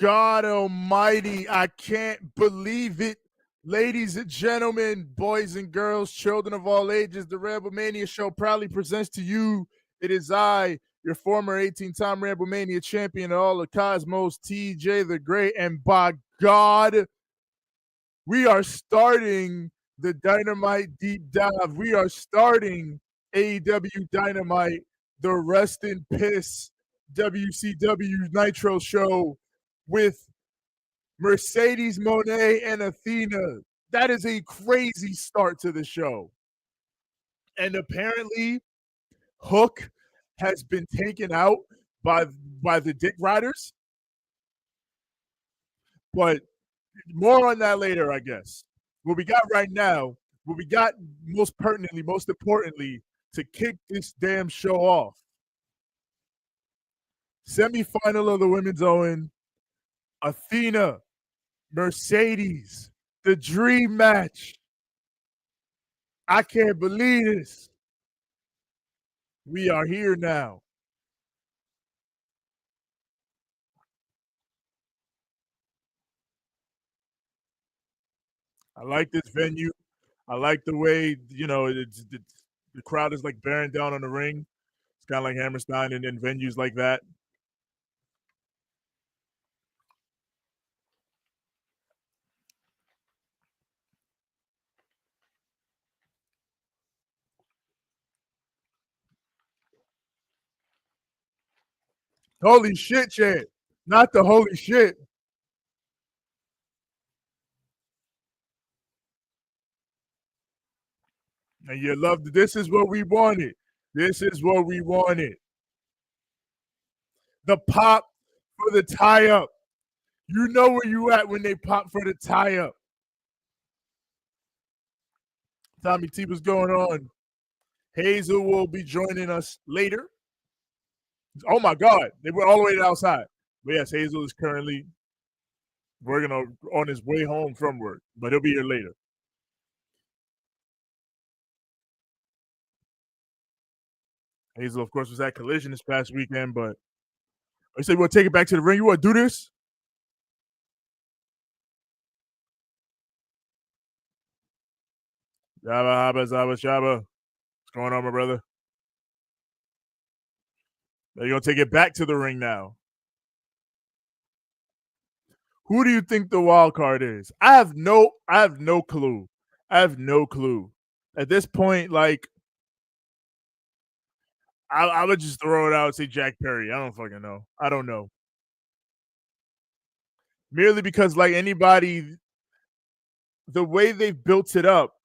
God almighty, I can't believe it. Ladies and gentlemen, boys and girls, children of all ages, the Ramblemania show proudly presents to you. It is I, your former 18-time Ramblemania champion of all the cosmos, TJ the Great, and by God, we are starting the Dynamite deep dive. We are starting AEW Dynamite, the Rest in Piss WCW Nitro show with Mercedes Moné and Athena. That is a crazy start to the show. And apparently, Hook has been taken out by the Dick Riders. But more on that later, I guess. What we got right now, what we got most pertinently, most importantly, to kick this damn show off. Semi-final of the Women's Owen, Athena, Mercedes, the dream match. I can't believe this. We are here now. I like this venue. I like the way, the crowd is like bearing down on the ring. It's kind of like Hammerstein and venues like that. Holy shit, chant. Not the holy shit. And you love this is what we wanted. This is what we wanted. The pop for the tie up. You know where you at when they pop for the tie up. Tommy T, what's going on? Hazel will be joining us later. Oh my God, they were all the way outside. But yes, Hazel is currently working on his way home from work, but he'll be here later. Hazel, of course, was at Collision this past weekend, but I said, you want to take it back to the ring? You want to do this? Shaba. What's going on, my brother? You're going to take it back to the ring now. Who do you think the wild card is? I have no clue. I have no clue. At this point, like, I would just throw it out and say Jack Perry. I don't fucking know. I don't know. Merely because, like, anybody, the way they've built it up,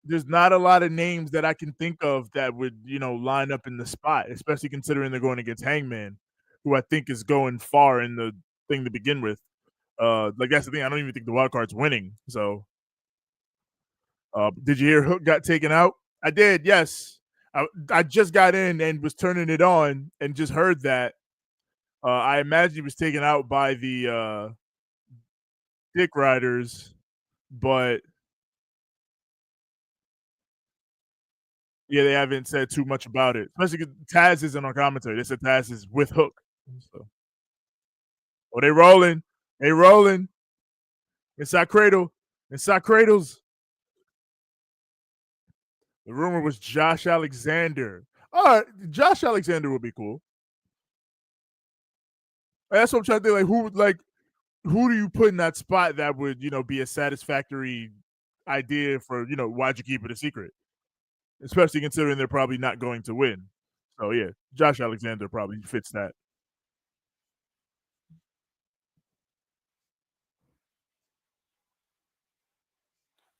there's not a lot of names that I can think of that would, line up in the spot, especially considering they're going against Hangman, who I think is going far in the thing to begin with. Like, that's the thing. I don't even think the wild card's winning. So, did you hear Hook got taken out? I did. Yes, I just got in and was turning it on and just heard that. I imagine he was taken out by the Dick Riders, but yeah, they haven't said too much about it. Especially because Taz isn't on commentary. They said Taz is with Hook. So. Oh, they rolling. They rolling. Inside Cradle. Inside Cradles. The rumor was Josh Alexander. All right, Josh Alexander would be cool. That's what I'm trying to think. Who do you put in that spot that would, be a satisfactory idea for, why'd you keep it a secret? Especially considering they're probably not going to win. So yeah, Josh Alexander probably fits that.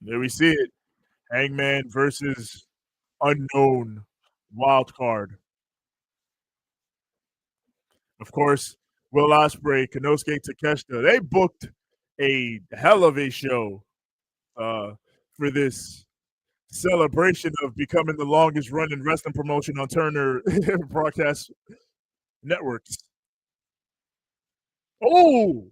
There we see it. Hangman versus unknown wild card. Of course, Will Ospreay, Konosuke Takeshita, they booked a hell of a show for this celebration of becoming the longest running wrestling promotion on Turner broadcast networks. Oh,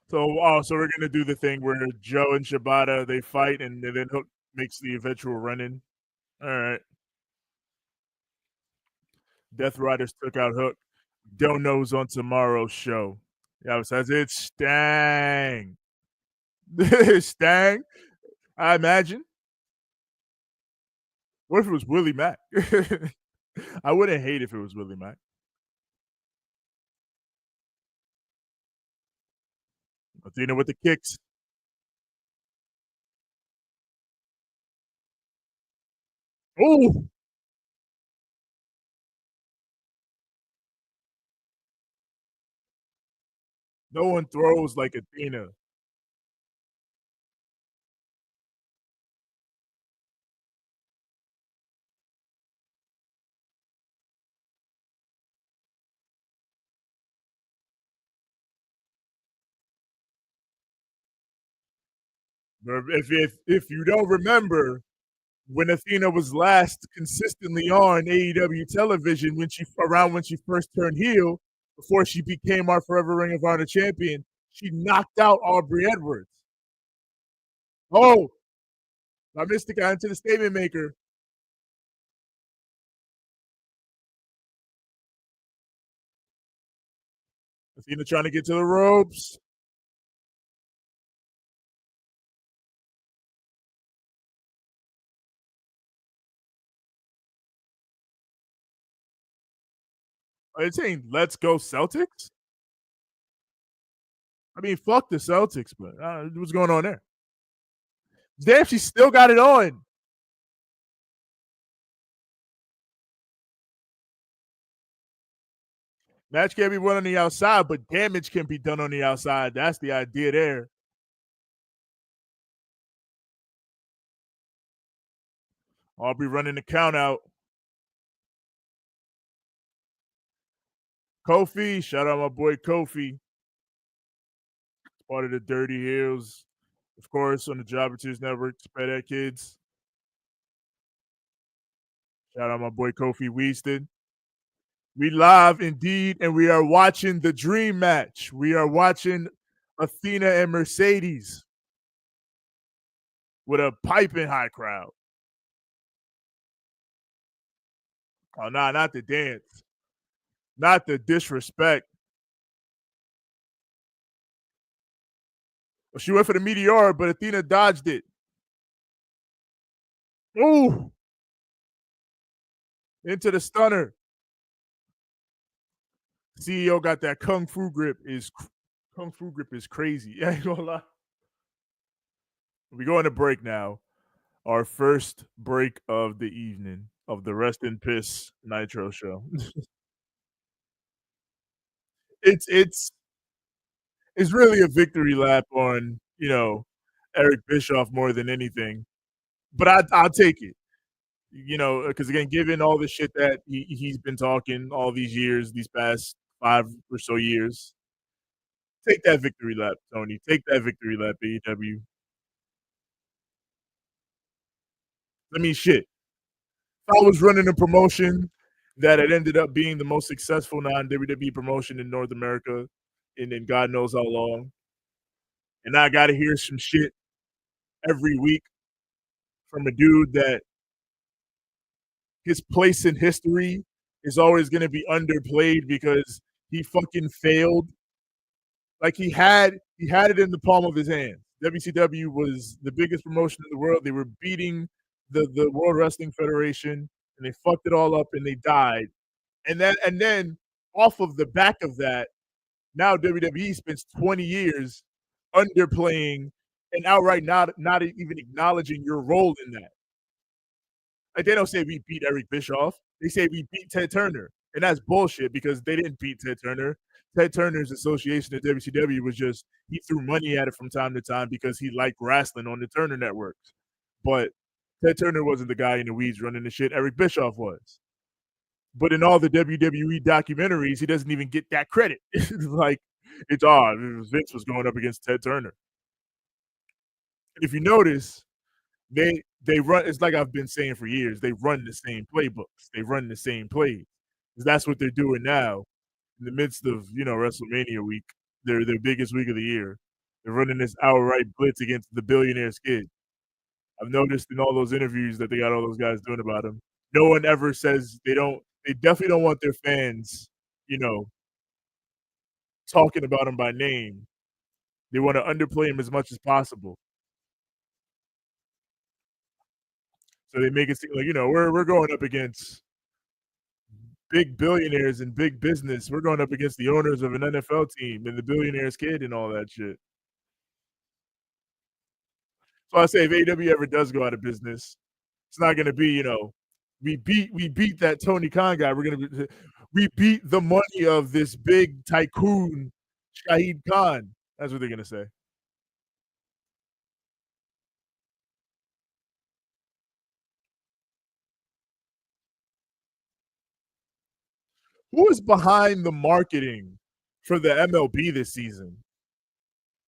So we're gonna do the thing where Joe and Shibata they fight, and then Hook makes the eventual run in. All right, Death Riders took out Hook. Don't knows on tomorrow's show. Yeah, says it's Stang. Stang. I imagine. What if it was Willie Mack? I wouldn't hate if it was Willie Mack. Athena with the kicks. Oh, no one throws like Athena. If you don't remember, when Athena was last consistently on AEW television when she first turned heel, before she became our Forever Ring of Honor champion, she knocked out Aubrey Edwards. Oh, my Mystic got into the statement maker. Athena trying to get to the ropes. Are you saying let's go Celtics? I mean, fuck the Celtics, but what's going on there? Damn, she still got it on. Match can't be won on the outside, but damage can be done on the outside. That's the idea there. Aubrey running the count out. Kofi, shout out my boy Kofi. Part of the Dirty Heels. Of course, on the Jobber Tears Network, Spread That Kids. Shout out my boy Kofi Weaston. We live indeed, and we are watching the dream match. We are watching Athena and Mercedes with a piping high crowd. Oh, nah, not the dance. Not the disrespect. Well, she went for the meteor, but Athena dodged it. Ooh. Into the stunner. CEO got that kung fu grip. Kung fu grip is crazy. I ain't gonna lie. We go on a break now. Our first break of the evening of the Rest in Piss Nitro show. It's it's really a victory lap on Eric Bischoff more than anything. But I'll take it. Because again, given all the shit that he's been talking all these years, these past 5 or so years, take that victory lap, Tony. Take that victory lap, AEW. I mean, shit. If I was running a promotion that had ended up being the most successful non-WWE promotion in North America in God knows how long, and I got to hear some shit every week from a dude that his place in history is always going to be underplayed because he fucking failed. Like he had it in the palm of his hand. WCW was the biggest promotion in the world. They were beating the World Wrestling Federation, and they fucked it all up, and they died. And then off of the back of that, now WWE spends 20 years underplaying and outright not even acknowledging your role in that. Like they don't say we beat Eric Bischoff. They say we beat Ted Turner. And that's bullshit because they didn't beat Ted Turner. Ted Turner's association at WCW was just he threw money at it from time to time because he liked wrestling on the Turner networks. But Ted Turner wasn't the guy in the weeds running the shit. Eric Bischoff was. But in all the WWE documentaries, he doesn't even get that credit. Like it's odd. Vince was going up against Ted Turner. And if you notice, they run. It's like I've been saying for years. They run the same playbooks. They run the same plays. That's what they're doing now in the midst of WrestleMania week, their biggest week of the year. They're running this outright blitz against the billionaire's kid. I've noticed in all those interviews that they got all those guys doing about him. No one ever says they don't. They definitely don't want their fans, you know, talking about him by name. They want to underplay him as much as possible. So they make it seem like, we're going up against big billionaires and big business. We're going up against the owners of an NFL team and the billionaire's kid and all that shit. So I say if AEW ever does go out of business, it's not gonna be, we beat that Tony Khan guy. We beat the money of this big tycoon Shahid Khan. That's what they're gonna say. Who is behind the marketing for the MLB this season?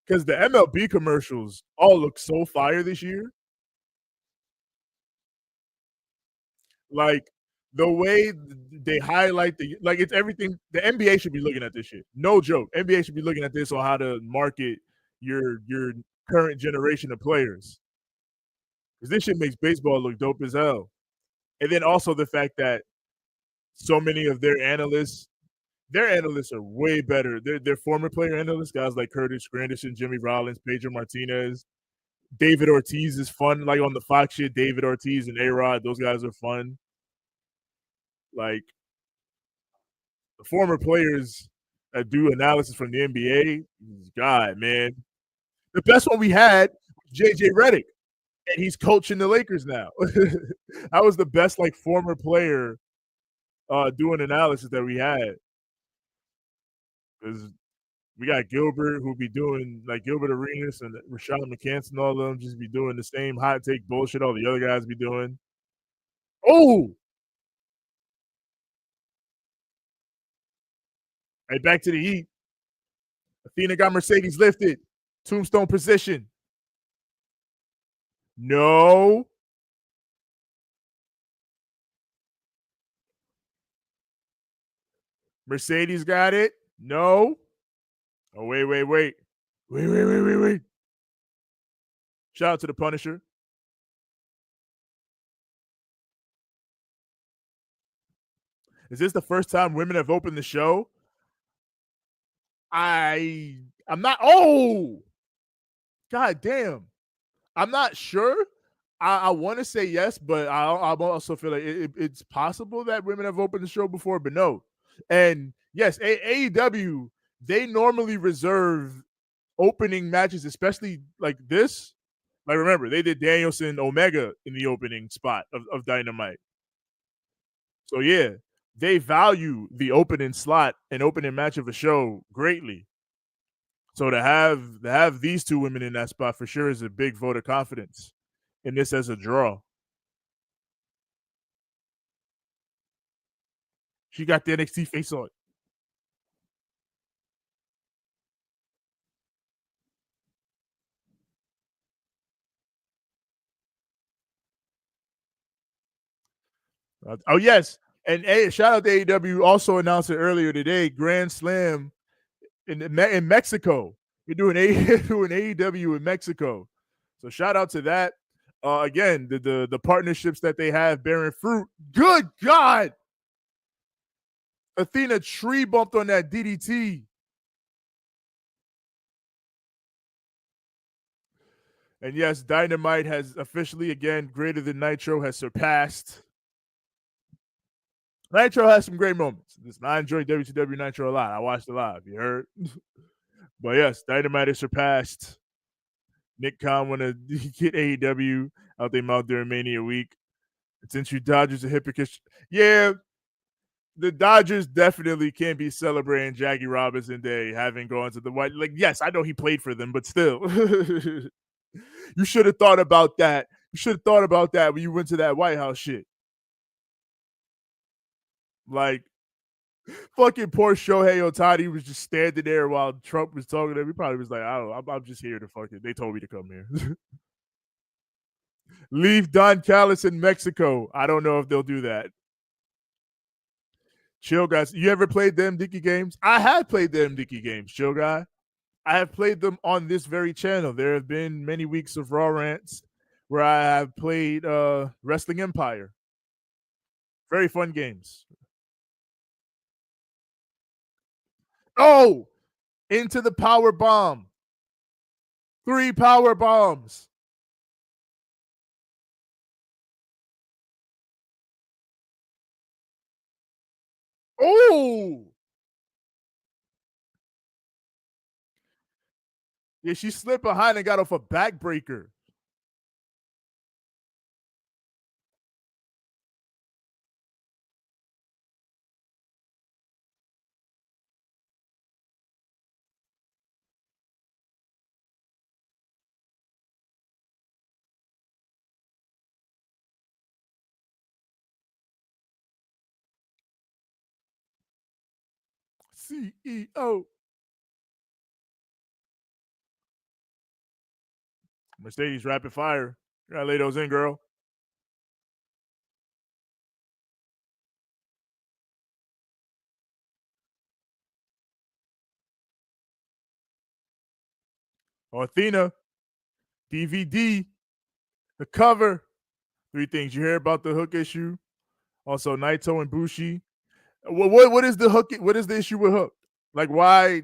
Because the MLB commercials all look so fire this year. Like the way they highlight it's everything. The NBA should be looking at this shit. No joke. NBA should be looking at this on how to market your current generation of players. Because this shit makes baseball look dope as hell. And then also the fact that so many of their analysts are way better. They're former player analysts, guys like Curtis Granderson, Jimmy Rollins, Pedro Martinez. David Ortiz is fun, like on the Fox shit. David Ortiz and A-Rod, those guys are fun. Like the former players that do analysis from the NBA, God, man. The best one we had was JJ Redick, and he's coaching the Lakers now. That was the best like former player doing analysis that we had. Because we got Gilbert who'll be doing like Gilbert Arenas and Rashad McCants and all of them just be doing the same hot take bullshit all the other guys be doing. Oh, right back to the Heat. Athena got Mercedes lifted. Tombstone position. No. Mercedes got it. No. Oh, wait. Wait. Shout out to the Punisher. Is this the first time women have opened the show? I'm not. Oh, God damn. I'm not sure. I want to say yes, but I also feel like it's possible that women have opened the show before, but no. And yes, AEW, they normally reserve opening matches, especially like this. Like remember, they did Danielson Omega in the opening spot of Dynamite. So yeah, they value the opening slot and opening match of a show greatly. So to have these two women in that spot for sure is a big vote of confidence in this as a draw. She got the NXT face on. Oh yes, and shout out to AEW. Also announced it earlier today. Grand Slam in Mexico. You're doing doing AEW in Mexico. So shout out to that. Again, the partnerships that they have bearing fruit. Good God, Athena tree bumped on that DDT. And yes, Dynamite has officially, again, greater than Nitro has surpassed. Nitro has some great moments. Listen, I enjoy WCW Nitro a lot. I watched it live. You heard? But yes, Dynamite has surpassed. Nick Khan want to get AEW out their mouth during Mania week. Since you Dodgers are hypocrites, yeah, the Dodgers definitely can't be celebrating Jackie Robinson Day having gone to the White. Like, yes, I know he played for them, but still, you should have thought about that. You should have thought about that when you went to that White House shit. Like, fucking poor Shohei Ohtani was just standing there while Trump was talking to him. He probably was like, I don't know, I'm just here to fucking, they told me to come here. Leave Don Callis in Mexico. I don't know if they'll do that. Chill guys. You ever played them Dicky games? I had played them Dicky games, chill guy. I have played them on this very channel. There have been many weeks of Raw rants where I have played Wrestling Empire. Very fun games. Oh, into the power bomb. 3 power bombs. Oh, yeah, she slipped behind and got off a backbreaker. CEO. Mercedes rapid fire. You gotta lay those in, girl. Oh, Athena, DVD, the cover. 3 things you hear about the Hook issue. Also, Naito and Bushi. What is the Hook? What is the issue with Hook? Like, why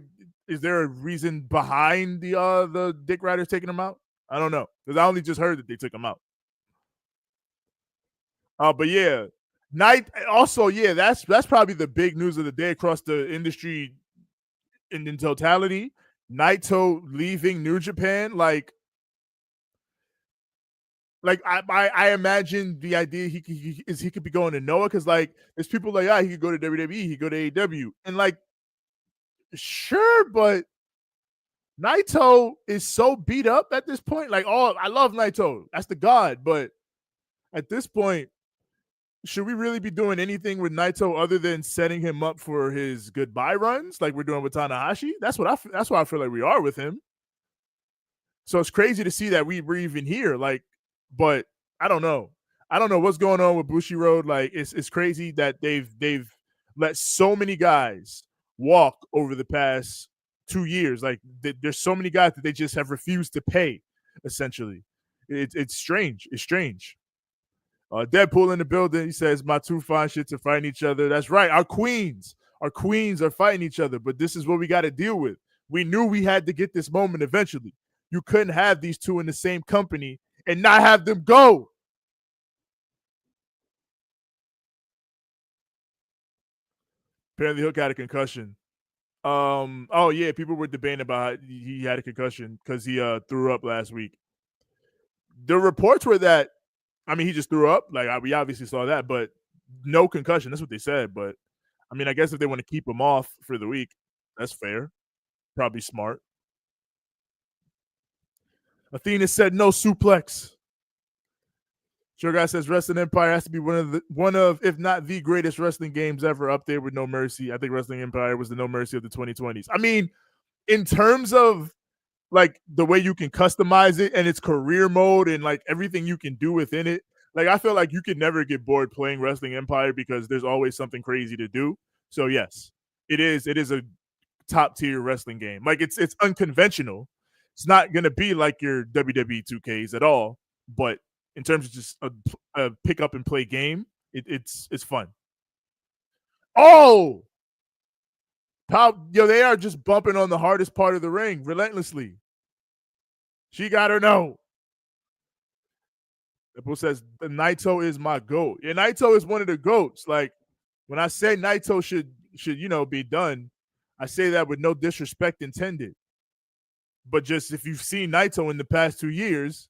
is there a reason behind the Dick Riders taking him out? I don't know because I only just heard that they took him out. But yeah, Night. Also, yeah, that's probably the big news of the day across the industry in totality. Naito leaving New Japan, like I imagine the idea he could be going to Noah because like there's people like he could go to WWE, he could go to AEW, and like sure, but Naito is so beat up at this point. Like, oh, I love Naito, that's the god, but at this point, should we really be doing anything with Naito other than setting him up for his goodbye runs, like we're doing with Tanahashi? That's why I feel like we are with him. So it's crazy to see that we're even here. Like, but I don't know. I don't know what's going on with Bushi Road. Like, it's crazy that they've let so many guys walk over the past 2 years. Like, there's so many guys that they just have refused to pay. Essentially, it's strange. It's strange. Deadpool in the building. He says, "My two fine shits are fighting each other." That's right. Our queens are fighting each other. But this is what we got to deal with. We knew we had to get this moment eventually. You couldn't have these two in the same company and not have them go. Apparently, Hook had a concussion. Oh yeah, people were debating about he had a concussion because he threw up last week. The reports were that I mean he just threw up. Like we obviously saw that, but no concussion. That's what they said. But I mean, I guess if they want to keep him off for the week, that's fair. Probably smart. Athena said no suplex. Sure Guy says Wrestling Empire has to be one of if not the greatest wrestling games ever, up there with No Mercy. I think Wrestling Empire was the No Mercy of the 2020s. I mean, in terms of like the way you can customize it and its career mode and like everything you can do within it, like I feel like you could never get bored playing Wrestling Empire because there's always something crazy to do. So yes, it is a top tier wrestling game. Like it's unconventional. It's not gonna be like your WWE 2Ks at all, but in terms of just a pick up and play game, it's fun. Oh, yo, they are just bumping on the hardest part of the ring relentlessly. She got her no. People says the Naito is my goat. Yeah, Naito is one of the goats. Like when I say Naito should be done, I say that with no disrespect intended. But just if you've seen Naito in the past 2 years,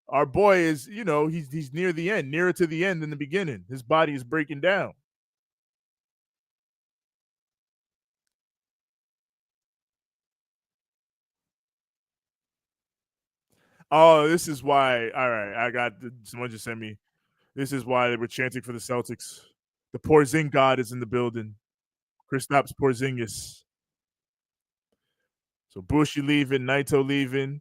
our boy is, he's near the end, nearer to the end than the beginning. His body is breaking down. Oh, this is why. All right, I got someone just sent me. This is why they were chanting for the Celtics. The Porzing God is in the building. Kristaps Porzingis. So Bushi leaving, Naito leaving.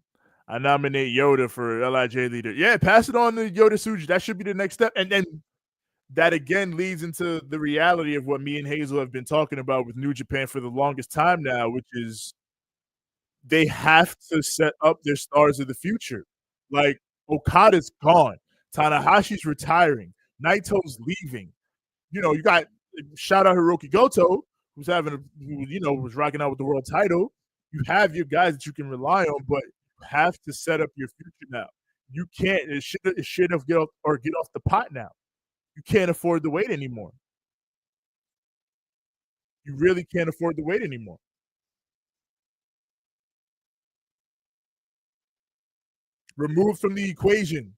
I nominate Yoda for Lij leader. Yeah, pass it on to Yoda Tsuji. That should be the next step. And then that again leads into the reality of what me and Hazel have been talking about with New Japan for the longest time now, which is they have to set up their stars of the future. Like, Okada's gone, Tanahashi's retiring, Naito's leaving. You got shout out Hiroki Goto, who was rocking out with the world title. You have your guys that you can rely on, but you have to set up your future now. You can't. It should have get off the pot now. You can't afford to wait anymore. You really can't afford to wait anymore. Removed from the equation.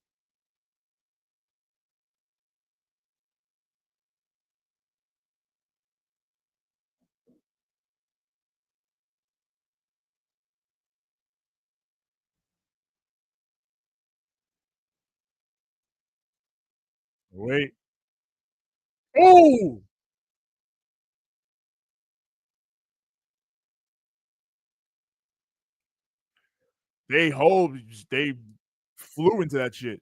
Wait. Oh, they flew into that shit.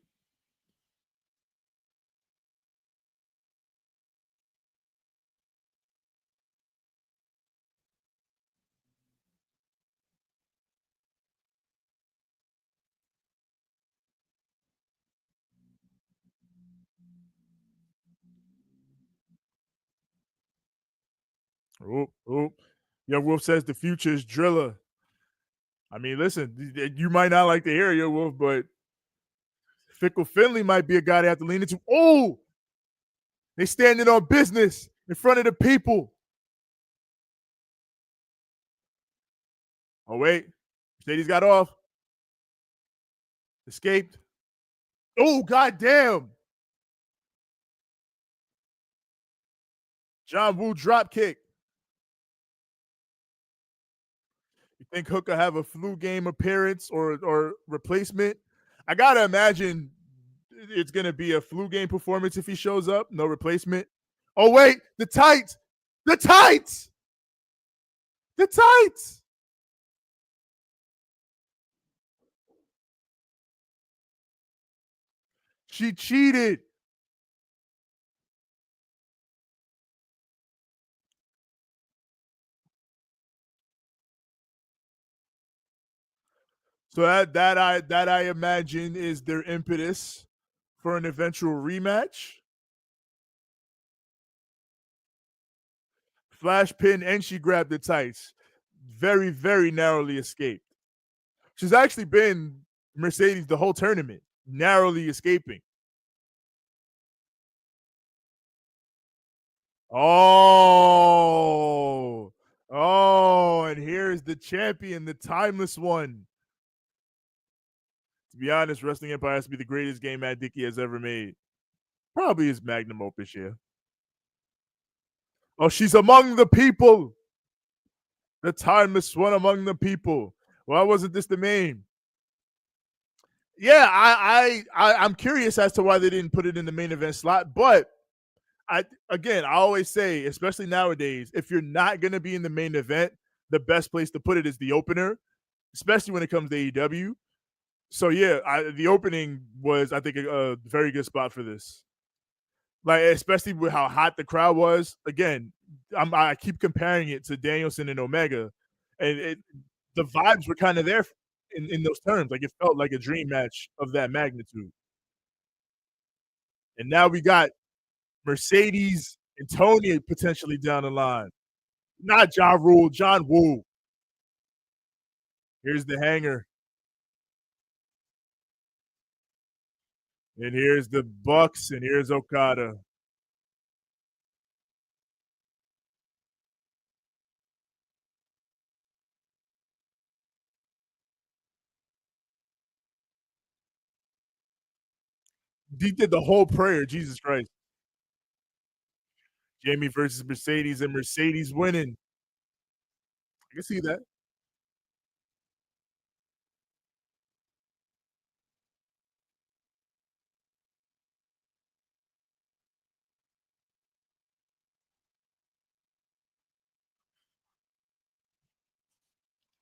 Oop, oop. Yo, Wolf says the future is Driller. I mean, listen, you might not like the area, Wolf, but Fickle Finley might be a guy they have to lean into. Oh, they standing on business in front of the people. Oh, wait. Mercedes got off. Escaped. Oh, goddamn. John Woo drop kick. You think Hook will have a flu game appearance or replacement? I gotta imagine it's gonna be a flu game performance if he shows up. No replacement. Oh wait, the tights, the tights, the tights. She cheated. So that I imagine is their impetus for an eventual rematch. Flash pin and she grabbed the tights. Very, very narrowly escaped. She's actually been Mercedes the whole tournament, narrowly escaping. Oh, and here's the champion, the timeless one. To be honest, Wrestling Empire has to be the greatest game Matt Dickey has ever made. Probably his magnum opus here. Oh, she's among the people. The timeless one among the people. Why wasn't this the main? Yeah, I'm curious as to why they didn't put it in the main event slot, but I always say, especially nowadays, if you're not going to be in the main event, the best place to put it is the opener, especially when it comes to AEW. So yeah, the opening was, I think, a very good spot for this. Like, especially with how hot the crowd was. Again, I keep comparing it to Danielson and Omega, and the vibes were kind of there in those terms. Like, it felt like a dream match of that magnitude. And now we got Mercedes and Tony potentially down the line. Not Ja Rule, John Woo. Here's the hanger. And here's the Bucks, and here's Okada. He did the whole prayer. Jesus Christ. Jamie versus Mercedes, and Mercedes winning. I can see that.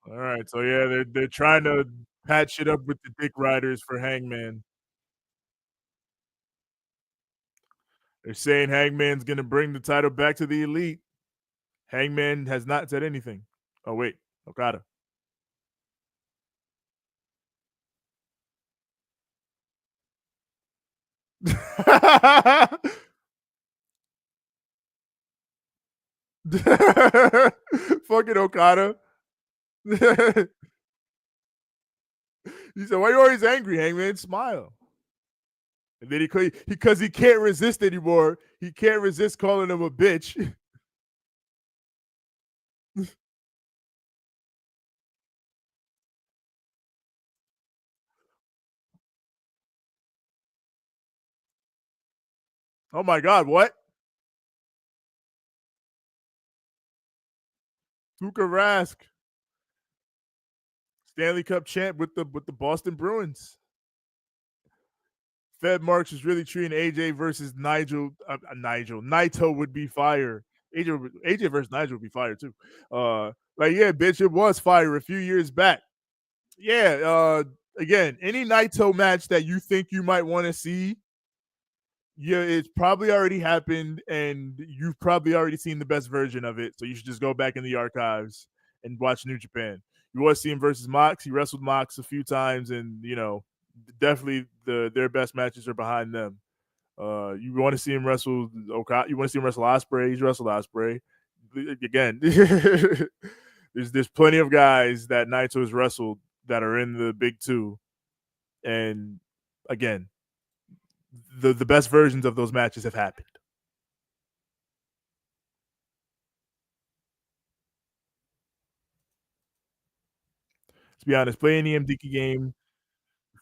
All right. So yeah, they're trying to patch it up with the Dick Riders for Hangman. They're saying Hangman's gonna bring the title back to the Elite. Hangman has not said anything. Oh wait, Okada. Fucking Okada. He said, "Why are you always angry, Hangman? Smile." And then because he can't resist anymore. He can't resist calling him a bitch. Oh my God, what? Tuukka Rask, Stanley Cup champ with the Boston Bruins. Fed Marks is really treating AJ versus Naito would be fire. AJ versus Nigel would be fire too. Like yeah, bitch, it was fire a few years back. Yeah, again, any Naito match that you think you might want to see, yeah, it's probably already happened, and you've probably already seen the best version of it. So you should just go back in the archives and watch New Japan. You want to see him versus Mox? He wrestled Mox a few times, and definitely their best matches are behind them. You want to see him wrestle Okada? You want to see him wrestle Ospreay? He's wrestled Ospreay. Again, there's plenty of guys that Naito has wrestled that are in the big two, and again, the best versions of those matches have happened. Let's be honest, playing the MDK game,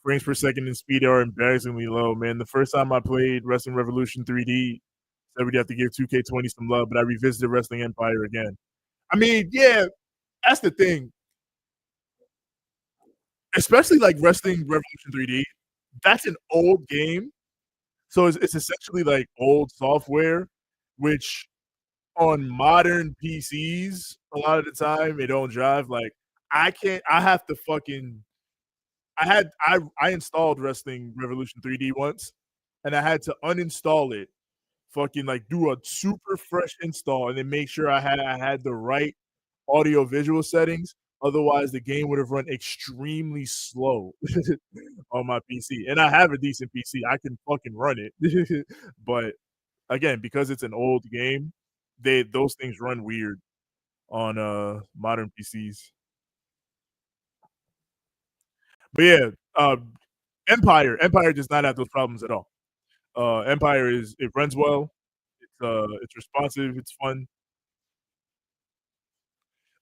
frames per second and speed are embarrassingly low, man. The first time I played Wrestling Revolution 3D, said we'd have to give 2K20 some love, but I revisited Wrestling Empire again. I mean, yeah, that's the thing. Especially like Wrestling Revolution 3D, that's an old game. So it's essentially like old software, which on modern PCs, a lot of the time it don't drive. Like I can't. I have to fucking. I installed Wrestling Revolution 3D once, and I had to uninstall it. Fucking like do a super fresh install, and then make sure I had the right audio visual settings. Otherwise, the game would have run extremely slow on my PC. And I have a decent PC. I can fucking run it. But again, because it's an old game, those things run weird on modern PCs. But yeah, Empire does not have those problems at all. Empire it runs well. It's responsive. It's fun.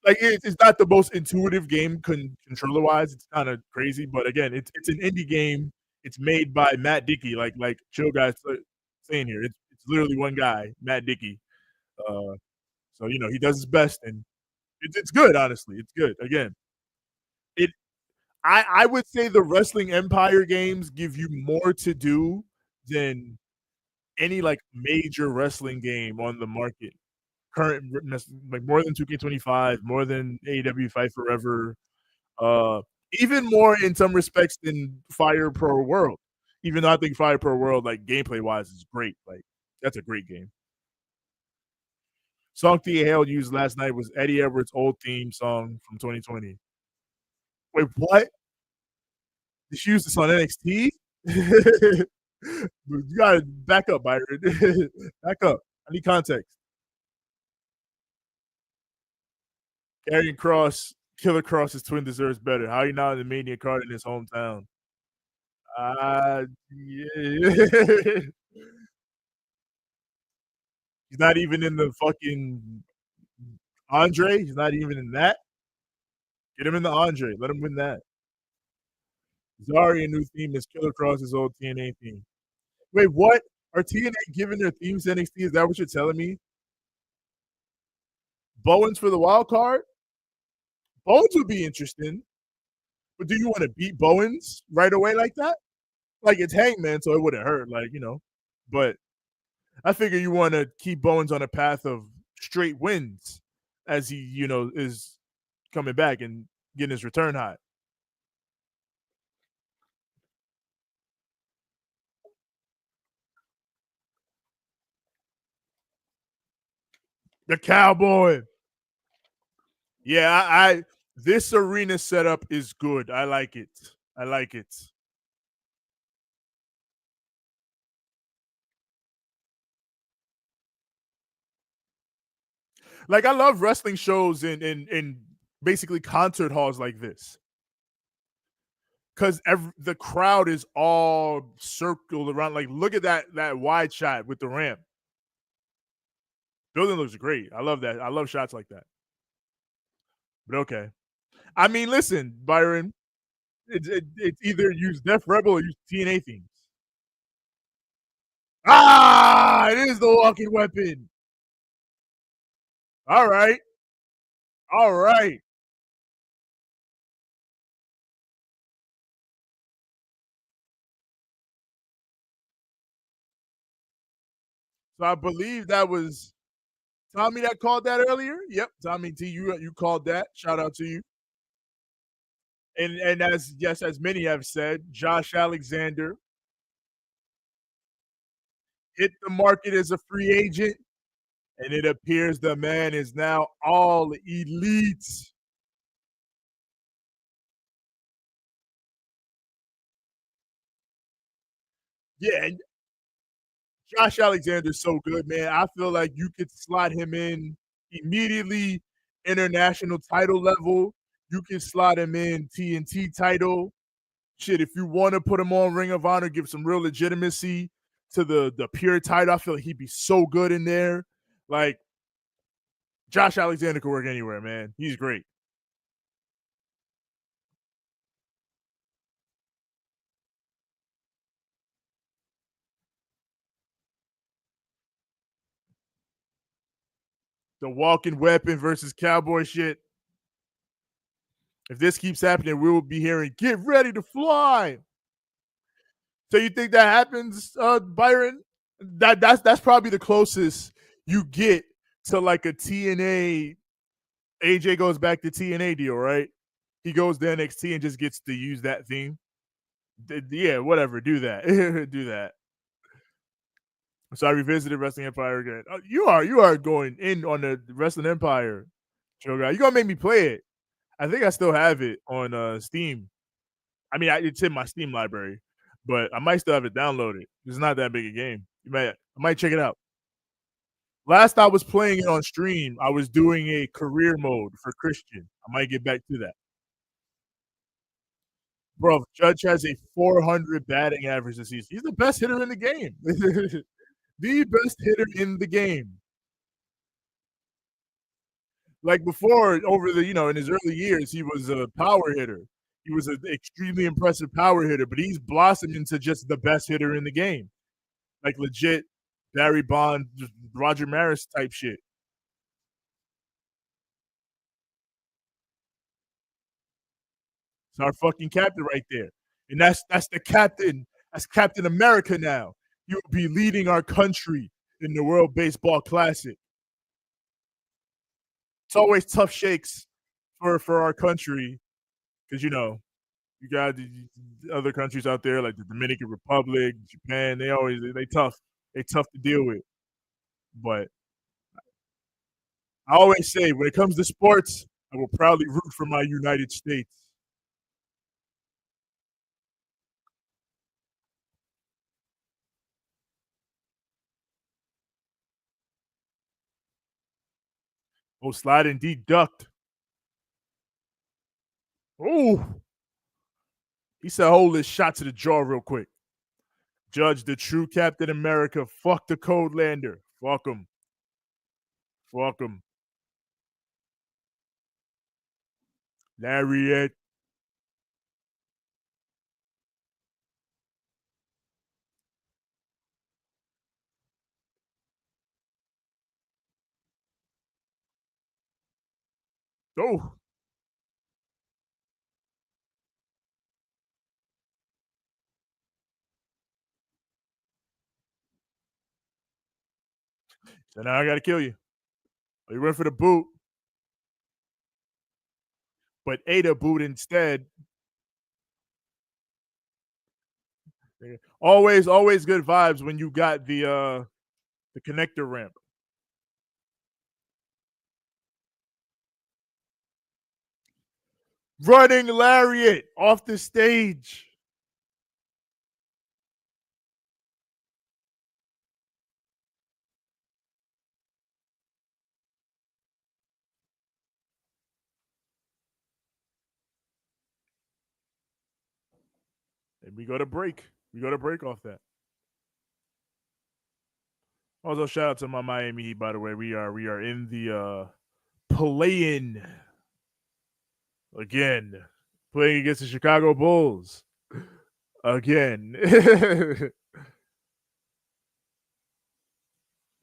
Like it's not the most intuitive game controller wise. It's kind of crazy, but again, it's an indie game. It's made by Matt Dickey, like Chill Guys saying here. It's literally one guy, Matt Dickey. Uh, so he does his best, and it's good. Honestly, it's good. Again, it I would say the Wrestling Empire games give you more to do than any like major wrestling game on the market. Current like more than 2K25, more than AEW Fight Forever, uh, even more in some respects than Fire Pro World. Even though I think Fire Pro World, like gameplay wise, is great. Like that's a great game. Song Thea Hale used last night was Eddie Edwards' old theme song from 2020. Wait, what? Did she use this on NXT? You gotta back up, Byron. Back up. I need context. Karrion Cross, Killer Cross's twin deserves better. How are you not in the Mania card in his hometown? Yeah. He's not even in the fucking Andre. He's not even in that. Get him in the Andre. Let him win that. Zarya new theme is Killer Cross's old TNA theme. Wait, what? Are TNA giving their themes to NXT? Is that what you're telling me? Bowens for the wild card? Bowens would be interesting. But do you want to beat Bowens right away like that? Like it's Hangman, so it wouldn't hurt. But I figure you want to keep Bowens on a path of straight wins as he, is coming back and getting his return hot. The Cowboy. Yeah, I this arena setup is good. I like it. I like it. Like I love wrestling shows in basically concert halls like this because the crowd is all circled around. Like, look at that wide shot with the ramp. Building looks great. I love that. I love shots like that. But okay. I mean, listen, Byron. It's either use Def Rebel or use TNA themes. Ah, it is the walking weapon. All right. All right. So I believe that was Tommy that called that earlier. Yep, Tommy T, you called that. Shout out to you. And as yes, as many have said, Josh Alexander hit the market as a free agent, and it appears the man is now all elite. Yeah, and Josh Alexander's so good, man. I feel like you could slot him in immediately, international title level. You can slot him in TNT title. Shit, if you want to put him on Ring of Honor, give some real legitimacy to the pure title. I feel like he'd be so good in there. Like Josh Alexander could work anywhere, man. He's great. The walking weapon versus cowboy shit. If this keeps happening, we will be hearing "Get ready to fly." So you think that happens, Byron? That's probably the closest you get to like a TNA. AJ goes back to TNA deal, right? He goes to NXT and just gets to use that theme. Yeah, whatever. Do that. Do that. So I revisited Wrestling Empire again. You are going in on the Wrestling Empire show, guy. You gonna make me play it? I think I still have it on Steam. I mean, it's in my Steam library, but I might still have it downloaded. It's not that big a game. I might check it out. Last I was playing it on stream, I was doing a career mode for Christian. I might get back to that. Bro, Judge has a 400 batting average this season. He's the best hitter in the game. The best hitter in the game. Like before, over the in his early years, he was a power hitter. He was an extremely impressive power hitter, but he's blossomed into just the best hitter in the game. Like legit Barry Bond, Roger Maris type shit. It's our fucking captain right there. And that's the captain. That's Captain America now. He will be leading our country in the World Baseball Classic. It's always tough shakes for our country because you got the other countries out there like the Dominican Republic, Japan. They tough. They tough to deal with. But I always say when it comes to sports, I will proudly root for my United States. Oh, slide and deduct. Oh, he said, hold this shot to the jaw real quick. Judge the true Captain America. Fuck the Code Lander. Fuck him. Fuck him. Lariat. Oh. So now I got to kill you. He went for the boot, but Ada boot instead. Always good vibes when you got the connector ramp. Running lariat off the stage. And we go to break. We go to break off that. Also, shout out to my Miami Heat, by the way. We are in the play-in again, playing against the Chicago Bulls again.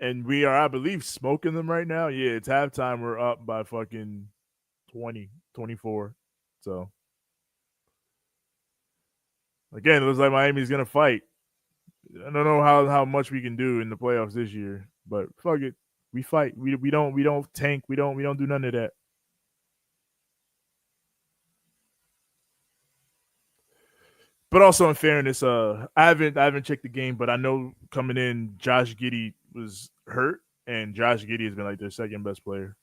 And we are, I believe, smoking them right now. Yeah, it's halftime. We're up by fucking 20, 24. So, again, it looks like Miami's going to fight. I don't know how much we can do in the playoffs this year, but fuck it. We fight. We don't tank. We don't do none of that. But also, in fairness, I haven't checked the game, but I know coming in, Josh Giddey was hurt, and Josh Giddey has been like their second best player.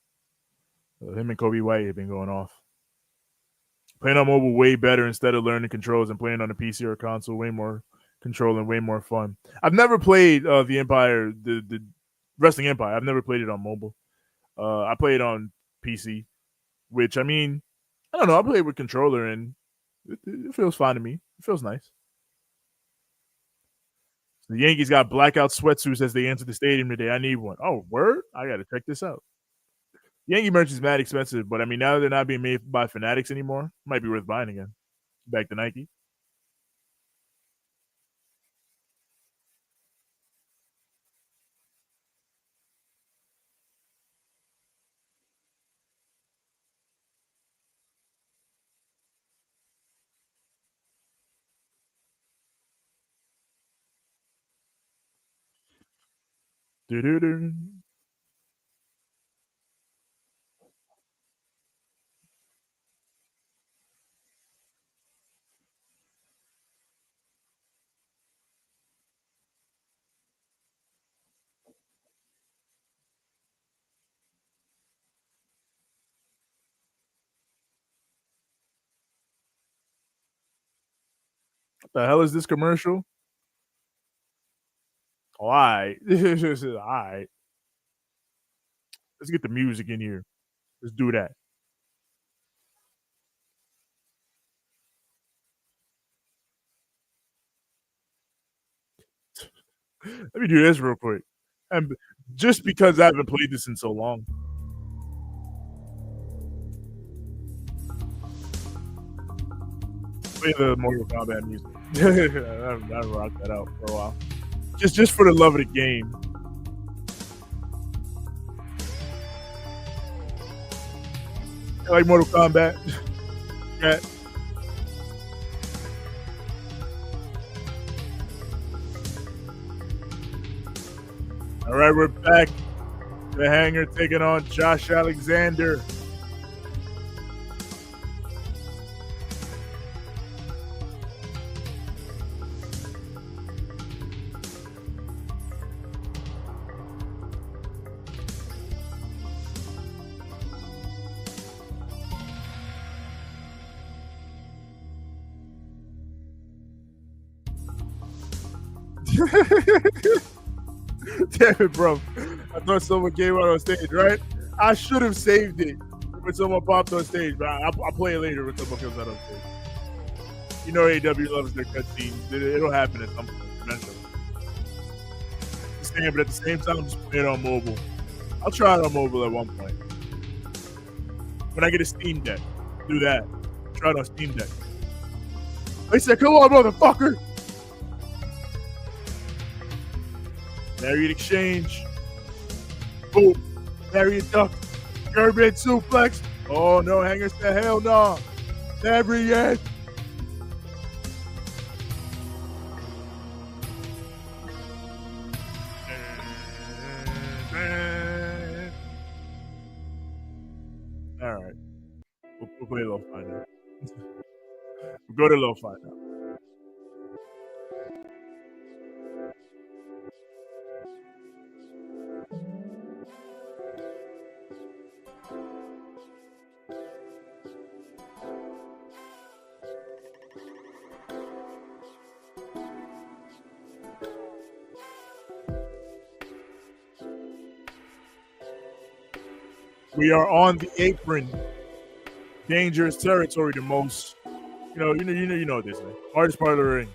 Him and Kobe White have been going off. Playing on mobile way better instead of learning controls and playing on a PC or a console. Way more control and way more fun. I've never played the Empire, the Wrestling Empire. I've never played it on mobile. I played on PC, which I mean, I don't know. I played with controller and it feels fine to me. It feels nice. The Yankees got blackout sweatsuits as they enter the stadium today. I need one. Oh, word? I got to check this out. Yankee merch is mad expensive, but I mean, now they're not being made by Fanatics anymore. Might be worth buying again. Back to Nike. Do-do-do. What the hell is this commercial? All right. All right. Let's get the music in here. Let's do that. Let me do this real quick. And just because I haven't played this in so long. Play the Mortal Kombat music. I rocked that out for a while. Just for the love of the game. I like Mortal Kombat. Yeah. All right, we're back. The Hanger taking on Josh Alexander. Damn it, bro. I thought someone came out on stage, right? I should have saved it when someone popped on stage, but I'll play it later when someone comes out on stage. You know AEW loves their cutscenes. It'll happen at some point eventually. But at the same time, just play it on mobile. I'll try it on mobile at one point. When I get a Steam Deck, do that. Try it on Steam Deck. They said, come on, motherfucker! Marriott Exchange. Boom. Marriott Duck. German suplex. Oh no, Hanger said hell no. Never yet. All right. We'll play lo-fi now. We'll go to lo-fi now. We are on the apron. Dangerous territory, the most You know what this is. Hardest part of the ring.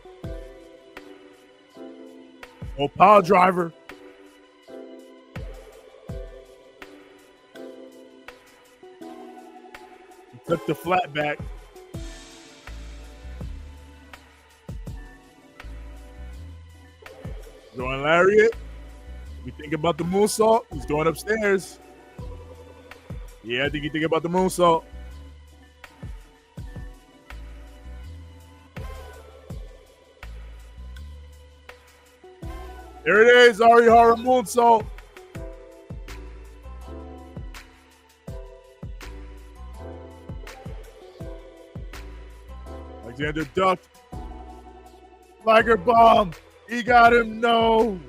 Oh, power driver. He took the flat back. Going lariat. We think about the moonsault. He's going upstairs. Yeah, I think you think about the moonsault. There it is, Arihara moonsault. Alexander ducked. Liger bomb. He got him. No.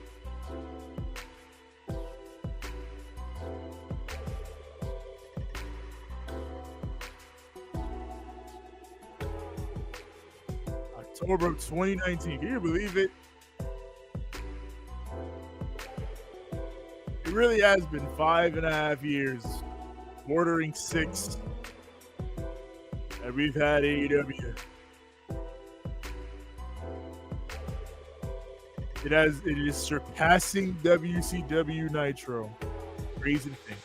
October of 2019. Can you believe it? It really has been 5.5 years, bordering 6, that we've had AEW. It is surpassing WCW Nitro. Crazy thing.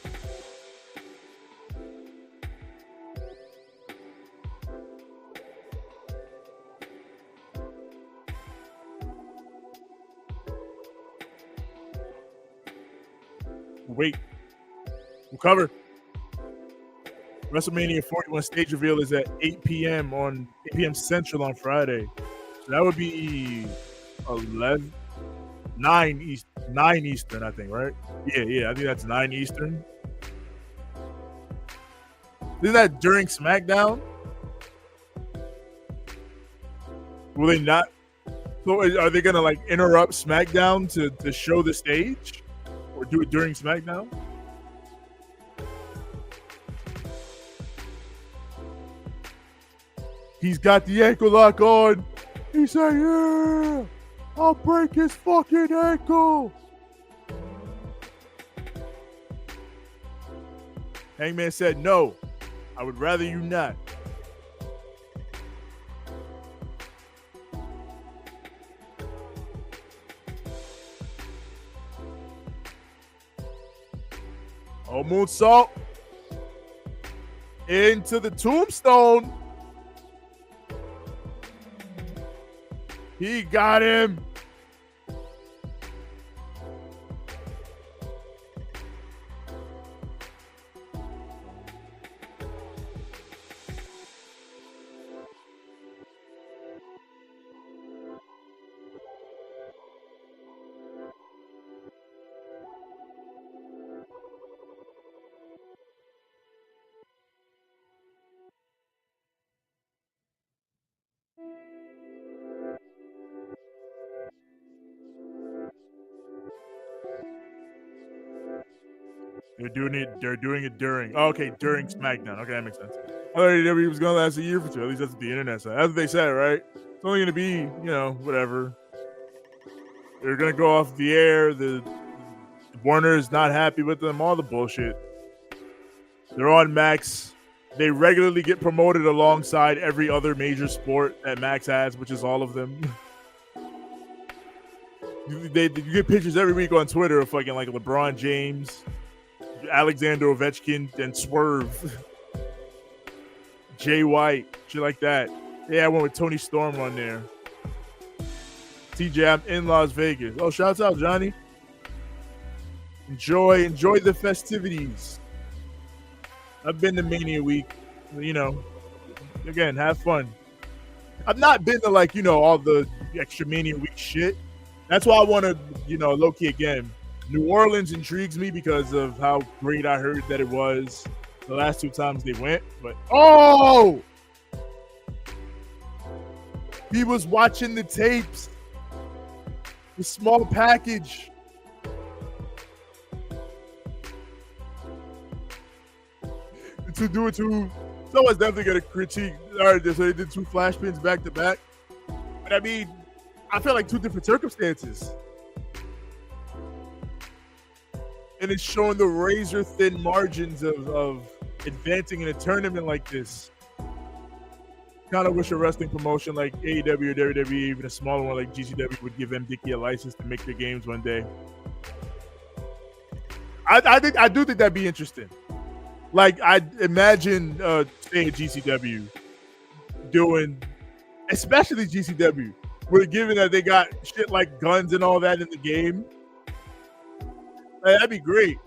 Wait. We'll cover. WrestleMania 41 stage reveal is at 8 p.m. Central on Friday. So that would be 9 Eastern, I think, right? Yeah, I think that's 9 Eastern. Isn't that during SmackDown? Will they not? So are they gonna like interrupt SmackDown to show the stage, or do it during SmackDown? He's got the ankle lock on. He's like, yeah, I'll break his fucking ankle. Hangman said, no, I would rather you not. Oh, moonsault. Into the tombstone. He got him. They're doing it during. Oh, okay, during SmackDown. Okay, that makes sense. I thought AEW was going to last a year for 2. At least that's what the internet said. That's what they said, right? It's only going to be, whatever. They're going to go off the air. The Warner is not happy with them. All the bullshit. They're on Max. They regularly get promoted alongside every other major sport that Max has, which is all of them. You get pictures every week on Twitter of fucking like LeBron James, Alexander Ovechkin, and Swerve. Jay White, shit like that. Yeah, I went with Tony Storm on there. TJ, I'm in Las Vegas. Oh, shouts out, Johnny. Enjoy the festivities. I've been to Mania Week. Again, have fun. I've not been to all the extra Mania Week shit. That's why I want to, low-key again. New Orleans intrigues me because of how great I heard that it was the last 2 times they went. But, oh! He was watching the tapes. The small package. To do it to... Someone's definitely going to critique. All right, so they did 2 flash pins back-to-back. But, I mean... I feel like 2 different circumstances. And it's showing the razor-thin margins of advancing in a tournament like this. Kind of wish a wrestling promotion like AEW or WWE, even a smaller one like GCW, would give MDK a license to make their games one day. I do think that'd be interesting. Like, I imagine say GCW doing, especially GCW, where given that they got shit like guns and all that in the game, that'd be great.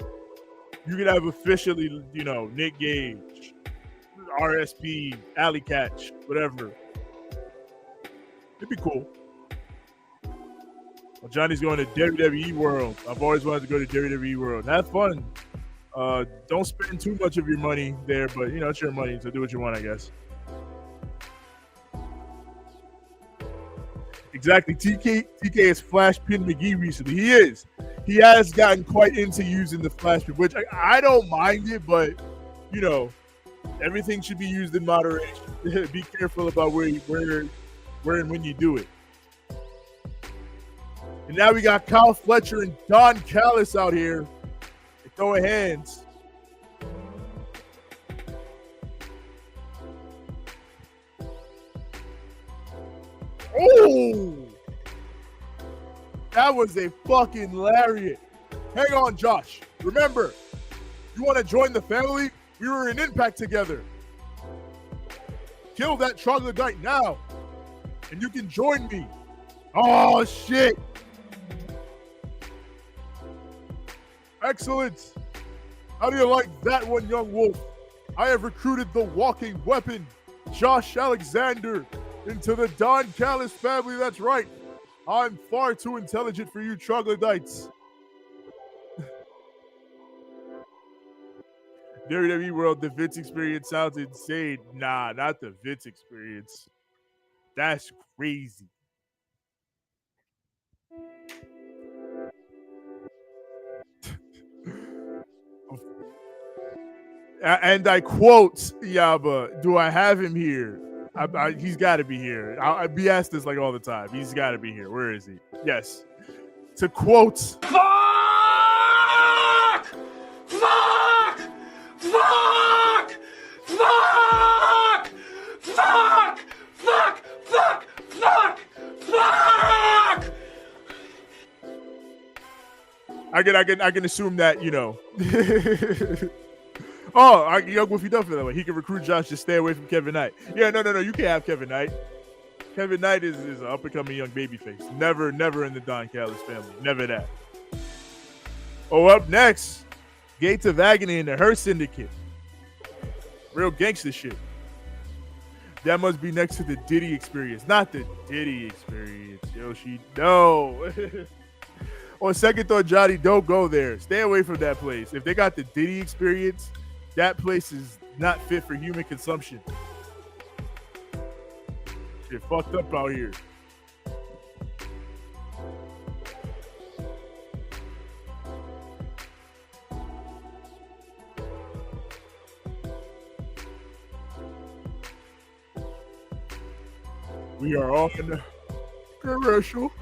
You could have officially, Nick Gage, RSP, Alley Catch, whatever. It'd be cool. Well, Johnny's going to WWE World. I've always wanted to go to WWE World. Have fun. Don't spend too much of your money there, but it's your money, so do what you want, I guess. Exactly. TK has flash pinned McGee recently. He is. He has gotten quite into using the flash pin, which I don't mind it, but everything should be used in moderation. Be careful about where and when you do it. And now we got Kyle Fletcher and Don Callis out here. They throwing hands. Oh! That was a fucking lariat. Hang on, Josh. Remember, you want to join the family? We were in Impact together. Kill that troglodyte now, and you can join me. Oh, shit. Excellent. How do you like that one, young wolf? I have recruited the walking weapon, Josh Alexander, into the Don Callis family. That's right. I'm far too intelligent for you troglodytes. WWE World, the Vince experience sounds insane. Nah, not the Vince experience. That's crazy. And I quote Yaba, do I have him here? He's got to be here. I be asked this like all the time. He's got to be here. Where is he? Yes. To quote, Fuck! Fuck! Fuck! Fuck! Fuck! Fuck! Fuck! Fuck! Fuck! I can assume that, Oh, Young Wolf, you done for that way. He can recruit Josh to stay away from Kevin Knight. Yeah, no, you can't have Kevin Knight. Kevin Knight is an up-and-coming young babyface. Never in the Don Callis family. Never that. Oh, up next, Gates of Agony and the Her Syndicate. Real gangster shit. That must be next to the Diddy experience. Not the Diddy experience, Yoshi. No. On second thought, Johnny, don't go there. Stay away from that place. If they got the Diddy experience, that place is not fit for human consumption. Shit fucked up out here. We are on commercial.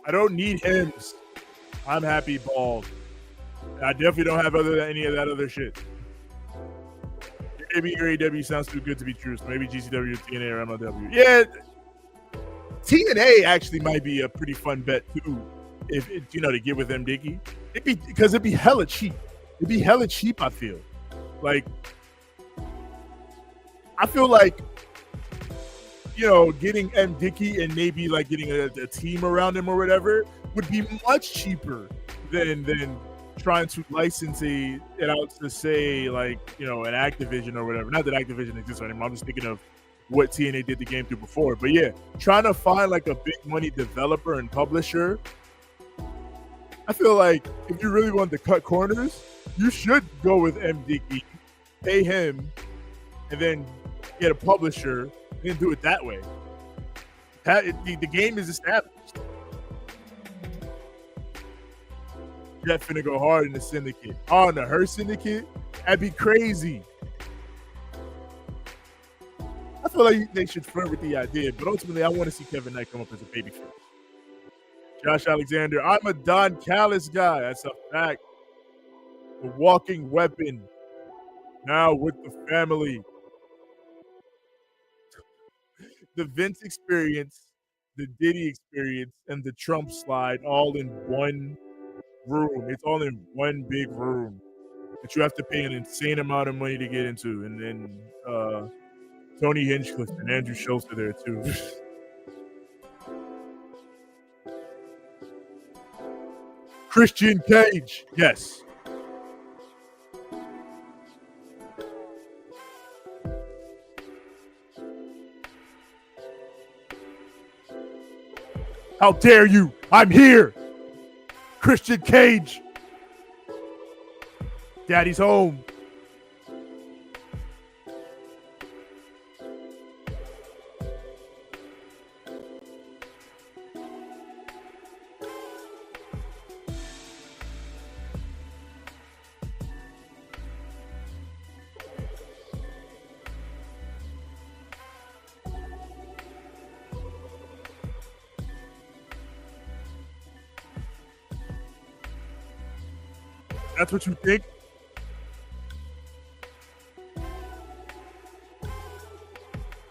I don't need hymns. I'm happy bald. I definitely don't have any of that other shit. Maybe your AEW sounds too good to be true, so maybe GCW, TNA, or MLW. Yeah, TNA actually might be a pretty fun bet too, if to get with MDK. It'd be hella cheap. It'd be hella cheap. I feel like getting M. Dickey and maybe like getting a team around him or whatever would be much cheaper than trying to license it out to say like, you know, an Activision or whatever. Not that Activision exists anymore. I'm just thinking of what TNA did the game through before. But yeah, trying to find like a big money developer and publisher. I feel like if you really want to cut corners, you should go with MDK, pay him, and then get a publisher and then do it that way. The game is established. Jeff finna go hard in the syndicate. Oh, in the Her syndicate? That'd be crazy. I feel like they should flirt with the idea, but ultimately I want to see Kevin Knight come up as a babyface. Josh Alexander, I'm a Don Callis guy. That's a fact. The walking weapon. Now with the family. The Vince experience, the Diddy experience, and the Trump slide all in one room. It's all in one big room that you have to pay an insane amount of money to get into. And then Tony Hinchcliffe and Andrew Schultz are there too. Christian Cage, yes. How dare you? I'm here. Christian Cage. Daddy's home. That's what you think?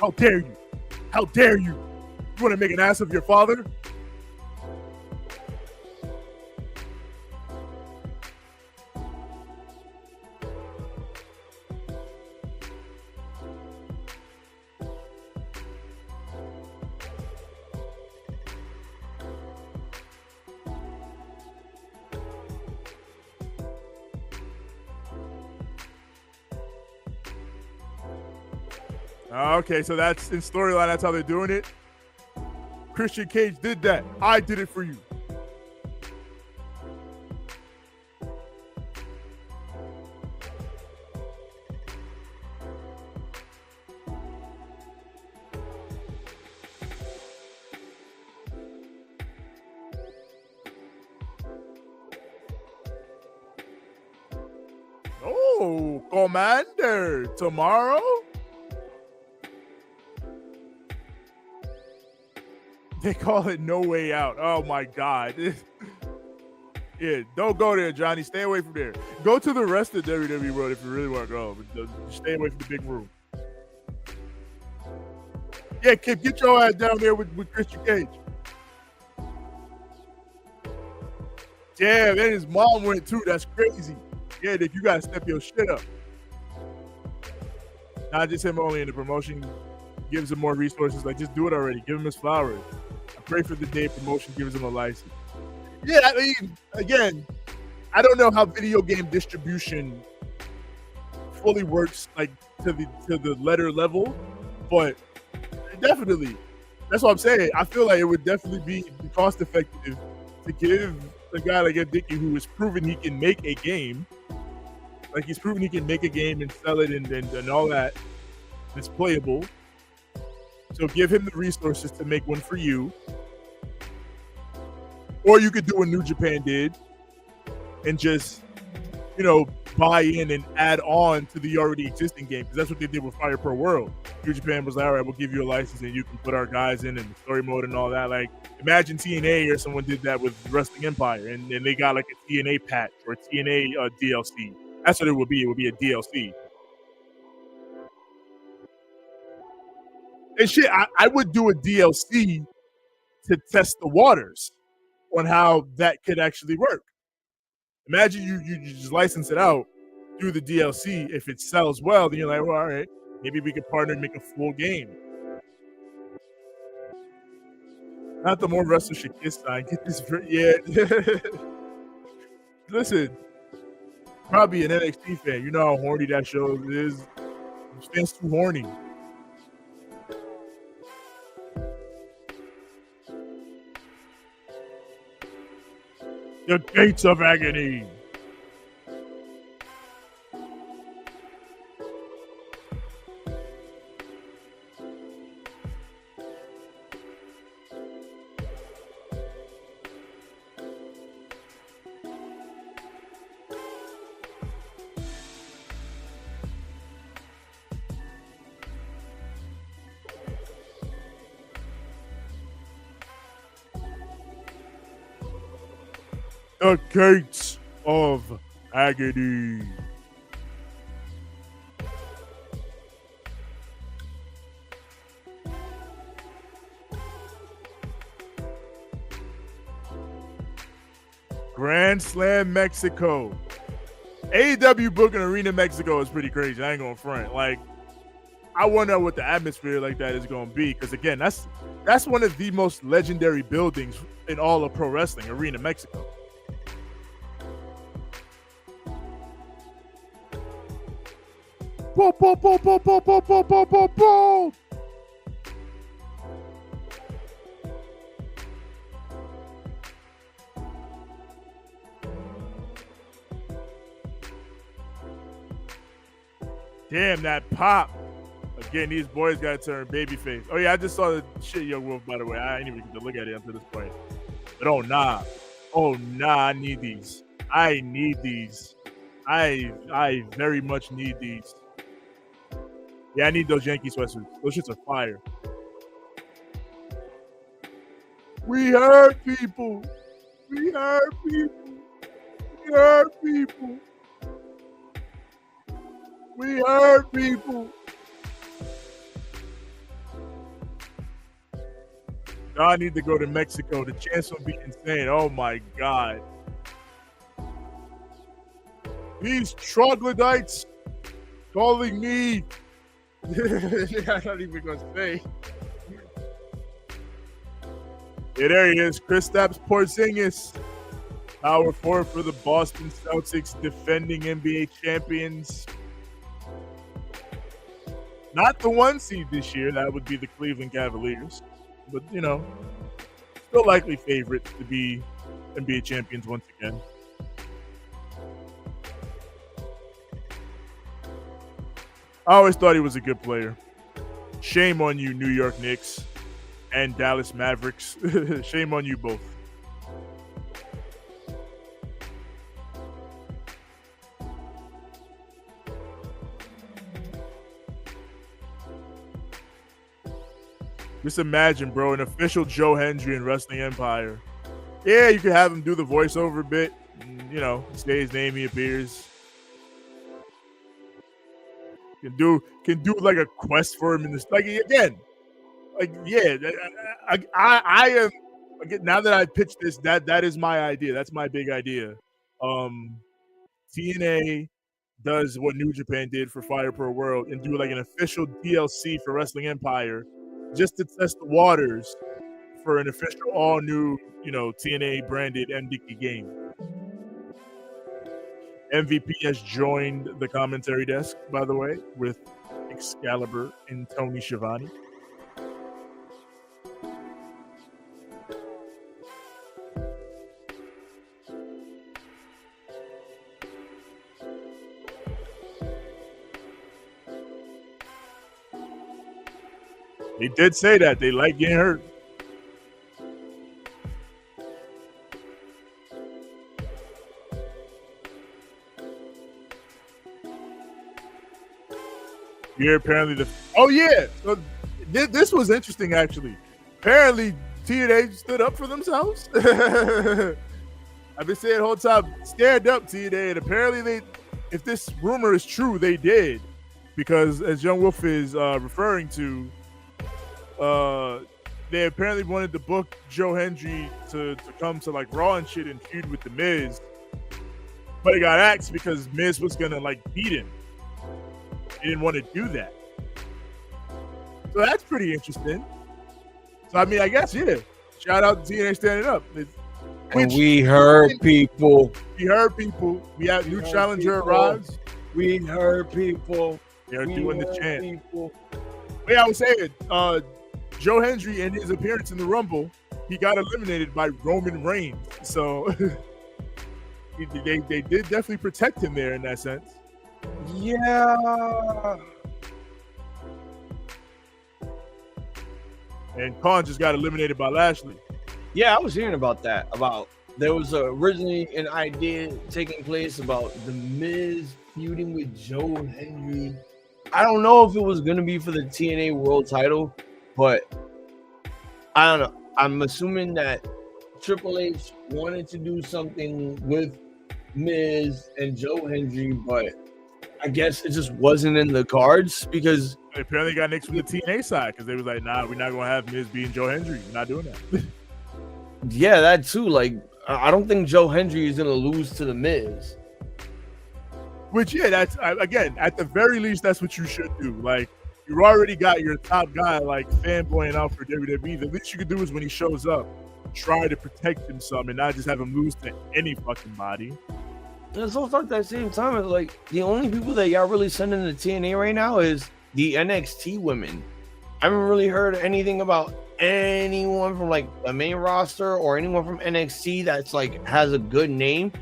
How dare you? How dare you? You want to make an ass of your father? Okay, so that's in storyline. That's how they're doing it. Christian Cage did that. I did it for you. Oh, Commander, tomorrow? They call it No Way Out. Oh my God. Yeah, don't go there, Johnny. Stay away from there. Go to the rest of WWE world if you really want to go. But stay away from the big room. Yeah, Kip, get your ass down there with Christian Cage. Yeah, then his mom went too. That's crazy. Yeah, Nick, you gotta step your shit up. Not just him only in the promotion gives him more resources. Like, just do it already. Give him his flowers. I pray for the day promotion gives him a license. Yeah, I mean, again, I don't know how video game distribution fully works, like to the letter level, but definitely, that's what I'm saying. I feel like it would definitely be cost effective to give a guy like Ed Dickey, who has proven he can make a game, like he's proven he can make a game and sell it and all that. It's playable. So give him the resources to make one for you. Or you could do what New Japan did and just, you know, buy in and add on to the already existing game. Because that's what they did with Fire Pro World. New Japan was like, all right, we'll give you a license and you can put our guys in and the story mode and all that. Like, imagine TNA or someone did that with Wrestling Empire and they got like a TNA patch or a TNA DLC. That's what it would be. It would be a DLC. And shit, I would do a DLC to test the waters on how that could actually work. Imagine you just license it out, do the DLC. If it sells well, then you're like, well, all right, maybe we could partner and make a full game. Not the more wrestlers should kiss sign. Get this, yeah. Listen, Probably an NXT fan. You know how horny that show is. Fans too horny. The Gates of Agony. The Gates of Agony. Grand Slam Mexico. AEW booking Arena Mexico is pretty crazy. I ain't gonna front. Like, I wonder what the atmosphere like that is gonna be. Because again, that's one of the most legendary buildings in all of pro wrestling, Arena Mexico. Boom, boom, boom, boom, boom, boom, boom, boom, boom, boom. Damn, that pop. Again, these boys got to turn babyface. Oh, yeah, I just saw the shit, Young Wolf, by the way. I ain't even get to look at it up to this point. But oh, nah. Oh, nah, I need these. I need these. I very much need these. Yeah, I need those Yankee sweatsuits. Those shits are fire. We hurt people. We hurt people. We hurt people. We hurt people. I need to go to Mexico. The chance will be insane. Oh my God. These troglodytes calling me. I'm not even going to say. Yeah, there he is. Kristaps Porzingis. Power forward for the Boston Celtics, defending NBA champions. Not the 1 seed this year. That would be the Cleveland Cavaliers. But, you know, still likely favorite to be NBA champions once again. I always thought he was a good player. Shame on you, New York Knicks and Dallas Mavericks. Shame on you both. Just imagine, bro, an official Joe Hendry in Wrestling Empire. Yeah, you could have him do the voiceover bit. And, you know, say his name, he appears. Can do like a quest for him in this. Like again, like yeah, I am. Again, now that I pitched this, that is my idea. That's my big idea. TNA does what New Japan did for Fire Pro World and do like an official DLC for Wrestling Empire, just to test the waters for an official all new, you know, TNA branded MDK game. MVP has joined the commentary desk, by the way, with Excalibur and Tony Schiavone. They did say that. They like getting hurt. Here, apparently oh yeah, so this was interesting actually. Apparently TNA stood up for themselves. I've been saying the whole time, stand up TNA, and apparently if this rumor is true, they did, because as Young Wolf is referring to, they apparently wanted to book Joe Hendry to come to like Raw and shit and feud with the Miz, but he got axed because Miz was gonna like beat him. He didn't want to do that. So that's pretty interesting. So, I mean, I guess, yeah. Shout out to TNA standing up. And we heard people. We heard people. We have new challenger arrives. We heard people. They're doing the chant. Wait, I was saying, Joe Hendry in his appearance in the Rumble, he got eliminated by Roman Reigns. So they did definitely protect him there in that sense. Yeah. And Khan just got eliminated by Lashley. Yeah, I was hearing about that. About there was originally an idea taking place about the Miz feuding with Joe Hendry. I don't know if it was going to be for the TNA World Title, but I don't know. I'm assuming that Triple H wanted to do something with Miz and Joe Hendry, but I guess it just wasn't in the cards because they apparently got nixed from the TNA side because they was like, nah, we're not going to have Miz being Joe Hendry. We're not doing that. Yeah, that too. Like, I don't think Joe Hendry is going to lose to the Miz. Which, yeah, that's, again, at the very least, that's what you should do. Like, you already got your top guy, like, fanboying out for WWE. The least you could do is when he shows up, try to protect him some and not just have him lose to any fucking body. And it's also at the same time, it's like, the only people that y'all really sending to TNA right now is the NXT women. I haven't really heard anything about anyone from, like, the main roster or anyone from NXT that's, like, has a good name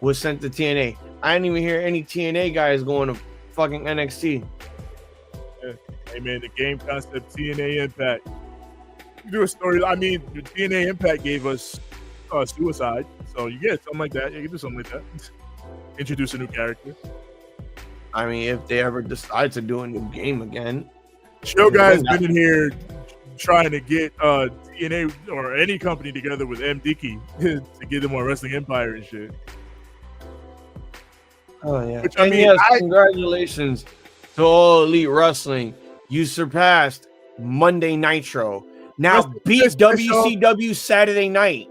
was sent to TNA. I didn't even hear any TNA guys going to fucking NXT. Yeah. Hey, man, the game concept, TNA Impact. You do a story. I mean, the TNA Impact gave us Suicide. So you get something like that. You can do something like that. Introduce a new character. I mean, if they ever decide to do a new game again. Show guy's been in here trying to get TNA or any company together with M. Dickey to get them on Wrestling Empire and shit. Oh, yeah. Which, and yes, congratulations to All Elite Wrestling. You surpassed Monday Nitro. Now beat WCW Saturday Night.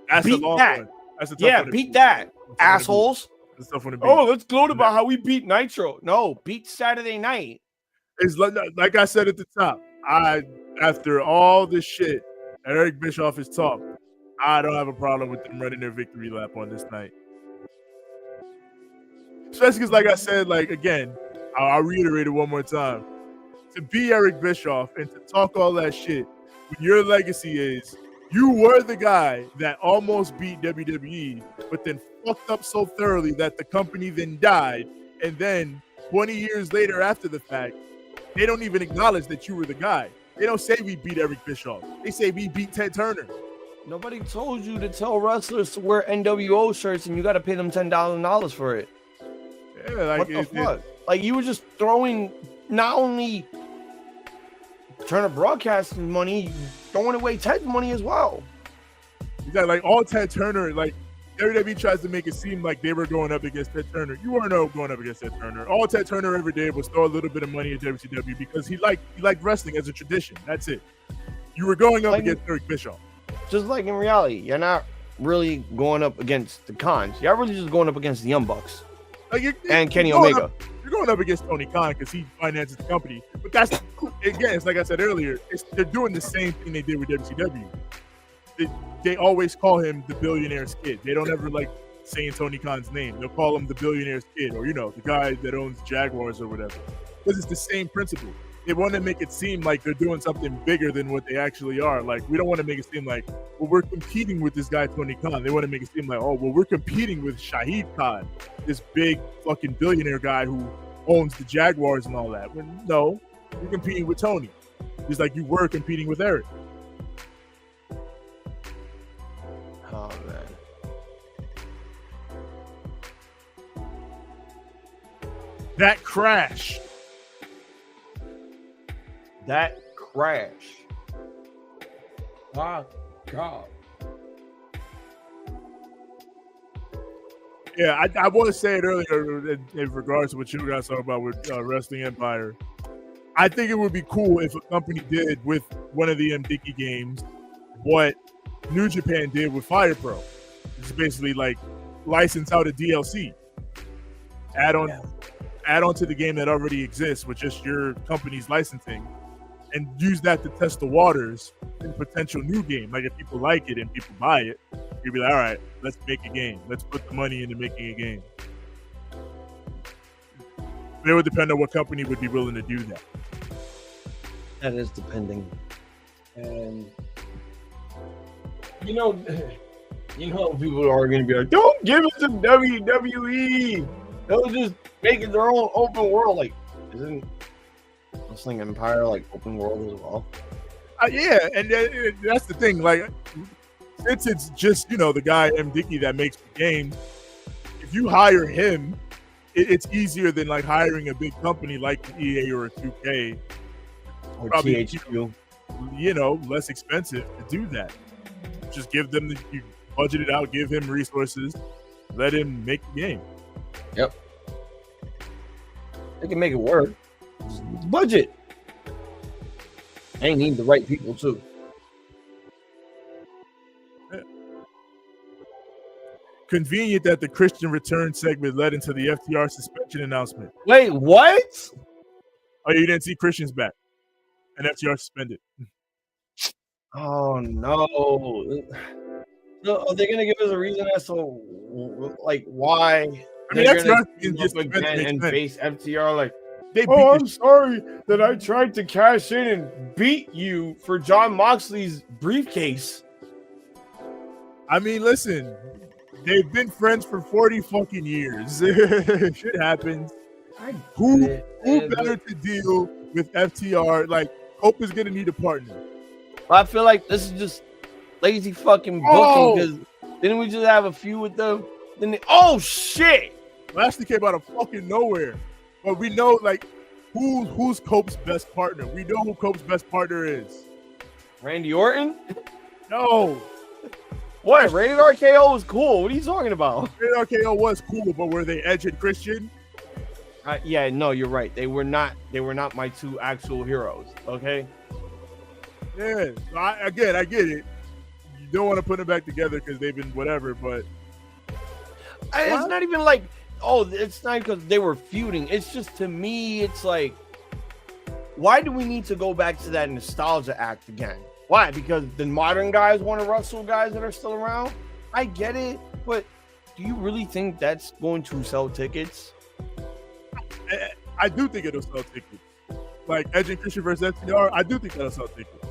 That's beat a long that. one. That's a tough yeah, one beat that, assholes. That's a tough one to beat. Oh, let's gloat about how we beat Nitro. No, beat Saturday Night. It's like I said at the top. After all this shit that Eric Bischoff has talked, I don't have a problem with them running their victory lap on this night. Especially because, like I said, like, again, I'll reiterate it one more time. To be Eric Bischoff and to talk all that shit when your legacy is you were the guy that almost beat WWE, but then fucked up so thoroughly that the company then died. And then 20 years later after the fact, they don't even acknowledge that you were the guy. They don't say we beat Eric Bischoff. They say we beat Ted Turner. Nobody told you to tell wrestlers to wear NWO shirts and you got to pay them $10,000 for it. Yeah, like, what the fuck? Like, you were just throwing not only Turner Broadcasting money, throwing away Ted's money as well. You got, like, all Ted Turner, like, WWE tries to make it seem like they were going up against Ted Turner. You weren't going up against Ted Turner. All Ted Turner ever did was throw a little bit of money at WCW because he liked wrestling as a tradition. That's it. You were going up against Eric Bischoff. Just like in reality, you're not really going up against the Khans. You're really just going up against the Young Bucks. Like and Kenny Omega. You're going up against Tony Khan because he finances the company. But that's, again, it's like I said earlier, they're doing the same thing they did with WCW. They always call him the billionaire's kid. They don't ever like saying Tony Khan's name. They'll call him the billionaire's kid or, the guy that owns Jaguars or whatever. Because it's the same principle. They want to make it seem like they're doing something bigger than what they actually are. Like, we don't want to make it seem like, well, we're competing with this guy, Tony Khan. They want to make it seem like, oh, well, we're competing with Shahid Khan, this big fucking billionaire guy who owns the Jaguars and all that. When, no, you're competing with Tony. Just like you were competing with Eric. Oh, man. That crash. My God. Yeah, I want to say it earlier in regards to what you guys talk about with Wrestling Empire. I think it would be cool if a company did with one of the M. Dickey games what New Japan did with Fire Pro. It's basically like license out a DLC. Add on to the game that already exists with just your company's licensing and use that to test the waters in a potential new game. Like if people like it and people buy it, You'd be like, all right, let's make a game. Let's put the money into making a game. It would depend on what company would be willing to do that. That is depending. And you know people are going to be like, don't give it to WWE. They'll just make it their own open world. Like, isn't Wrestling Empire like open world as well? Yeah, and that's the thing. Like, since it's just the guy M. Dickey that makes the game, if you hire him, it's easier than like hiring a big company like EA or a 2K Or probably, THQ. Less expensive to do that. Just give them you budget it out, give him resources, let him make the game. Yep. They can make it work. Just budget. They need the right people too. Yeah. Convenient that the Christian return segment led into the FTR suspension announcement. Wait, what? Oh, you didn't see Christian's back and FTR suspended. Oh no. So are they gonna give us a reason as to like why? I mean, FTR can just and face FTR like, they I'm sorry that I tried to cash in and beat you for John Moxley's briefcase. I mean, listen, they've been friends for 40 fucking years. Shit happens. Who better to deal with FTR? Like, Hope is gonna need a partner. I feel like this is just lazy fucking booking because didn't we just have a feud with them? Then oh shit! Lashley came out of fucking nowhere. But we know, like, who's Cope's best partner. We know who Cope's best partner is. Randy Orton? No. What? Rated RKO was cool. What are you talking about? Rated RKO was cool, but were they Edge and Christian? Yeah, no, you're right. They were not my two actual heroes. Okay. Yeah. So I get it. You don't want to put them back together because they've been whatever, but it's not even like. Oh, it's not because they were feuding. It's just, to me, it's like, why do we need to go back to that nostalgia act again? Why? Because the modern guys want to wrestle guys that are still around? I get it, but do you really think that's going to sell tickets? I do think it'll sell tickets. Like Edge and Christian versus FTR, I do think that'll sell tickets.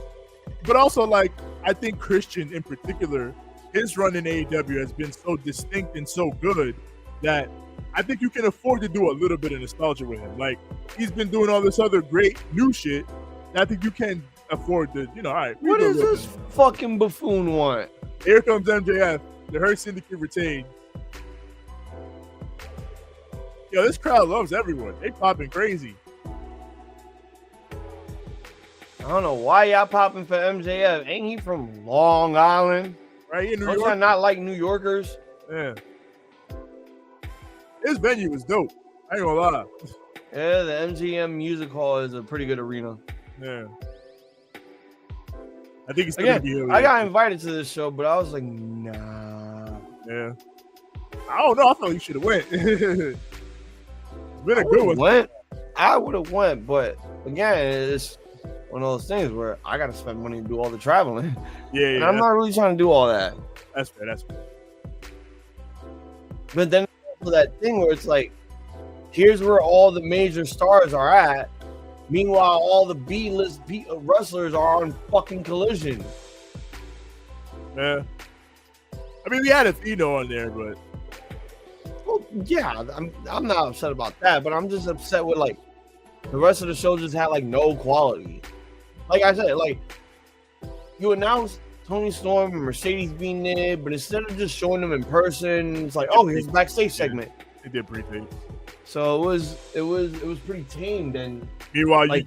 But also, like, I think Christian in particular, his run in AEW has been so distinct and so good that I think you can afford to do a little bit of nostalgia with him. Like, he's been doing all this other great new shit. I think you can afford to, all right. What does this fucking buffoon want? Here comes MJF. The Hurt Syndicate retained. Yo, this crowd loves everyone. They popping crazy. I don't know why y'all popping for MJF. Ain't he from Long Island? Right in New York. York. Not like New Yorkers. Yeah. His venue was dope. I ain't gonna lie. Yeah, the MGM Music Hall is a pretty good arena. Yeah. I think it's again. I got invited to this show, but I was like, nah. Yeah. I don't know. I thought you should have went. It's been a good one. I would have went, but again, it's one of those things where I got to spend money to do all the traveling. Yeah. And I'm not really trying to do all that. That's fair. That's fair. But then that thing where it's like, here's where all the major stars are at. Meanwhile, all the B-list wrestlers are on fucking Collision. Yeah. I mean, we had Athena on there, but well, yeah, I'm not upset about that, but I'm just upset with like the rest of the show just had like no quality. Like I said, like you announced Tony Storm and Mercedes being there, but instead of just showing them in person, it's like, oh, here's a backstage segment. They did pretty tame. So it was pretty tame. And meanwhile, like,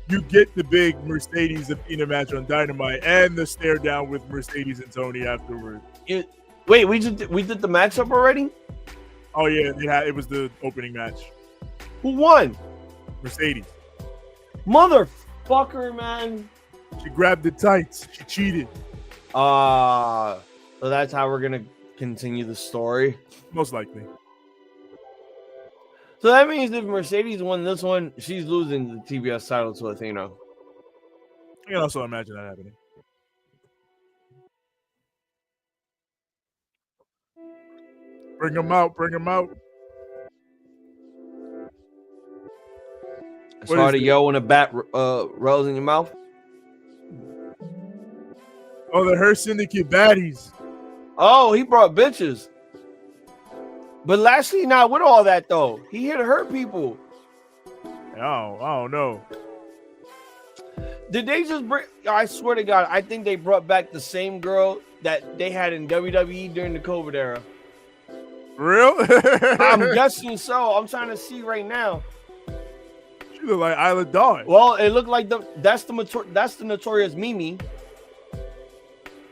you get the big Mercedes Athena match on Dynamite and the stare down with Mercedes and Tony afterward. Wait, we did the matchup already? Oh yeah, it was the opening match. Who won? Mercedes. Motherfucker, man. She grabbed the tights. She cheated. So that's how we're gonna continue the story. Most likely. So that means if Mercedes won this one, she's losing the TBS title to Athena. I can also imagine that happening. Bring him out. Bring him out. It's What hard is to it? yell when a bat rolls in your mouth. Oh, the Her Syndicate baddies. Oh, he brought bitches. But Lashley not with all that though. He here to hurt people. I don't know. Did they just bring? I swear to God, I think they brought back the same girl that they had in WWE during the COVID era. Real? I'm guessing so. I'm trying to see right now. She look like Isla Dawn. Well, it looked like that's the Notorious Mimi.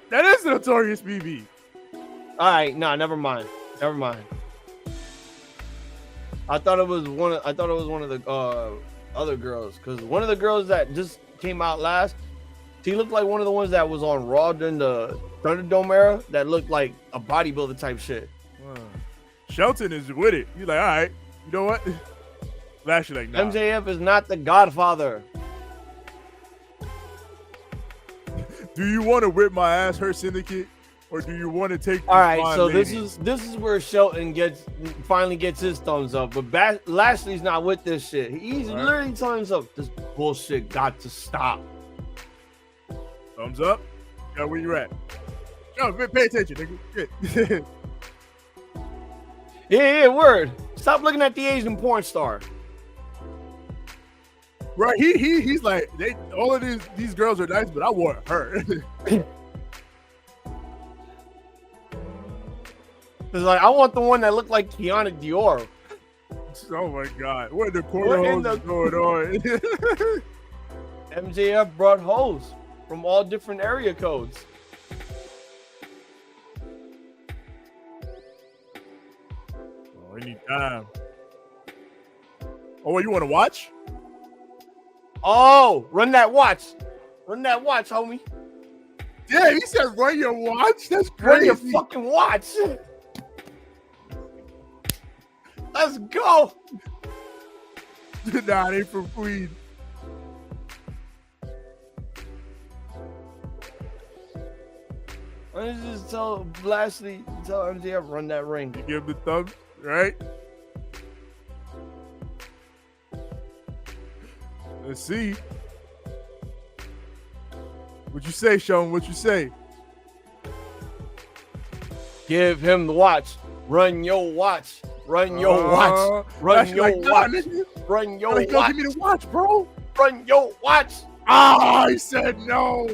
That is the Notorious BB. All right, nah, never mind. Never mind. I thought it was one of the other girls, because one of the girls that just came out last, she looked like one of the ones that was on Raw during the Thunderdome era that looked like a bodybuilder type shit. Shelton is with it. He's like, all right, you know what? Lashley like, nah. MJF is not the Godfather. Do you want to whip my ass, Her Syndicate, or do you want to take? All right, so ladies? this is where Shelton finally gets his thumbs up, but Lashley's not with this shit. He's literally telling himself, "This bullshit got to stop." Thumbs up. Yeah, where you at? Yo, pay attention, nigga. Good. Yeah, word. Stop looking at the Asian porn star. Right, he's like, all of these girls are nice, but I want her. It's like, I want the one that looked like Kiana Dior. Oh my God, what in the corner hoes is going on? MJF brought hoes from all different area codes. Oh, anytime. Oh, you want to watch? Oh, run that watch. Run that watch, homie. Yeah, he said run your watch. That's crazy. Run your fucking watch. Let's go. Nah, it ain't from Queen. Why don't you just tell Lashley, tell MJF run that ring? You give him the thumbs, right? Let's see. What you say, Sean? What you say? Give him the watch. Run your watch. Run your watch. Run your watch. Run your watch. Give me the watch, bro. Run your watch. Ah, he said no.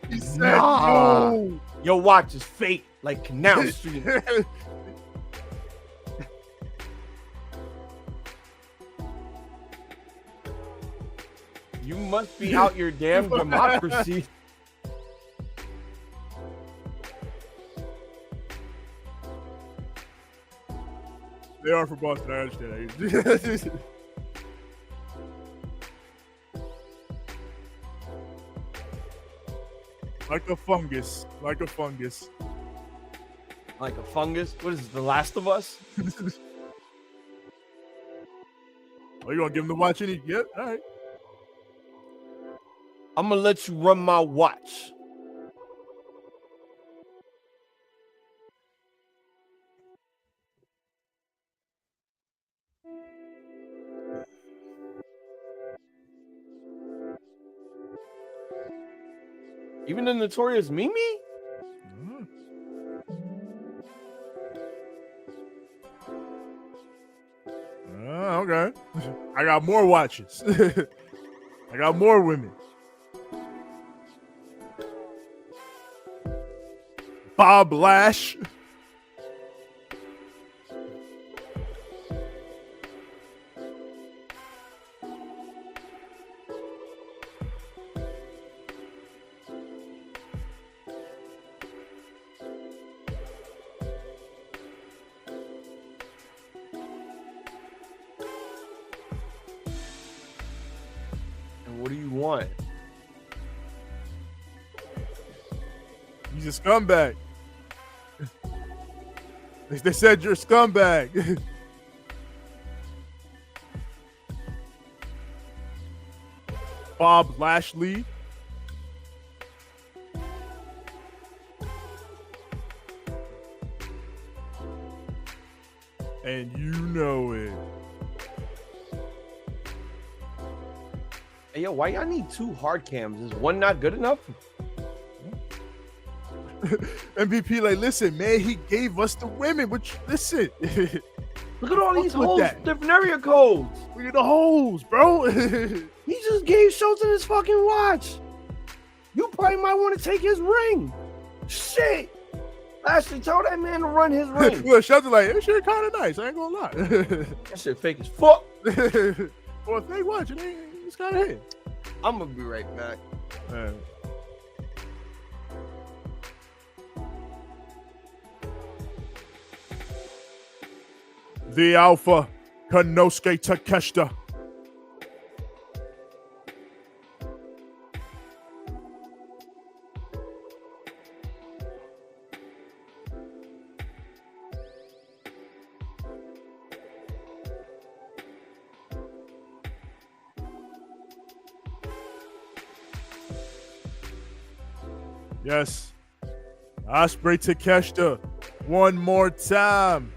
He said no. Your watch is fake, like Canal Street. You must be out your damn democracy. They are from Boston. I understand. Like a fungus. Like a fungus. Like a fungus? What is it, The Last of Us? Oh, you gonna give him the watch? Yep. All right. I'm gonna let you run my watch. Even the Notorious Mimi? Okay. I got more watches. I got more women. Bob Lash. What do you want? He's a scumbag. They said you're a scumbag. Bob Lashley. And you know it. Hey, yo, why y'all need 2 hard cams? Is one not good enough? MVP, like, listen, man, he gave us the women. Which, listen. Look at all these With holes, that. different area codes. Look at the holes, bro. He just gave Shelton his fucking watch. You probably might want to take his ring. Shit. Ashley, tell that man to run his ring. Look, Shelton like, this shit kind of nice. I ain't gonna lie. That shit fake as fuck. Well, if they watch it, it's kind of hit. I'm going to be right back. The Alpha, Konosuke Takeshita. Yes. Ospreay Takeshita. One more time.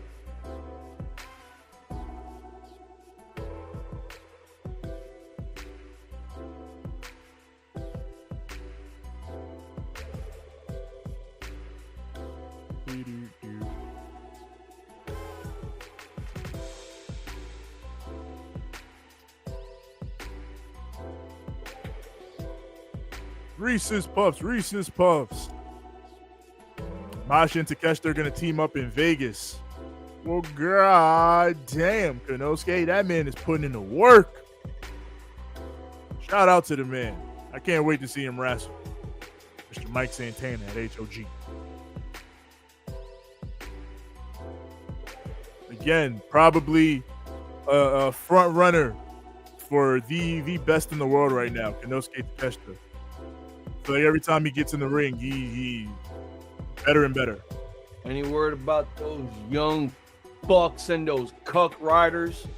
Reese's Puffs, Reese's Puffs. Masha and Takeshita are going to team up in Vegas. Well, god damn, Konosuke, that man is putting in the work. Shout out to the man. I can't wait to see him wrestle. Mr. Mike Santana at HOG. Again, probably a front runner for the best in the world right now, Konosuke Takeshita. So like every time he gets in the ring, he better and better. Any word about those young bucks and those cuck riders?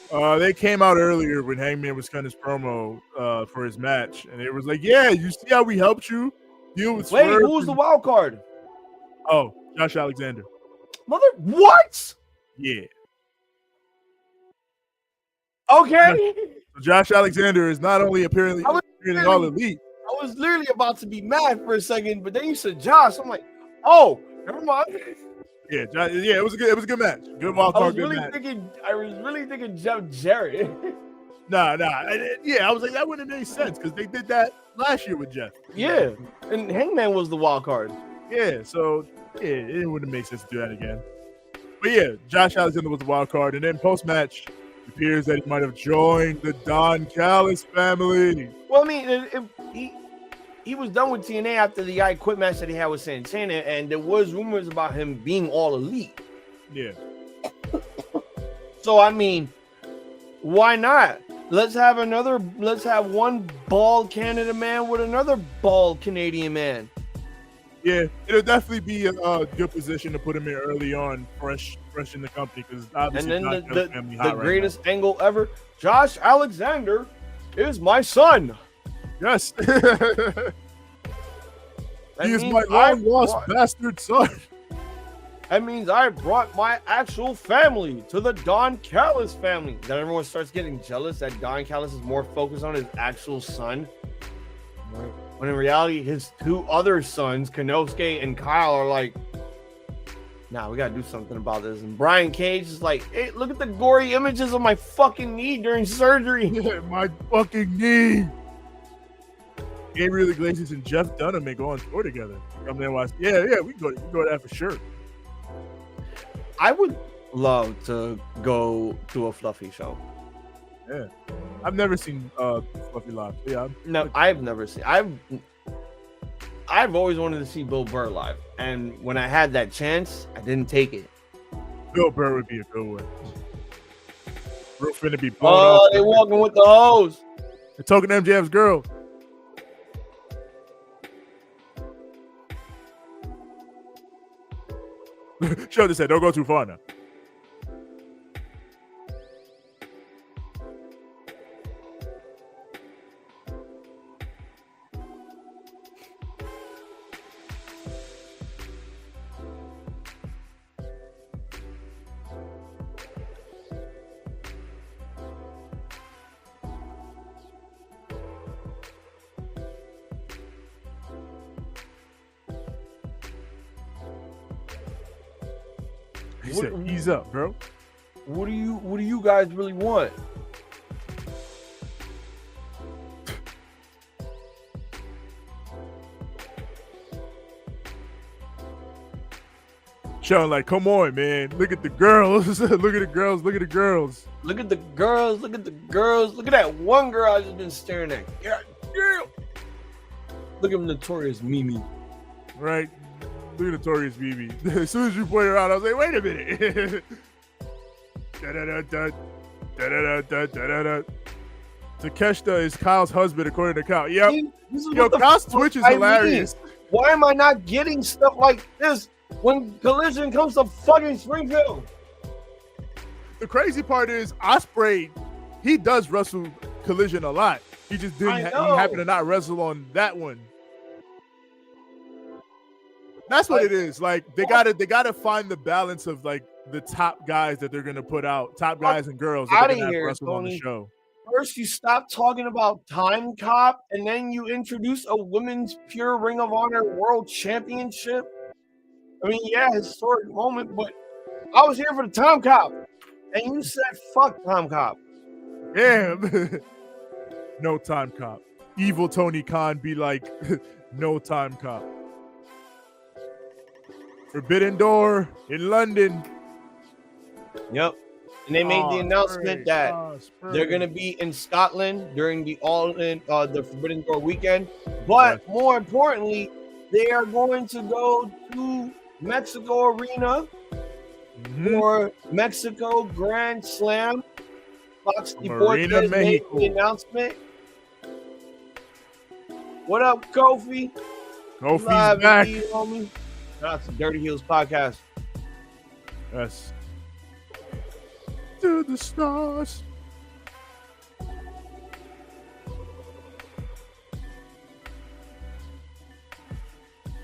They came out earlier when Hangman was cutting his promo for his match, and it was like, yeah, you see how we helped you deal with Wait, Swerve who was the wild card? Oh, Josh Alexander. What? Yeah. Okay. So Josh Alexander is not only apparently in All Elite. I was literally about to be mad for a second, but then you said Josh. I'm like, oh, never mind. Yeah, it was a good match. Good wild card. I was really thinking Jeff Jarrett. Nah. Yeah, I was like, that wouldn't make sense because they did that last year with Jeff. Yeah, and Hangman was the wild card. Yeah, so yeah, it wouldn't make sense to do that again. But yeah, Josh Alexander was the wild card, and then post match, it appears that he might have joined the Don Callis family. Well, I mean, he was done with TNA after the I Quit match that he had with Santana, and there was rumors about him being All Elite. Yeah. So I mean, why not? Let's have one bald Canada man with another bald Canadian man. Yeah, it'll definitely be a good position to put him in early on, fresh in the company, because obviously and then the greatest angle ever, Josh Alexander is my son. Yes. He is my long-lost bastard son. That means I brought my actual family to the Don Callis family. Then everyone starts getting jealous that Don Callis is more focused on his actual son. Right. When in reality, his 2 other sons, Konosuke and Kyle, are like, nah, we gotta do something about this. And Brian Cage is like, hey, look at the gory images of my fucking knee during surgery. Yeah, my fucking knee. Gabriel Iglesias and Jeff Dunham may go on tour together. Come there and watch. Yeah, we can go to that for sure. I would love to go to a Fluffy show. Yeah, I've never seen Fluffy live. Yeah, no, I've never seen. I've always wanted to see Bill Burr live, and when I had that chance, I didn't take it. Bill Burr would be a good one. We're finna be blown off. Oh, they walking with the hose. They're talking to MJF's girl. Show this head. Don't go too far now. He said, ease up, bro. What do you guys really want? Sean, like, come on, man. Look at the girls. Look at the girls. Look at the girls. Look at the girls. Look at the girls. Look at that one girl I just been staring at. God damn. Look at Notorious Mimi. Right. Look at Notorious Mimi. As soon as you pointed her out, I was like, wait a minute. Takeshita is Kyle's husband, according to Kyle. Yep. Yo, Kyle's Twitch is hilarious. Why am I not getting stuff like this when Collision comes to fucking Springfield? The crazy part is Ospreay, he does wrestle Collision a lot. He just didn't. He happened to not wrestle on that one. That's what it is. Like they gotta find the balance of like the top guys that they're gonna put out, top guys and girls that they're gonna have wrestle on the show. First, you stop talking about Time Cop, and then you introduce a women's pure Ring of Honor World Championship. I mean, yeah, historic moment, but I was here for the Time Cop, and you said fuck Time Cop. Damn. No Time Cop. Evil Tony Khan be like, no Time Cop. Forbidden Door in London. Yep. And they made the announcement that they're going to be in Scotland during the the Forbidden Door weekend. But more importantly, they are going to go to Mexico Arena for Mexico Grand Slam. Fox Deportes made the announcement. What up, Kofi? Kofi's back. Homie. Shout out to Dirty Heels Podcast. Yes. To the stars.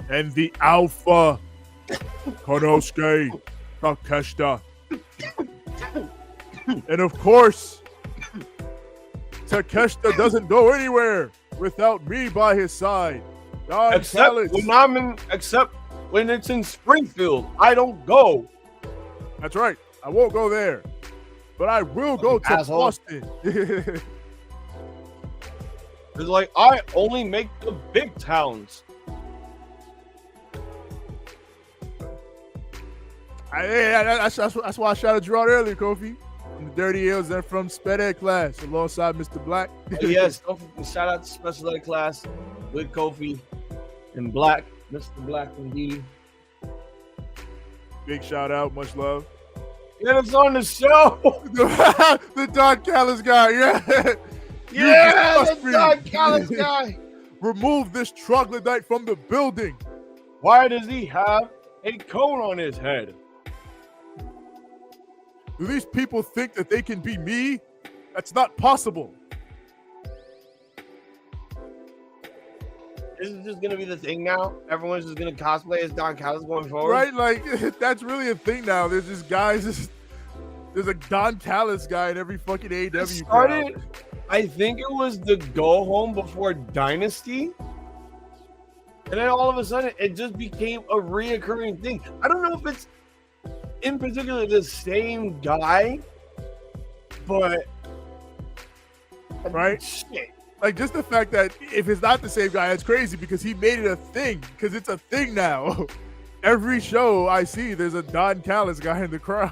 And the Alpha Konosuke Takeshita. And of course, Takeshita doesn't go anywhere without me by his side. Except when it's in Springfield, I don't go. That's right. I won't go there. But I will go to Boston. It's like, I only make the big towns. That's why I shouted you out earlier, Kofi. From the Dirty Heels and from Sped Ed Class alongside Mr. Black. Yes, shout out to Special Ed Class with Kofi and Black, Mr. Black indeed. Big shout out, much love. Get us on the show. The Don Callis guy, yeah. Yeah, the Don Callis guy. Remove this troglodyte from the building. Why does he have a cone on his head? Do these people think that they can be me? That's not possible. This is just gonna be the thing now. Everyone's just gonna cosplay as Don Callis going forward, right? Like that's really a thing now. There's just guys. There's a Don Callis guy in every fucking AEW. Started. I think it was the go home before Dynasty, and then all of a sudden it just became a reoccurring thing. I don't know if it's in particular the same guy, but right. Shit. Like, just the fact that if it's not the same guy, it's crazy because he made it a thing. Because it's a thing now. Every show I see, there's a Don Callis guy in the crowd.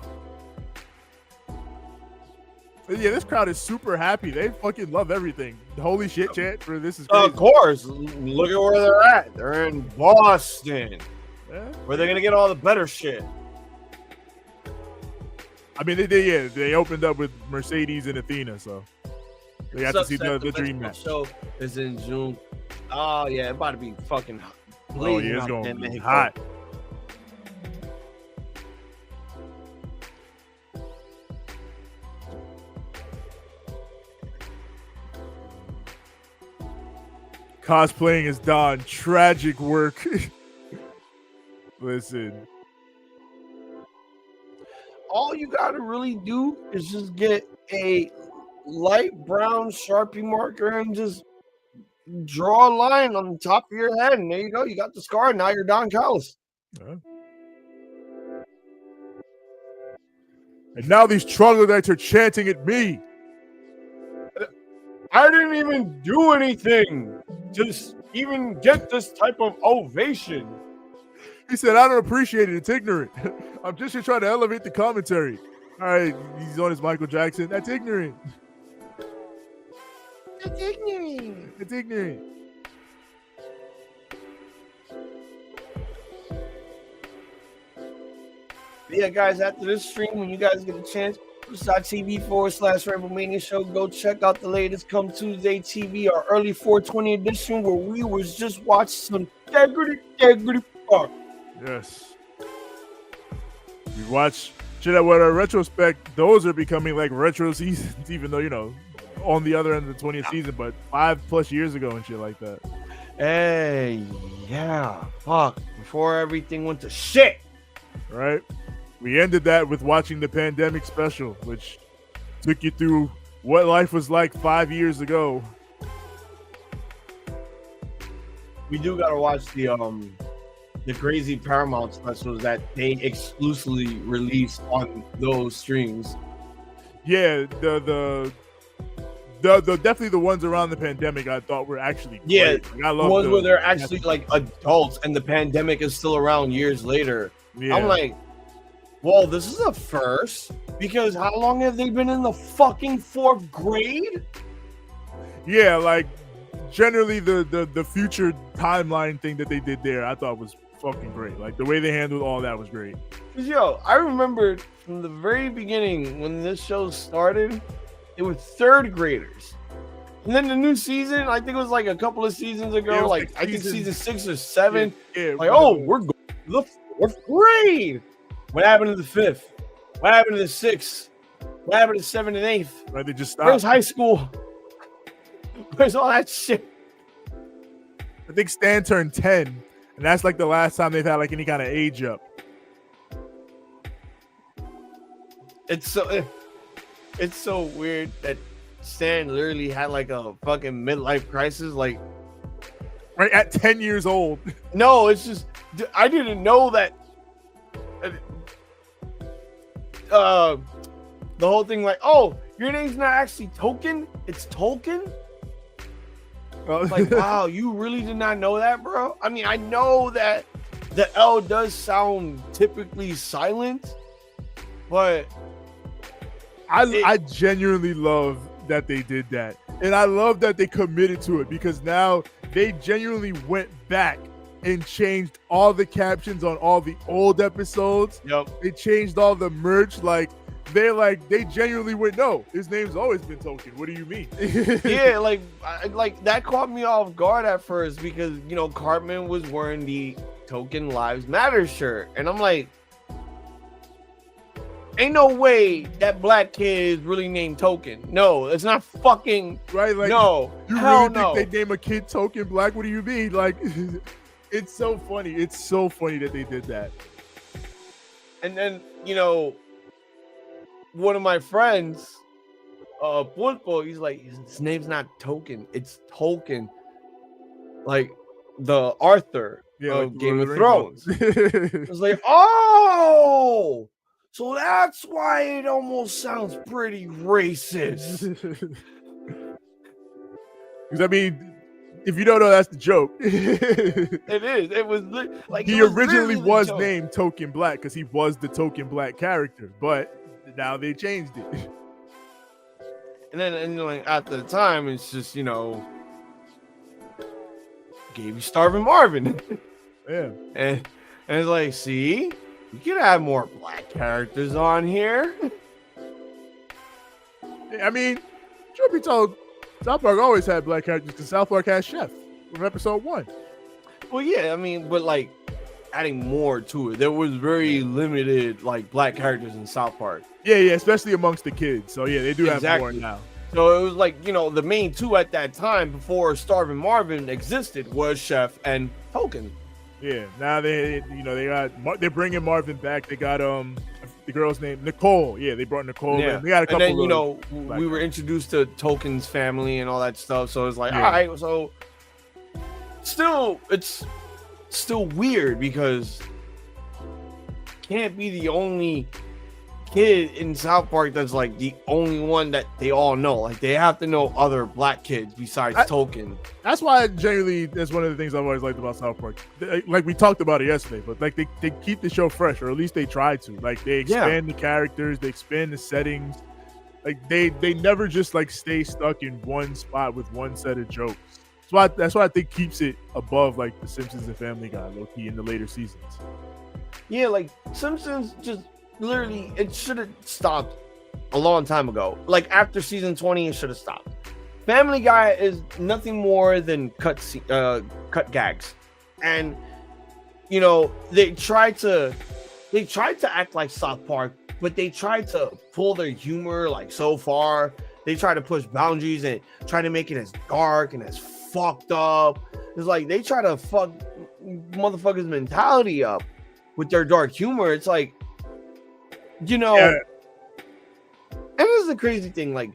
But yeah, this crowd is super happy. They fucking love everything. The holy shit chant for this is crazy. Of course. Look at where they're at. They're in Boston. Yeah. Where they're going to get all the better shit. I mean, they opened up with Mercedes and Athena, so. We have to see the dream match. Show is in June. Oh yeah, it's about to be fucking hot. Oh yeah, it's gonna be hot. Cosplaying as Don, tragic work. Listen. All you gotta really do is just get a light brown Sharpie marker and just draw a line on the top of your head, and there you go. You got the scar. Now you're Don Callis. And now these troglodytes are chanting at me. I didn't even do anything to even get this type of ovation. He said, I don't appreciate it. It's ignorant. I'm just here trying to elevate the commentary. All right, he's on his Michael Jackson. That's ignorant. It's ignorant. It's ignorant. Yeah, guys, after this stream, when you guys get a chance, twitch.tv/Ramblemania show, go check out the latest Come Tuesday TV, our early 420 edition, where we was just watching some degrity fuck. Yes. We watch shit at what our retrospect, those are becoming like retro seasons, even though, you know, on the other end of the 20th season, but 5+ years ago and shit like that. Hey, yeah, fuck. Before everything went to shit. Right? We ended that with watching the pandemic special, which took you through what life was like 5 years ago. We do gotta watch the crazy Paramount specials that they exclusively release on those streams. Yeah, the definitely the ones around the pandemic I thought were actually great. Yeah, like, I love the ones where they're actually like adults and the pandemic is still around years later. Yeah. I'm like, well, this is a first, because how long have they been in the fucking 4th grade? Yeah, like generally the future timeline thing that they did there, I thought was fucking great. Like the way they handled all that was great. Yo, I remember from the very beginning when this show started, it was 3rd graders. And then the new season, I think it was like a couple of seasons ago, Yeah, like I think season 6 or 7. Yeah, like, oh, we're going to the 4th grade. What happened to the 5th? What happened to the 6th? What happened to 7th and 8th? Right, they just stopped. Where's high school? Where's all that shit? I think Stan turned 10, and that's like the last time they've had like any kind of age up. It's so weird that Stan literally had like a fucking midlife crisis. Like, right at 10 years old. No, it's just I didn't know that. The whole thing, like, oh, your name's not actually Token, it's Tolkien. Like, wow, you really did not know that, bro? I mean, I know that the L does sound typically silent, but I genuinely love that they did that. And I love that they committed to it, because now they genuinely went back and changed all the captions on all the old episodes. Yep. They changed all the merch. They genuinely went, no, his name's always been Token. What do you mean? Yeah, like that caught me off guard at first, because, you know, Cartman was wearing the Token Lives Matter shirt, and I'm like, ain't no way that black kid is really named Token. No, it's not fucking right. Like, no, you hell really no. think they name a kid Token Black? What do you mean? Like, it's so funny. It's so funny that they did that. And then, you know, one of my friends, Pulpo, he's like, his name's not Token, it's Tolkien, like the Arthur of Game of Thrones. I was like, oh, so that's why it almost sounds pretty racist. Because I mean, if you don't know, that's the joke. It is. It was like he originally was named Token Black because he was the Token Black character, but now they changed it. And then, like, after the time, it's just, you know, gave you Starving Marvin. Yeah. And it's like, see, you could have more black characters on here. I mean, truth be told, South Park always had black characters because South Park had Chef from episode 1. Well, yeah, I mean, but like adding more to it. There was very limited like black characters in South Park. Yeah, especially amongst the kids. So yeah, they do have more now. So it was like, you know, the main two at that time before Starving Marvin existed was Chef and Token. Yeah, now they're bringing Marvin back. They got the girl's name Nicole. Yeah, they brought Nicole. Yeah, they got a couple. And then, you know, we were introduced to Token's family and all that stuff. So it's like, all right, so it's still weird because can't be the only kid in South Park that's like the only one that they all know. Like they have to know other black kids besides Token. That's why generally that's one of the things I've always liked about South Park. Like we talked about it yesterday, but like they keep the show fresh, or at least they try to. Like they expand the characters, they expand the settings. Like they never just like stay stuck in one spot with one set of jokes. That's why I think keeps it above like The Simpsons and Family Guy, low key, in the later seasons. Yeah, like Simpsons just literally it should have stopped a long time ago. Like after season 20, it should have stopped. Family Guy is nothing more than cut gags, and you know they tried to act like South Park, but they tried to pull their humor like so far. They try to push boundaries and try to make it as dark and as fucked up. It's like they try to fuck motherfuckers' mentality up with their dark humor. It's like, you know, and this is the crazy thing. Like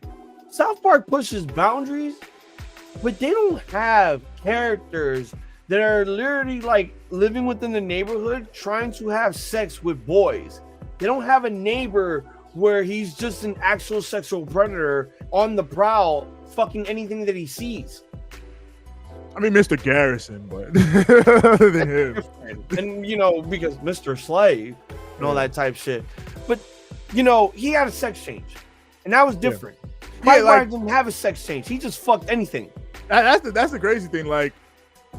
South Park pushes boundaries, but they don't have characters that are literally like living within the neighborhood trying to have sex with boys. They don't have a neighbor where he's just an actual sexual predator on the prowl, fucking anything that he sees. I mean, Mr. Garrison, but other than him. And, you know, because Mr. Slave and all that type shit. But, you know, he had a sex change. And that was different. Mike Myers didn't have a sex change. He just fucked anything. That's the crazy thing. Like,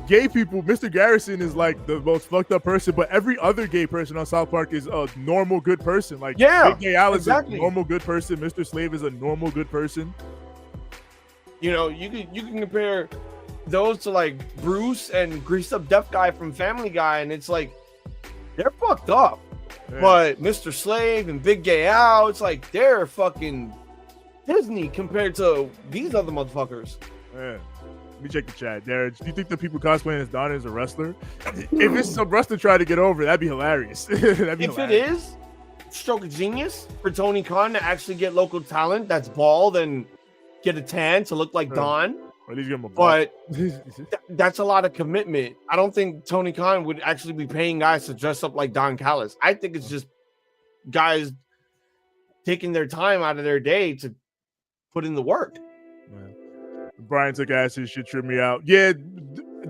gay people, Mr. Garrison is like the most fucked up person, but every other gay person on South Park is a normal good person. Like, Big Gay Al is a normal good person. Mr. Slave is a normal good person. You know, you can compare those to like Bruce and Greased Up Deaf Guy from Family Guy, and it's like they're fucked up. Yeah. But Mr. Slave and Big Gay Al, it's like they're fucking Disney compared to these other motherfuckers. Yeah. Let me check the chat. Darren, do you think the people cosplaying as Donna is a wrestler? If it's some wrestler trying to get over, that'd be hilarious. It is, stroke of genius for Tony Khan to actually get local talent that's bald and get a tan to look like Don. Or at least give him a but that's a lot of commitment. I don't think Tony Khan would actually be paying guys to dress up like Don Callis. I think it's just guys taking their time out of their day to put in the work. Brian took acid, shit tripped me out. Yeah,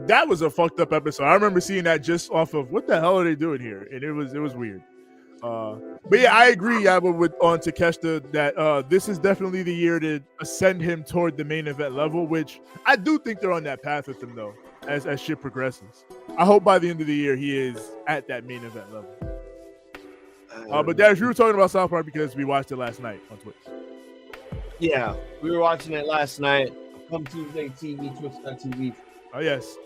that was a fucked up episode. I remember seeing that just off of what the hell are they doing here, and it was weird. But yeah, I agree, Yabba, with on Takeshita that this is definitely the year to ascend him toward the main event level, which I do think they're on that path with him though, as shit progresses. I hope by the end of the year he is at that main event level. But Dash, we were talking about South Park because we watched it last night on Twitch. Yeah, we were watching it last night. Come Tuesday TV, Twitch.tv. Oh, yes.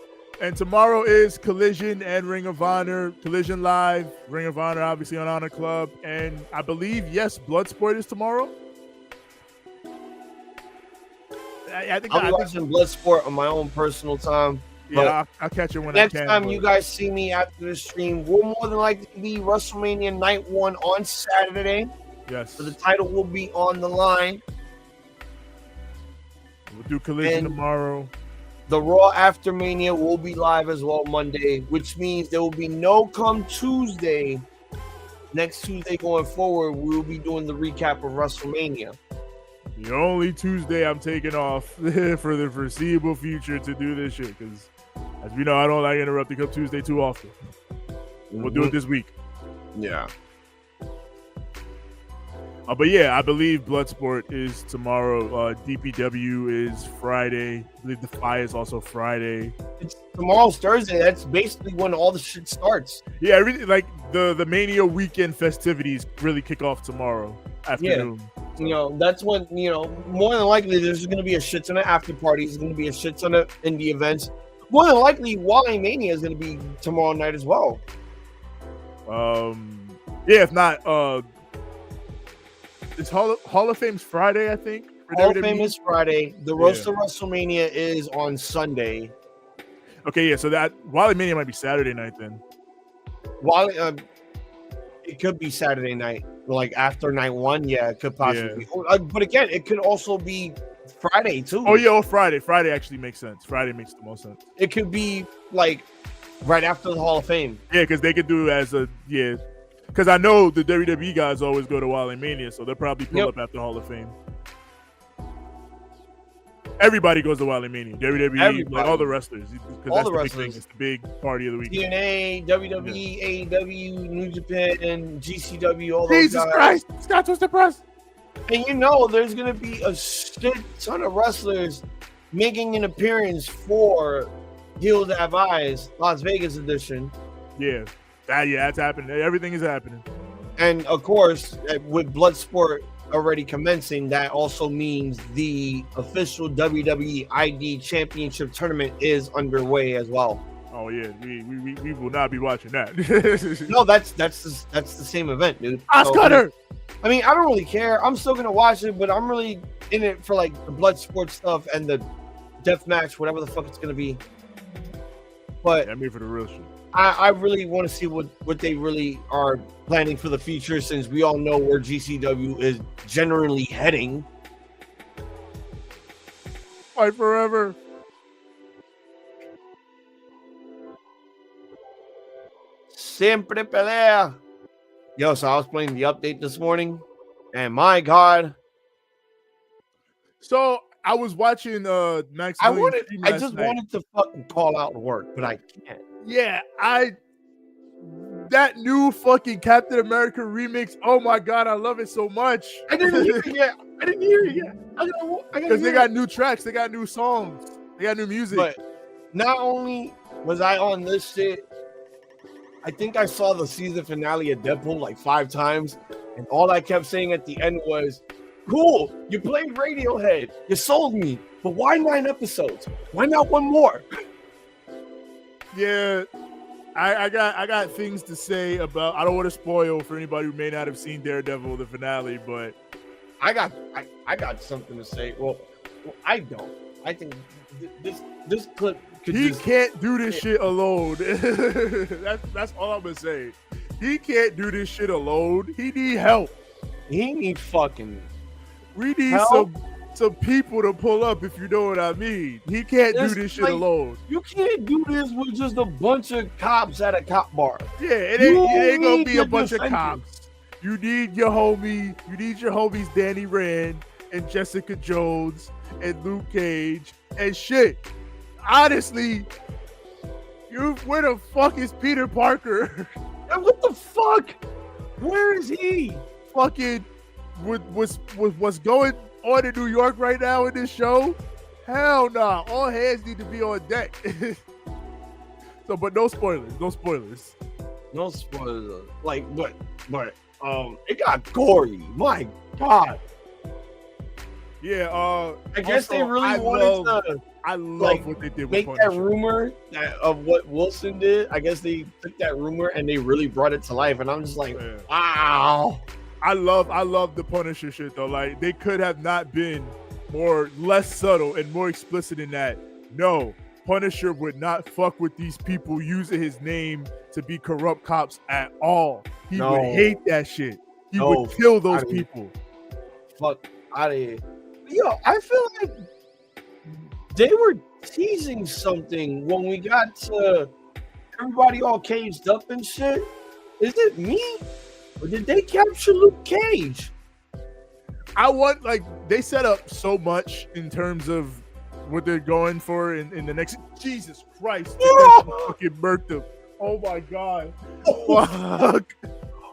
And tomorrow is Collision and Ring of Honor. Collision live, Ring of Honor obviously on Honor Club. And I believe, yes, Bloodsport is tomorrow. I think I'll be watching Bloodsport on my own personal time. Yeah, I'll catch it when I can. Next time you guys see me after the stream, we'll more than likely be WrestleMania Night 1 on Saturday. Yes. So the title will be on the line. We'll do Collision tomorrow. The Raw After Mania will be live as well Monday, which means there will be no come Tuesday. Next Tuesday going forward, we will be doing the recap of WrestleMania. The only Tuesday I'm taking off for the foreseeable future to do this shit, because as we know, I don't like interrupting Cup Tuesday too often. We'll do it this week. Yeah. But yeah, I believe Bloodsport is tomorrow. DPW is Friday. I believe the Fire is also Friday. Tomorrow's Thursday. That's basically when all the shit starts. Yeah, really, like the Mania weekend festivities really kick off tomorrow afternoon. Yeah. You know, that's when, you know, more than likely there's going to be a shit ton of after parties. There's going to be a shit ton of indie events. More than likely, Wally Mania is going to be tomorrow night as well. Yeah, if not, it's Hall of Fame's Friday, I think. Hall of Fame is Friday. The Roast to WrestleMania is on Sunday. Okay, yeah, so that Wally Mania might be Saturday night then. Wally, it could be Saturday night, like after night 1. Yeah, it could possibly. Yeah. But again, it could also be Friday too. Oh yeah, Friday. Friday actually makes sense. Friday makes the most sense. It could be like right after the Hall of Fame. Yeah, because they could do as a Because I know the WWE guys always go to Wildmania, so they'll probably pull up after Hall of Fame. Everybody goes to Wildmania. WWE, like all the wrestlers. All the wrestlers. It's the big party of the week. TNA, WWE, AEW, New Japan, GCW, all those Jesus guys. Christ! Scott Twisted Press. And you know, there's gonna be a shit ton of wrestlers making an appearance for Heels That Have Eyes, Las Vegas edition. Yeah, that's happening. Everything is happening. And of course, with Bloodsport already commencing, that also means the official WWE ID Championship tournament is underway as well. Oh yeah, we will not be watching that. No, that's the same event, dude. Oscar. I mean, I don't really care. I'm still gonna watch it, but I'm really in it for like the Bloodsport stuff and the death match, whatever the fuck it's gonna be. But I mean, for the real shit. I really want to see what they really are planning for the future, since we all know where GCW is generally heading. Fight forever. Siempre pelea. Yo, so I was playing the update this morning, and my God. So I was watching Max. I just wanted to fucking call out work, but I can't. Yeah, that new fucking Captain America remix. Oh my God, I love it so much. I didn't hear it yet. Because they got new tracks, they got new songs, they got new music. But not only was I on this shit, I think I saw the season finale of Deadpool like 5 times, and all I kept saying at the end was, "Cool, you played Radiohead, you sold me, but why 9 episodes? Why not one more?" Yeah, I got things to say about. I don't want to spoil for anybody who may not have seen Daredevil the finale, but I got something to say. Well, I don't. I think this clip. Can't do this shit alone. That's all I'm gonna say. He can't do this shit alone. He need help. He need fucking. We need help? some people to pull up, if you know what I mean. He can't do this shit alone. You can't do this with just a bunch of cops at a cop bar. Yeah, it ain't gonna be a bunch of cops. You need your homie. You need your homies Danny Rand and Jessica Jones and Luke Cage and shit. Honestly, where the fuck is Peter Parker? And what the fuck? Where is he? Fucking with what's going on in New York right now in this show? Hell nah. All hands need to be on deck. So, but no spoilers. No spoilers. No spoilers. Like, but it got gory. My God. Yeah. I guess they really wanted to. I love what they did with make Punisher. that rumor of what Wilson did. I guess they took that rumor and they really brought it to life. And I'm just like, wow. I love the Punisher shit though. Like, they could have not been less subtle and more explicit in that. No, Punisher would not fuck with these people using his name to be corrupt cops at all. He would hate that shit. He would kill those people. Fuck out of here. Yo, I feel like they were teasing something when we got to everybody all caged up and shit. Is it me? Or did they capture Luke Cage? They set up so much in terms of what they're going for in the next. Jesus Christ. Fucking murked him. Oh my God. Oh, fuck.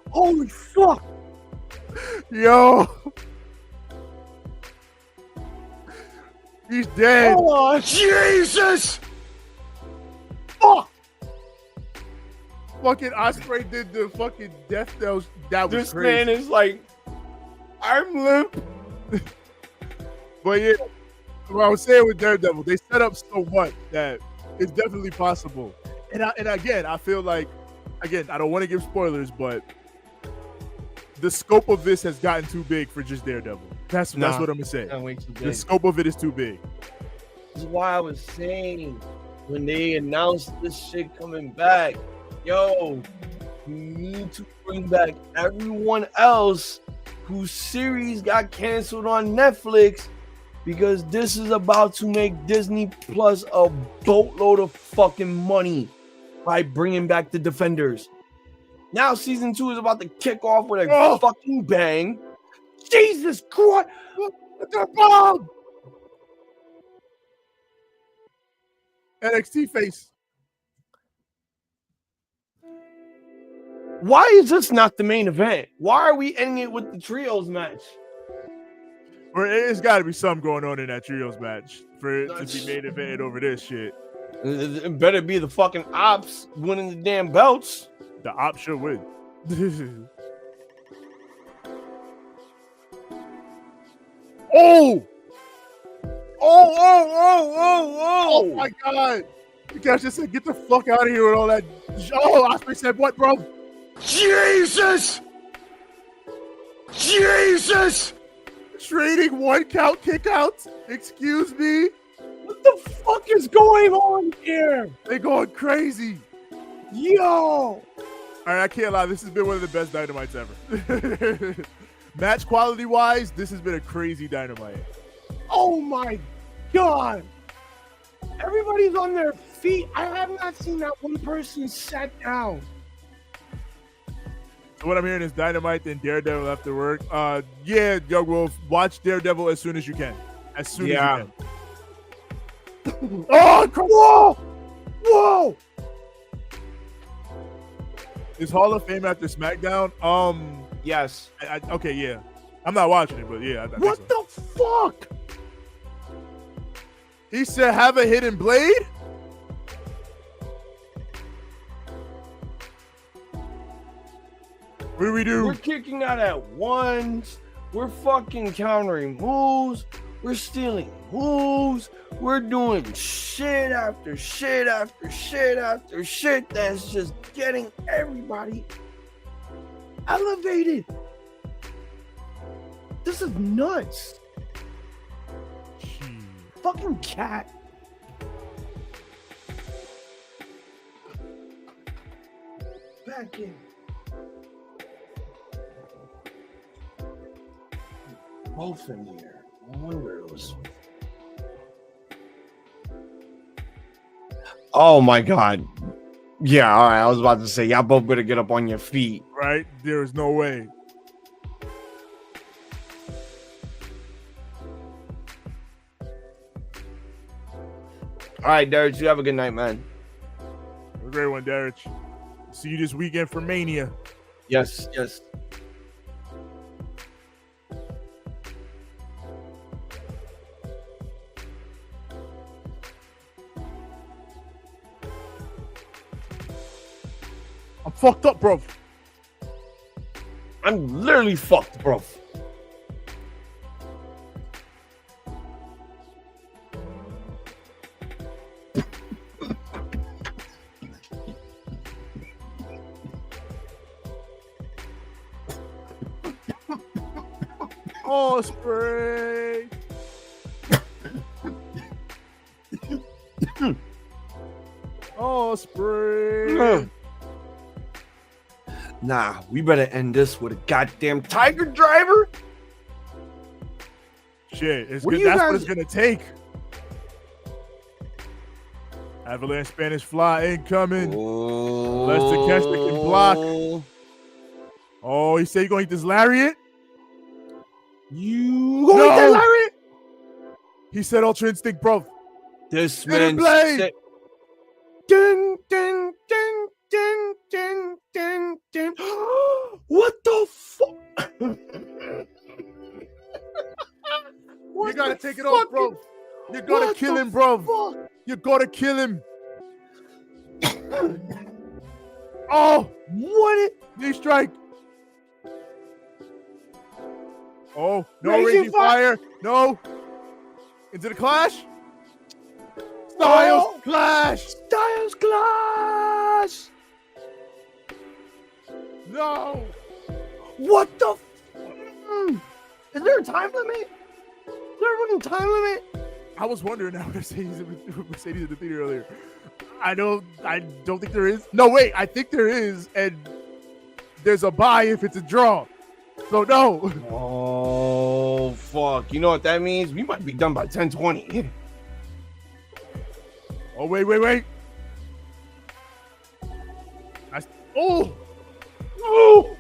Holy fuck. Yo. He's dead. Oh, Jesus! Fuck! Fucking Ospreay did the fucking death. That was this crazy. Man is like, I'm limp. But yeah, what I was saying with Daredevil, they set up so much that it's definitely possible. And again, I feel like, I don't want to give spoilers, but the scope of this has gotten too big for just Daredevil. That's what I'm gonna say. The scope of it is too big. This is why I was saying when they announced this shit coming back, yo, you need to bring back everyone else whose series got canceled on Netflix, because this is about to make Disney Plus a boatload of fucking money by bringing back the Defenders. Now season 2 is about to kick off with a fucking bang. Jesus Christ! The bomb! NXT face. Why is this not the main event? Why are we ending it with the trios match? Or it's got to be something going on in that trios match for it to be main evented over this shit. It better be the fucking ops winning the damn belts. The ops should win. Oh! Oh my god! You guys just said, get the fuck out of here with all that. Oh, Osprey said, what, bro? Jesus! Jesus! Trading 1 count kickouts? Excuse me? What the fuck is going on here? They going crazy. Yo! All right, I can't lie. This has been one of the best Dynamites ever. Match quality wise, this has been a crazy Dynamite. Oh my god! Everybody's on their feet. I have not seen that one person sat down. So what I'm hearing is Dynamite and Daredevil after work. Yeah, Young Wolf, watch Daredevil as soon as you can. As soon as you can. Oh, whoa! Whoa! Is Hall of Fame after SmackDown? Yes. Okay, yeah. I'm not watching it, but yeah. I think what so. the fuck? He said, have a hidden blade? What do we do? We're kicking out at ones. We're fucking countering moves. We're stealing moves. We're doing shit after shit after shit after shit that's just getting everybody elevated. This is nuts. Fucking cat. Back in. Both in here. I wonder it was. Oh my god. Yeah, all right. I was about to say, y'all both better get up on your feet. Right? There is no way. All right, Derek, you have a good night, man. Have a great one, Derek. See you this weekend for Mania. Yes, yes. I'm fucked up, bro. I'm literally fucked, bro. Osprey. Osprey. Nah, we better end this with a goddamn Tiger Driver. Shit, it's What good. do you That's what guys- it's gonna take. Avalanche Spanish Fly incoming. Lester Keswick can block. Oh, he said you gonna eat this lariat? You gonna eat that No. lariat? He said Ultra Instinct, bro. This Hidden man blade. said, ding, ding, ding, ding, ding, ding, ding. What the fuck? You gotta take it off, bro. You're gonna kill him, bro. You're gonna kill him. Oh, What? knee strike. Oh, no Raging raging fire. No. Into the clash. Styles Oh. clash. Styles Clash! No. What the? Is there a time limit? Is there a fucking time limit? I was wondering now. Mercedes in the theater earlier. I don't think there is. No, wait. I think there is, and there's a bye if it's a draw. So no. Oh fuck! You know what that means? We might be done by 10:20. Oh wait. Oh. Oh!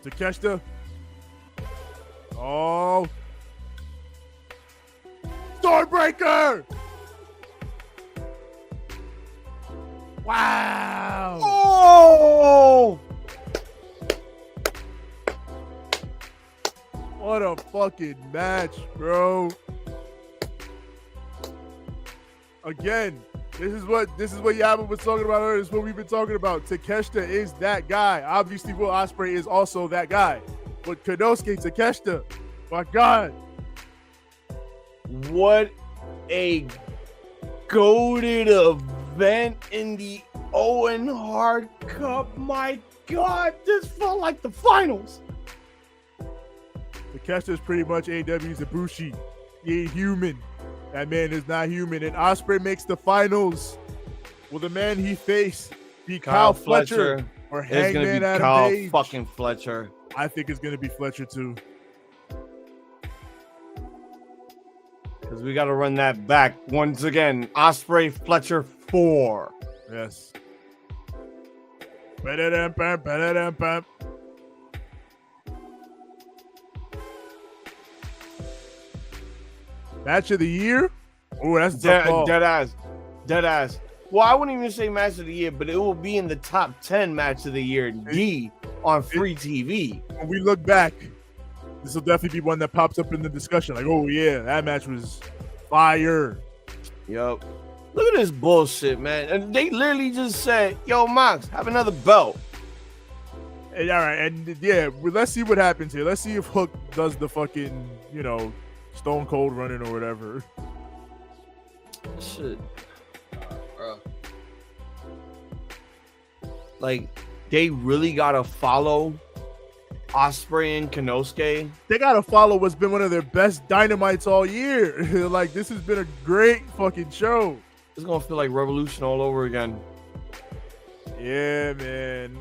Takeshita. Oh. Stormbreaker. Wow. Oh! What a fucking match, bro. Again, this is what Yaba was talking about earlier. This is what we've been talking about. Takeshita is that guy. Obviously, Will Ospreay is also that guy. But Konosuke Takeshita, my God. What a goated event in the Owen Hart Cup. My God, this felt like the finals. Takeshita is pretty much AEW's Ibushi. He ain't human. That man is not human. And Ospreay makes the finals. Will the man he faced be Kyle Fletcher or Hangman Adam Kyle Page? fucking Fletcher. I think it's going to be Fletcher too. Because we got to run that back once again. Ospreay Fletcher 4. Yes. Ba-da-dum-bum. Match of the year? Oh, that's a tough call. Dead ass. Well, I wouldn't even say match of the year, but it will be in the top 10 match of the year on free TV. When we look back, this will definitely be one that pops up in the discussion. Like, oh yeah, that match was fire. Yup. Look at this bullshit, man. And they literally just said, yo, Mox, have another belt. And, all right, and yeah, let's see what happens here. Let's see if Hook does the fucking, Stone Cold running or whatever. Shit. Bro. Like, they really gotta follow Ospreay and Konosuke. They gotta follow what's been one of their best dynamites all year. Like, this has been a great fucking show. It's gonna feel like Revolution all over again. Yeah, man.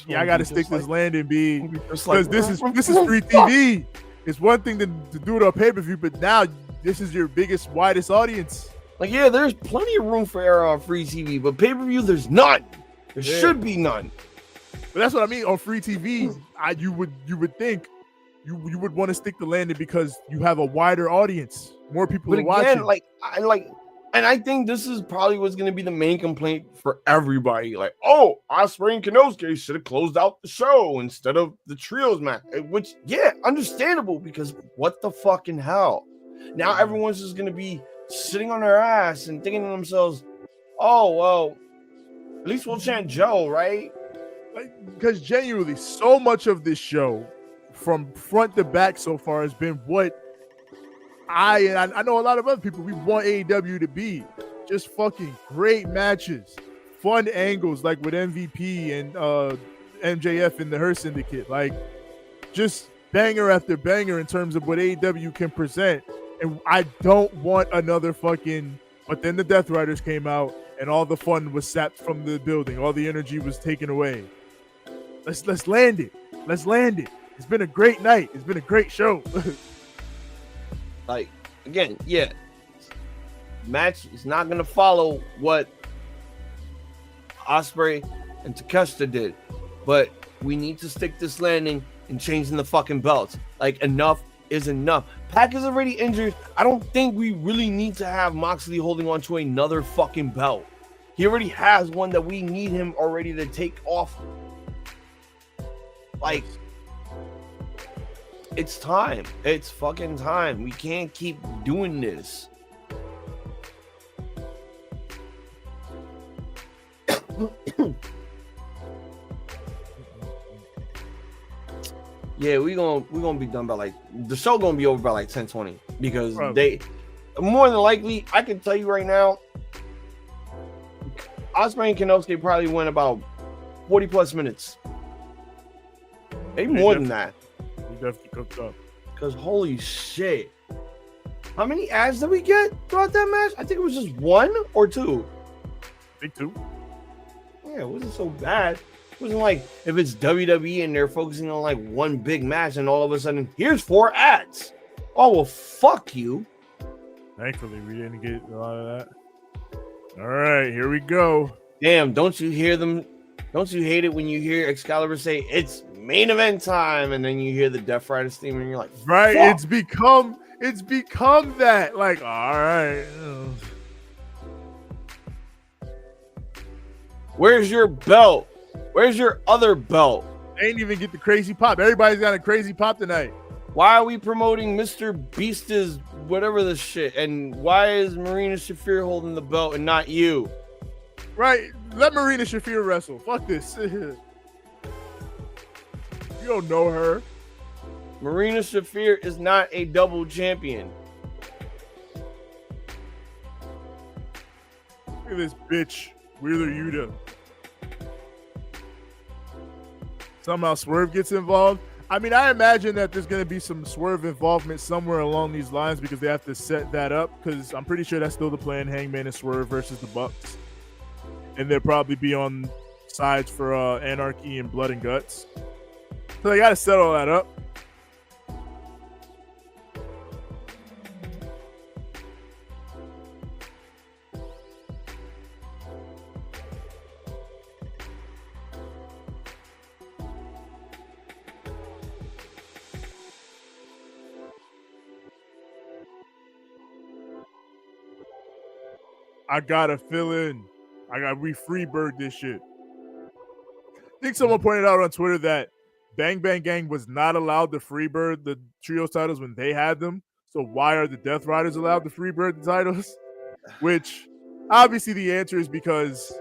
Yeah, I gotta stick this landing, B. Because this is free TV. It's one thing to do it on pay-per-view, but now this is your biggest, widest audience. Like, yeah, there's plenty of room for error on free TV, but pay-per-view, there's none. There should be none. But that's what I mean. On free TV, you would think you would want to stick the landing because you have a wider audience, more people are watching. And I think this is probably what's going to be the main complaint for everybody. Like, oh, Ospreay and Konosuke should have closed out the show instead of the trios match. Which, yeah, understandable, because what the fucking hell? Now everyone's just going to be sitting on their ass and thinking to themselves, oh, well, at least we'll chant Joe, right? Because genuinely, so much of this show, from front to back so far, has been what I know a lot of other people, we want AEW to be. Just fucking great matches, fun angles like with MVP and MJF and the Her Syndicate. Like, just banger after banger in terms of what AEW can present. And I don't want another fucking... But then the Death Riders came out and all the fun was sapped from the building. All the energy was taken away. Let's land it. Let's land it. It's been a great night. It's been a great show. Like, again, yeah, match is not going to follow what Ospreay and Takeshita did, but we need to stick this landing and changing the fucking belts. Like, enough is enough. Pac is already injured. I don't think we really need to have Moxley holding on to another fucking belt. He already has one that we need him already to take off. Like, it's time. It's fucking time. We can't keep doing this. Yeah, we're gonna be done by like the show gonna be over by like 10:20 because they more than likely, I can tell you right now, Ospreay and Konosuke probably went about 40 plus minutes. Maybe more than that. He definitely cooked up. Because holy shit. How many ads did we get throughout that match? I think it was just 1 or 2. I think 2. Yeah, it wasn't so bad. It wasn't like if it's WWE and they're focusing on like one big match and all of a sudden, here's 4 ads. Oh, well, fuck you. Thankfully, we didn't get a lot of that. All right, here we go. Damn, don't you hear them? Don't you hate it when you hear Excalibur say it's main event time, and then you hear the Death Riders theme, and you're like, right? fuck. It's become that. Like, all right. Where's your belt? Where's your other belt? They ain't even get the crazy pop. Everybody's got a crazy pop tonight. Why are we promoting Mr. Beast's whatever the shit? And why is Marina Shafir holding the belt and not you? Right? Let Marina Shafir wrestle. Fuck this. You don't know her. Marina Shafir is not a double champion. Look at this bitch, Wheeler Yuta. Somehow Swerve gets involved. I mean, I imagine that there's going to be some Swerve involvement somewhere along these lines because they have to set that up, because I'm pretty sure that's still the plan, Hangman and Swerve versus the Bucks. And they'll probably be on sides for Anarchy and Blood and Guts. So they got to set all that up. I gotta fill in. We freebird this shit. I think someone pointed out on Twitter that Bang Bang Gang was not allowed to freebird the trios titles when they had them. So why are the Death Riders allowed to freebird the titles? Which obviously the answer is because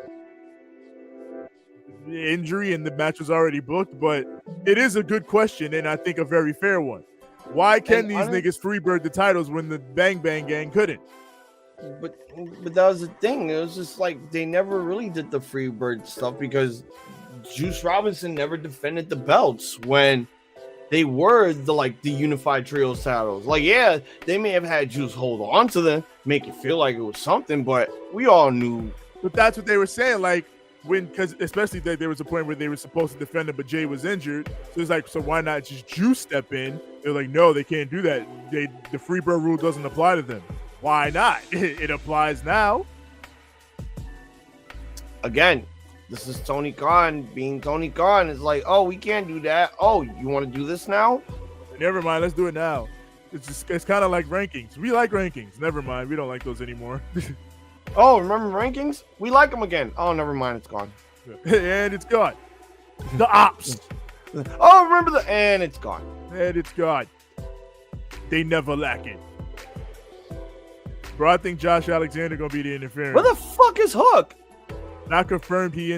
the injury and the match was already booked. But it is a good question, and I think a very fair one. Why can these niggas freebird the titles when the Bang Bang Gang couldn't? But that was the thing. It was just like they never really did the Freebird stuff because Juice Robinson never defended the belts when they were the unified trios titles. Like, yeah, they may have had Juice hold on to them, make it feel like it was something, but we all knew. But that's what they were saying. Like, because especially that there was a point where they were supposed to defend it, but Jay was injured. So it's like, so why not just Juice step in? They're like, no, they can't do that. The Freebird rule doesn't apply to them. Why not? It applies now. Again, this is Tony Khan being Tony Khan. It's like, oh, we can't do that. Oh, you want to do this now? Never mind. Let's do it now. It's kind of like rankings. We like rankings. Never mind. We don't like those anymore. Oh, remember rankings? We like them again. Oh, never mind. It's gone. And it's gone. The ops. Oh, remember and it's gone. And it's gone. They never lack it. Bro, I think Josh Alexander gonna be the interference. Where the fuck is Hook? Not confirmed. He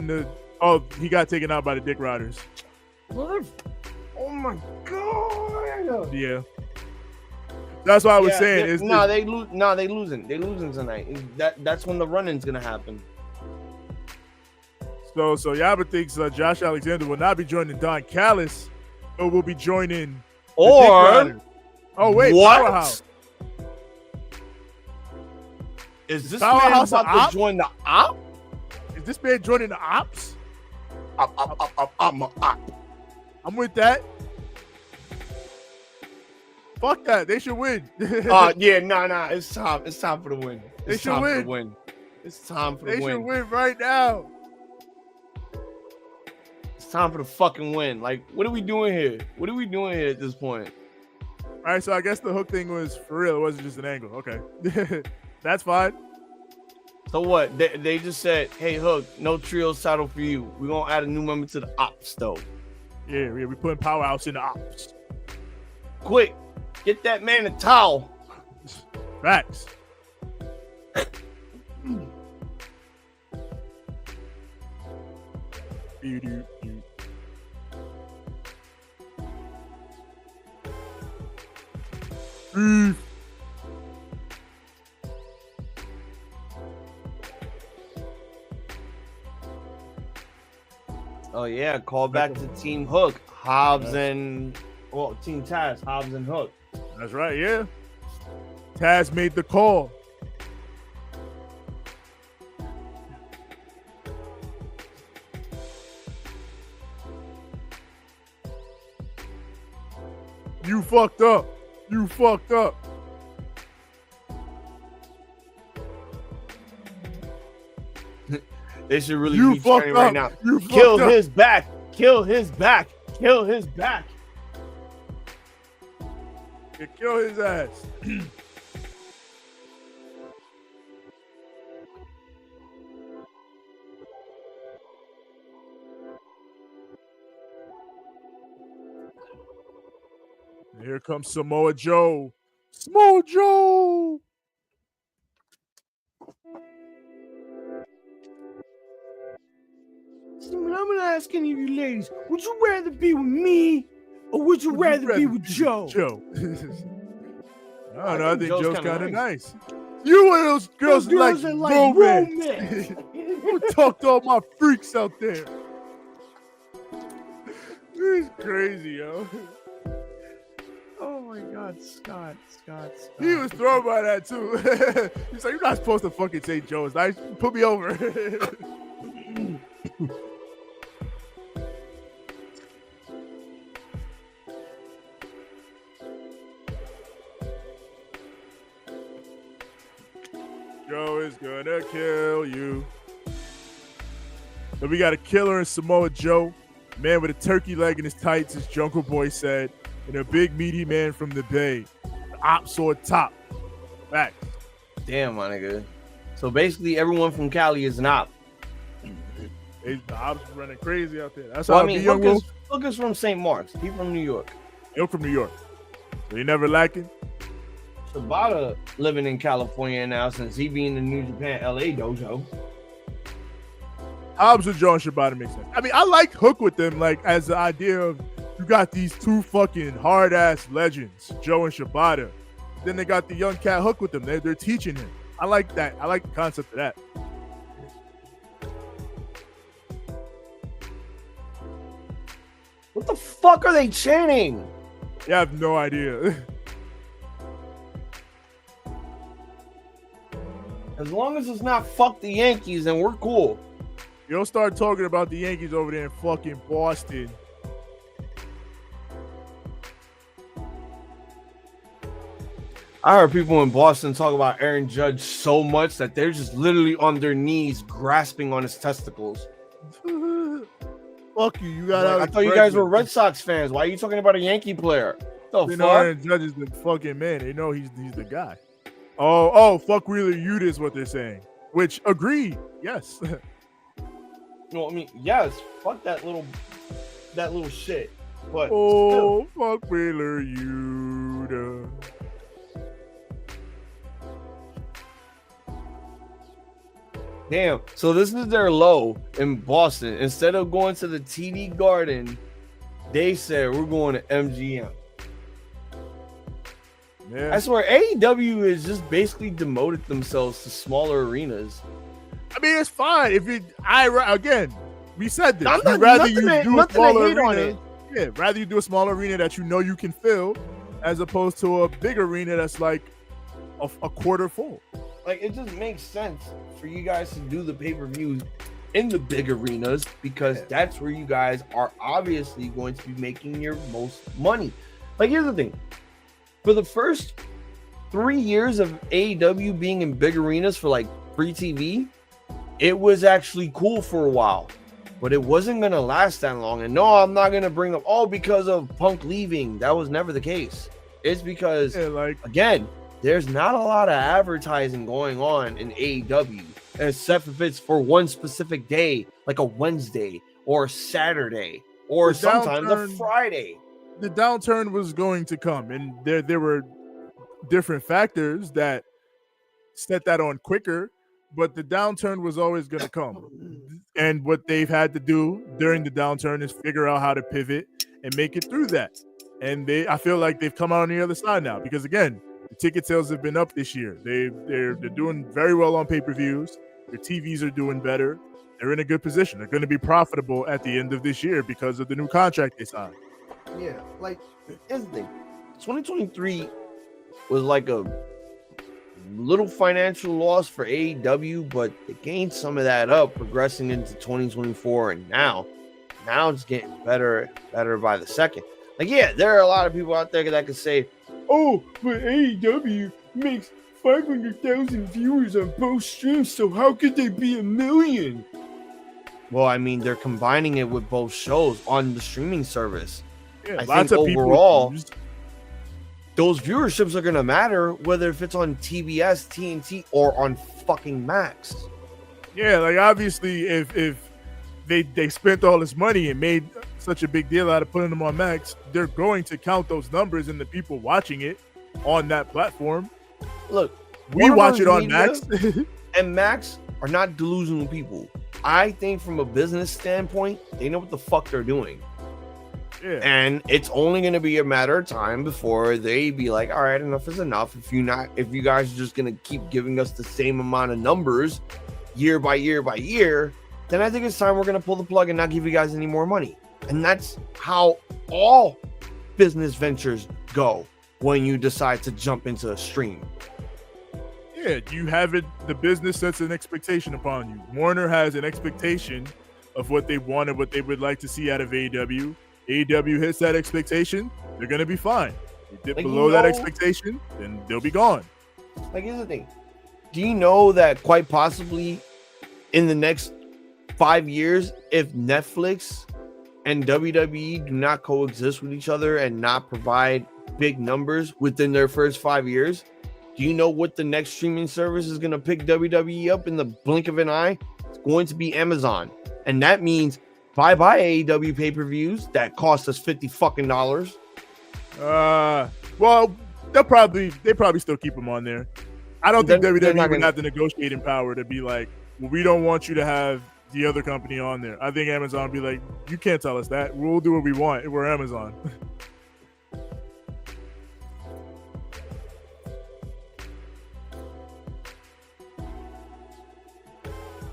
got taken out by the Dick Riders. Oh my god. Yeah. That's what I was saying. Yeah, they losing. They losing tonight. That's when the run-in's gonna happen. So Yaba thinks Josh Alexander will not be joining Don Callis, but will be joining the Dick Riders. Oh wait, what? Powerhouse. Is this man about to join the op? Is this man joining the ops? I'm a op. I'm with that. Fuck that. They should win. Yeah, nah. It's time for the win. They should win. It's time for the win. They should win right now. It's time for the fucking win. Like, what are we doing here? What are we doing here at this point? All right, so I guess the Hook thing was for real. It wasn't just an angle. Okay. That's fine. So what? They just said, hey, Hook, no trios title for you. We're going to add a new member to the ops, though. Yeah, we're putting Powerhouse in the ops. Quick, get that man a towel. Facts. Oh yeah, call back to Team Hook, Hobbs and Team Taz, Hobbs and Hook. That's right, yeah. Taz made the call. You fucked up. You fucked up. They should really You be chanting right now. You Kill fucked up. his back. Kill his back. Kill his back. Yeah, kill his ass. Here comes Samoa Joe. Samoa Joe. I'm gonna ask any of you ladies, would you rather be with me or would you rather be with Joe? Joe. I don't know. I think Joe's kind of nice. nice. You one of those girls, Those that girls like that like romance. Who talk to all my freaks out there? This is crazy, yo. Oh my God, Scott. He was thrown by that too. He's like, you're not supposed to fucking say Joe is nice. Put me over. Joe is gonna kill you. So we got a killer in Samoa Joe, man with a turkey leg in his tights, as Jungle Boy said, and a big meaty man from the Bay. The ops on top. Back. Damn, my nigga. So basically, everyone from Cali is an op. The ops running crazy out there. That's Well, how I mean, look is from St. Mark's. He from New York. You're from New York. So you never lacking? Tabata living in California now since he be in the New Japan LA dojo. Hobbs with Joe and Shibata makes sense. I mean, I like Hook with them, like as the idea of you got these two fucking hard ass legends, Joe and Shibata. Then they got the young cat Hook with them. They're teaching him. I like that. I like the concept of that. What the fuck are they chanting? Yeah, I have no idea. As long as it's not fuck the Yankees, then we're cool. You don't start talking about the Yankees over there in fucking Boston. I heard people in Boston talk about Aaron Judge so much that they're just literally on their knees grasping on his testicles. Fuck you. You got Like, I thought you guys were Red Sox fans. Why are you talking about a Yankee player? The They fuck? know Aaron Judge is the fucking man. They know he's the guy. Oh, fuck Wheeler Yuta is what they're saying. Which, agree. Yes. No, I mean, yes, fuck that little shit. But Oh, fuck Wheeler Yuta. damn. So this is their low in Boston. Instead of going to the TD Garden, they said we're going to MGM. Yeah. I swear, AEW is just basically demoted themselves to smaller arenas. I mean, it's fine. Again, we said this. I'm We'd not- rather nothing you to- do a nothing to smaller hate on arena. it. Yeah, rather you do a smaller arena that you know you can fill, as opposed to a big arena that's like a quarter full. Like, it just makes sense for you guys to do the pay-per-views in the big arenas because that's where you guys are obviously going to be making your most money. Like, here's the thing. For the first 3 years of AEW being in big arenas for like free TV, it was actually cool for a while, but it wasn't going to last that long. And no, I'm not going to bring up, because of Punk leaving. That was never the case. It's because, again, there's not a lot of advertising going on in AEW, except if it's for one specific day, like a Wednesday or a Saturday, or sometimes a Friday. The downturn was going to come, and there were different factors that set that on quicker, but the downturn was always going to come. And what they've had to do during the downturn is figure out how to pivot and make it through that. And I feel like they've come out on the other side now, because again, the ticket sales have been up this year. They're doing very well on pay-per-views. Their TVs are doing better. They're in a good position. They're going to be profitable at the end of this year because of the new contract they signed. Yeah, like, here's the thing. 2023 was like a little financial loss for AEW, but they gained some of that up progressing into 2024, and now it's getting better and better by the second. Like, yeah, there are a lot of people out there that could say, oh, but AEW makes 500,000 viewers on both streams, so how could they be 1 million? Well, I mean, they're combining it with both shows on the streaming service. Yeah, I lots think of people overall, use- those viewerships are going to matter whether if it's on TBS, TNT, or on fucking Max. Yeah, like obviously, if they spent all this money and made such a big deal out of putting them on Max, they're going to count those numbers and the people watching it on that platform. Look, We watch it Warner on Media Max. and Max are not delusional people. I think from a business standpoint, they know what the fuck they're doing. Yeah. And it's only going to be a matter of time before they be like, all right, enough is enough. If you guys are just going to keep giving us the same amount of numbers year by year by year, then I think it's time we're going to pull the plug and not give you guys any more money. And that's how all business ventures go when you decide to jump into a stream. Yeah, you have it. The business sets an expectation upon you. Warner has an expectation of what they want and what they would like to see out of AEW. AEW hits that expectation, they're going to be fine. They dip below that expectation, then they'll be gone. Like, here's the thing. Do you know that quite possibly in the next 5 years, if Netflix and WWE do not coexist with each other and not provide big numbers within their first 5 years, do you know what the next streaming service is going to pick WWE up in the blink of an eye? It's going to be Amazon. And that means bye-bye AEW pay-per-views that cost us $50 fucking. Well, they probably still keep them on there. I don't think WWE would have the negotiating power to be like, well, we don't want you to have the other company on there. I think Amazon would be like, you can't tell us that. We'll do what we want. We're Amazon.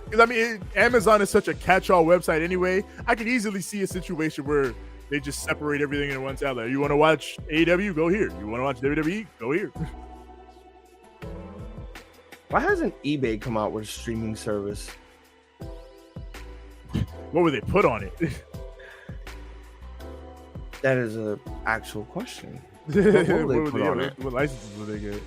Because I mean, Amazon is such a catch-all website anyway. I could easily see a situation where they just separate everything in one tab. Like, you want to watch AEW? Go here. You want to watch WWE? Go here. Why hasn't eBay come out with a streaming service? What would they put on it? That is an actual question. What licenses would they get?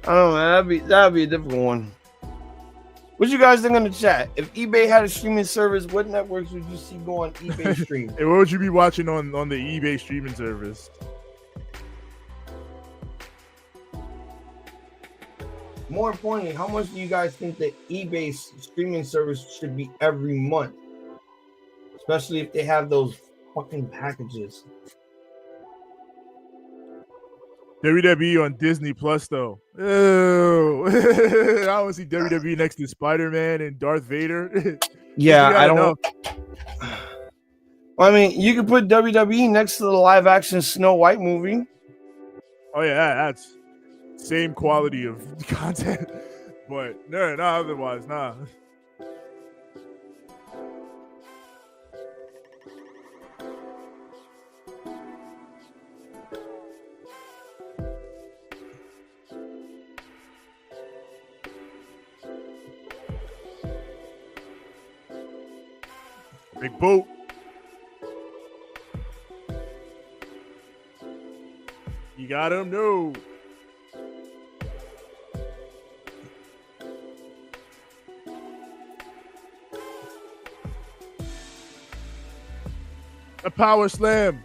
I don't know. That'd be a difficult one. What you guys think in the chat? If eBay had a streaming service, what networks would you see go on eBay stream? Hey, what would you be watching on the eBay streaming service? More importantly, how much do you guys think the eBay streaming service should be every month? Especially if they have those fucking packages. WWE on Disney Plus though. Ew. I want to see WWE next to Spider-Man and Darth Vader. Yeah, I don't. I mean, you could put WWE next to the live-action Snow White movie. Oh yeah, that's same quality of content, but no, otherwise, nah. Big boot. You got him? No. A power slam.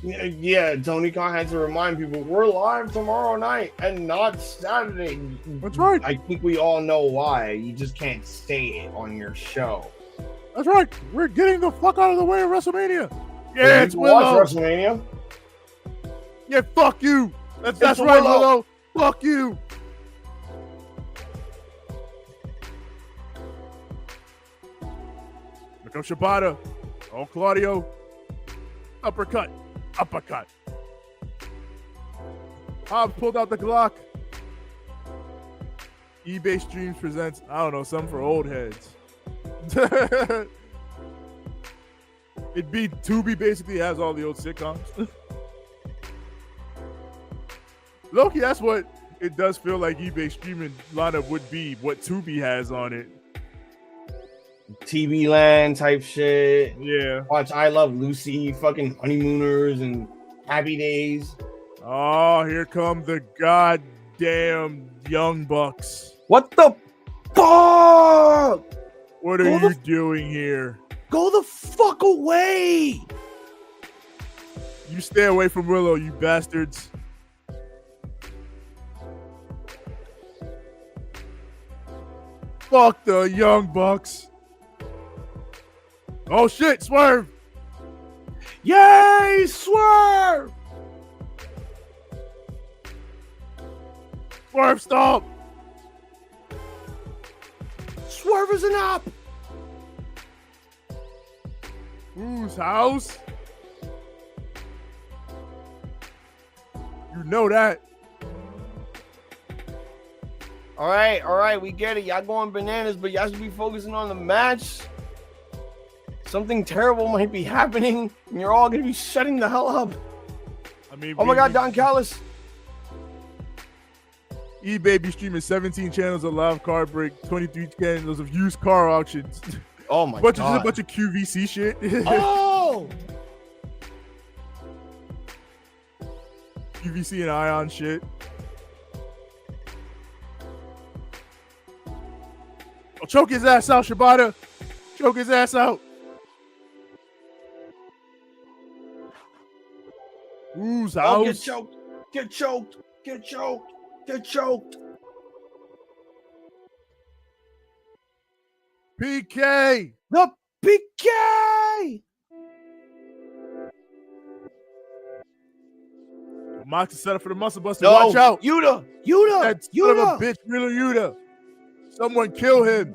Yeah, Tony Khan had to remind people we're live tomorrow night and not Saturday. That's right. I think we all know why. You just can't say it on your show. That's right. We're getting the fuck out of the way of WrestleMania. Yeah, it's Willow. Watch WrestleMania. Yeah, fuck you. That's right, Willow. Fuck you. Here comes Shibata. Oh, Claudio. Uppercut. Hobbs pulled out the Glock. eBay Streams presents, I don't know, something for old heads. Tubi basically has all the old sitcoms. Loki, that's what it does feel like eBay streaming lineup would be what Tubi has on it. TV Land type shit. Yeah. Watch I Love Lucy, fucking Honeymooners and Happy Days. Oh, here come the goddamn Young Bucks. What the fuck? What are you doing here? Go the fuck away. You stay away from Willow, you bastards. Fuck the Young Bucks. Oh shit, Swerve. Yay, Swerve. Swerve, stop. Swerve is an op. Whose house? You know that. All right, we get it. Y'all going bananas, but y'all should be focusing on the match. Something terrible might be happening, and you're all gonna be shutting the hell up. I mean, oh my God, Don Callis. eBay be streaming 17 channels of live card break, 23 channels of used car auctions. Oh my God. Just a bunch of QVC shit. Oh! QVC and Ion shit. Oh, choke his ass out, Shibata. Choke his ass out. Whose house? Oh, get choked. Get choked. Get choked. Get choked. PK. The PK. Mox is set up for the muscle buster. No, watch out. Yuta. That son of a bitch, Wheeler Yuta. Someone kill him.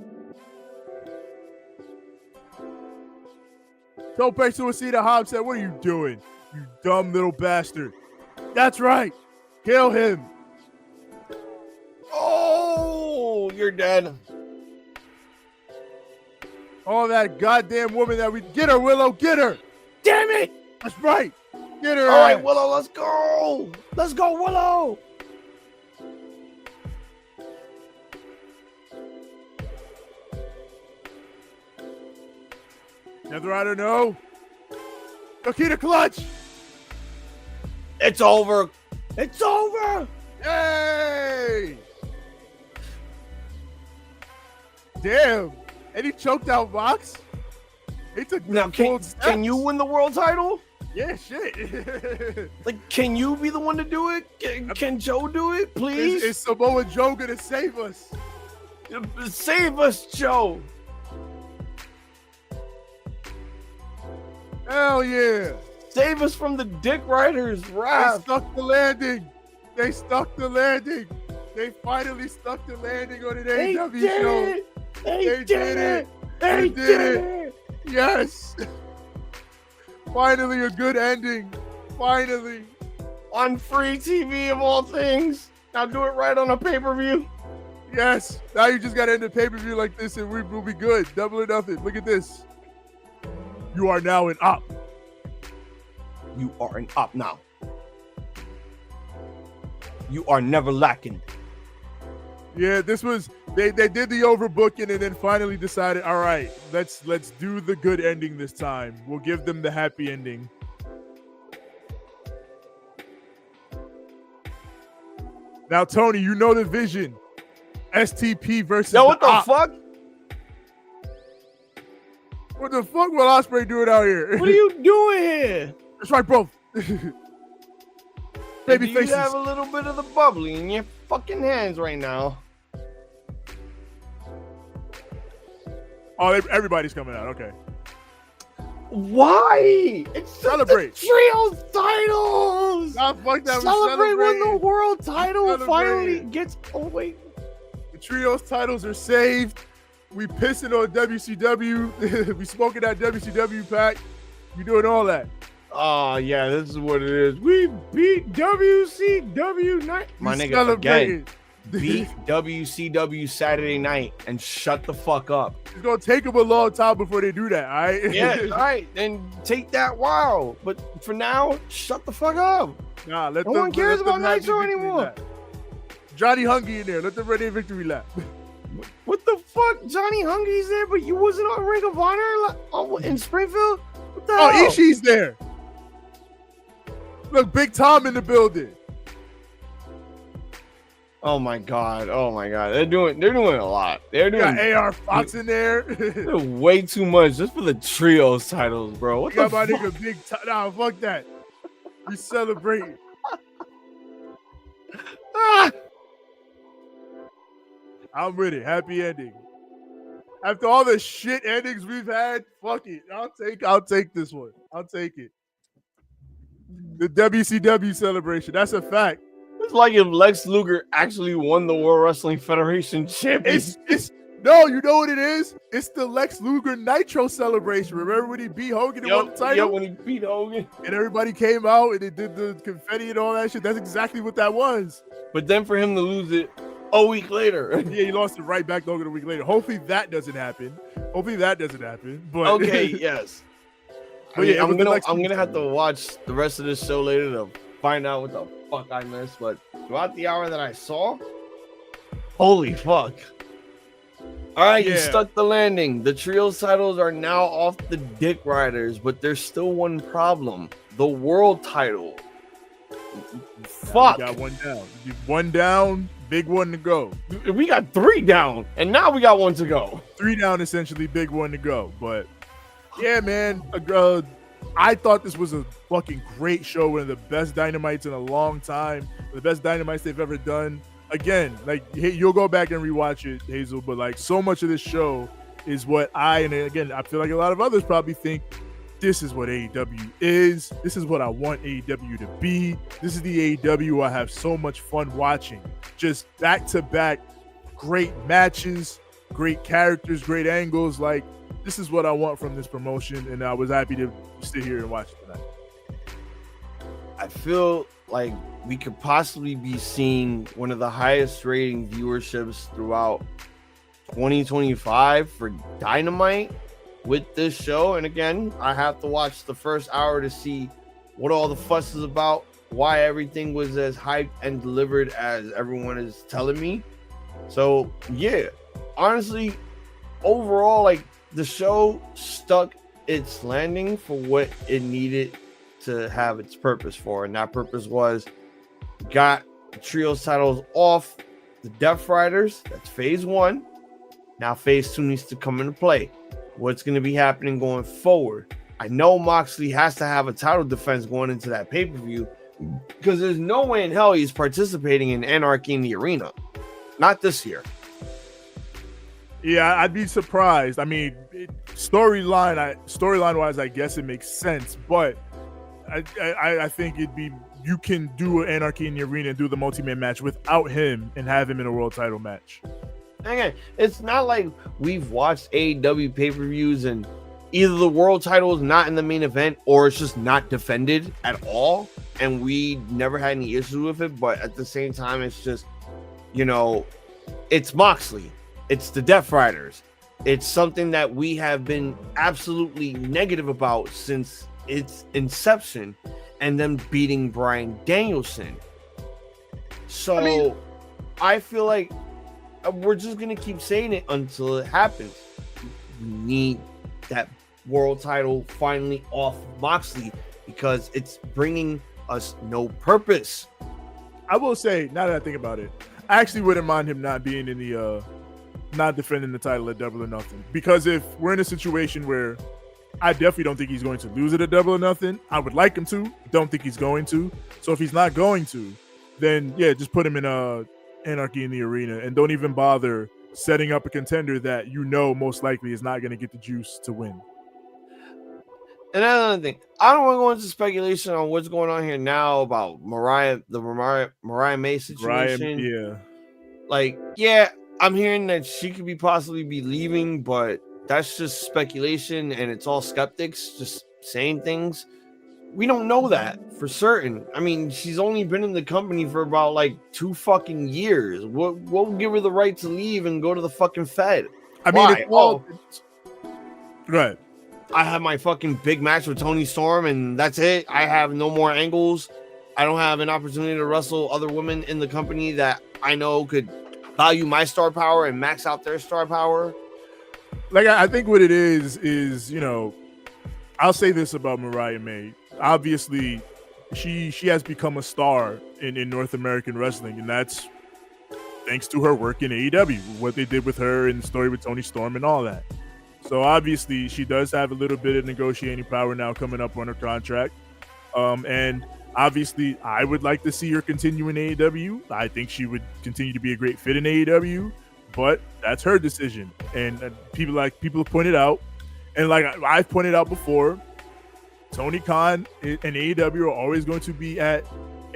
Tope Suicida Hobbs said, what are you doing, you dumb little bastard? That's right. Kill him. Oh, you're dead. Oh, that goddamn woman that we... Get her, Willow. Get her. Damn it. That's right. Get her. All right, Willow, let's go. Let's go, Willow. Nether Rider, no. Nikita clutch. It's over. It's over. Yay. Damn. And he choked out Mox. He took now. Can you win the world title? Yeah, shit. Like, can you be the one to do it? Can Joe do it, please? Is Samoa Joe gonna save us? Save us, Joe. Hell yeah. Save us from the Dick Riders' wrath. They stuck the landing. They stuck the landing. They finally stuck the landing on an AEW show. They did it. They did it. Yes. Finally a good ending. Finally. On free TV of all things. Now do it right on a pay-per-view. Yes. Now you just got to end the pay-per-view like this and we will be good. Double or nothing. Look at this. You are now an op. You are an op now. You are never lacking. Yeah, this was they did the overbooking and then finally decided, all right, let's do the good ending this time. We'll give them the happy ending. Now, Tony, you know the vision. STP versus Yo, what the op. fuck? What the fuck will Ospreay doing out here? What are you doing here? That's right, bro. Baby You faces. have a little bit of the bubbly in your fucking hands right now. Oh, everybody's coming out. Okay. Why? It's Celebrate. the trios titles. Nah, fuck that. Celebrate when the world title Celebrate. finally gets. Oh wait. The trios titles are saved. We pissing on WCW. We smoking that WCW pack. We doing all that. Oh yeah, this is what it is. We beat WCW night. My nigga again. Beat WCW Saturday night and shut the fuck up. It's gonna take them a long time before they do that, all right? Yeah, all right. Then take that while. But for now, shut the fuck up. Nah, No one cares about Nitro anymore. Johnny Hungee in there. Let them run their victory lap. What the fuck? Johnny Hungee's there, but you wasn't on Ring of Honor in Springfield? What the hell? Oh, Ishii's there. Look, Big Tom in the building. Oh my god! They're doing a lot. They're doing. Got AR Fox in there. They're way too much just for the trios titles, bro. What the got my fuck? nigga Big Tom. Nah, fuck that. We celebrating. Ah! I'm with it. Happy ending. After all the shit endings we've had, fuck it. I'll take this one. I'll take it. The WCW celebration. That's a fact. It's like if Lex Luger actually won the World Wrestling Federation championship. No, you know what it is? It's the Lex Luger Nitro celebration. Remember when he beat Hogan and won the title? Yeah, when he beat Hogan. And everybody came out and they did the confetti and all that shit. That's exactly what that was. But then for him to lose it a week later. Yeah, he lost it right back to Hogan a week later. Hopefully that doesn't happen. But okay, yes. But yeah, I'm gonna have to watch the rest of this show later to find out what the fuck I missed. But throughout the hour that I saw, holy fuck. All right, you stuck the landing. The trios titles are now off the Dick Riders, but there's still one problem. The world title. Fuck. We got one down. One down, big one to go. We got 3 down, and now we got 1 to go. 3 down, essentially, big one to go. But yeah, man, I thought this was a fucking great show. One of the best Dynamites in a long time. The best Dynamites they've ever done. Again, like, you'll go back and rewatch it, Hazel, but like so much of this show is what I feel like a lot of others probably think this is what AEW is. This is what I want AEW to be. This is the AEW I have so much fun watching. Just back-to-back great matches, great characters, great angles. Like, this is what I want from this promotion, and I was happy to sit here and watch it tonight. I feel like we could possibly be seeing one of the highest rating viewerships throughout 2025 for Dynamite with this show. And again, I have to watch the first hour to see what all the fuss is about, why everything was as hyped and delivered as everyone is telling me. So yeah, honestly, overall, like, the show stuck its landing for what it needed to have its purpose for, and that purpose was got the trios titles off the Death Riders. That's phase 1. Now phase 2 needs to come into play. What's going to be happening going forward? I know Moxley has to have a title defense going into that pay-per-view, because there's no way in hell he's participating in Anarchy in the Arena. Not this year. Yeah, I'd be surprised. I mean, storyline wise, I guess it makes sense, but I think you can do an Anarchy in the Arena and do the multi-man match without him and have him in a world title match. Again, it's not like we've watched AEW pay-per-views and either the world title is not in the main event or it's just not defended at all, and we never had any issues with it. But at the same time, it's just, it's Moxley. It's the Death Riders. It's something that we have been absolutely negative about since its inception, and them beating Bryan Danielson. So I feel like we're just going to keep saying it until it happens. We need that world title finally off Moxley, because it's bringing us no purpose. I will say, now that I think about it, I actually wouldn't mind him not being in the not defending the title at Double or Nothing, because if we're in a situation where I definitely don't think he's going to lose it at Double or Nothing, I would like him to. Don't think he's going to. So if he's not going to, then yeah, just put him in Anarchy in the Arena, and don't even bother setting up a contender that most likely is not going to get the juice to win. And another thing, I don't want to go into speculation on what's going on here now about the Mariah May situation. I'm hearing that she could possibly be leaving, but that's just speculation, and it's all skeptics just saying things. We don't know that for certain. I mean, she's only been in the company for about 2 fucking years. What will give her the right to leave and go to the fucking Fed? I mean, go ahead. I have my fucking big match with Toni Storm, and that's it. I have no more angles. I don't have an opportunity to wrestle other women in the company that I know could value my star power and max out their star power. Like, I think what it is, you know, I'll say this about Mariah May. Obviously, she has become a star in North American wrestling, and that's thanks to her work in AEW, what they did with her and the story with Tony Storm and all that. So obviously, she does have a little bit of negotiating power now coming up on her contract. And obviously, I would like to see her continue in AEW. I think she would continue to be a great fit in AEW, but that's her decision. And people have pointed out, and like I've pointed out before, Tony Khan and AEW are always going to be at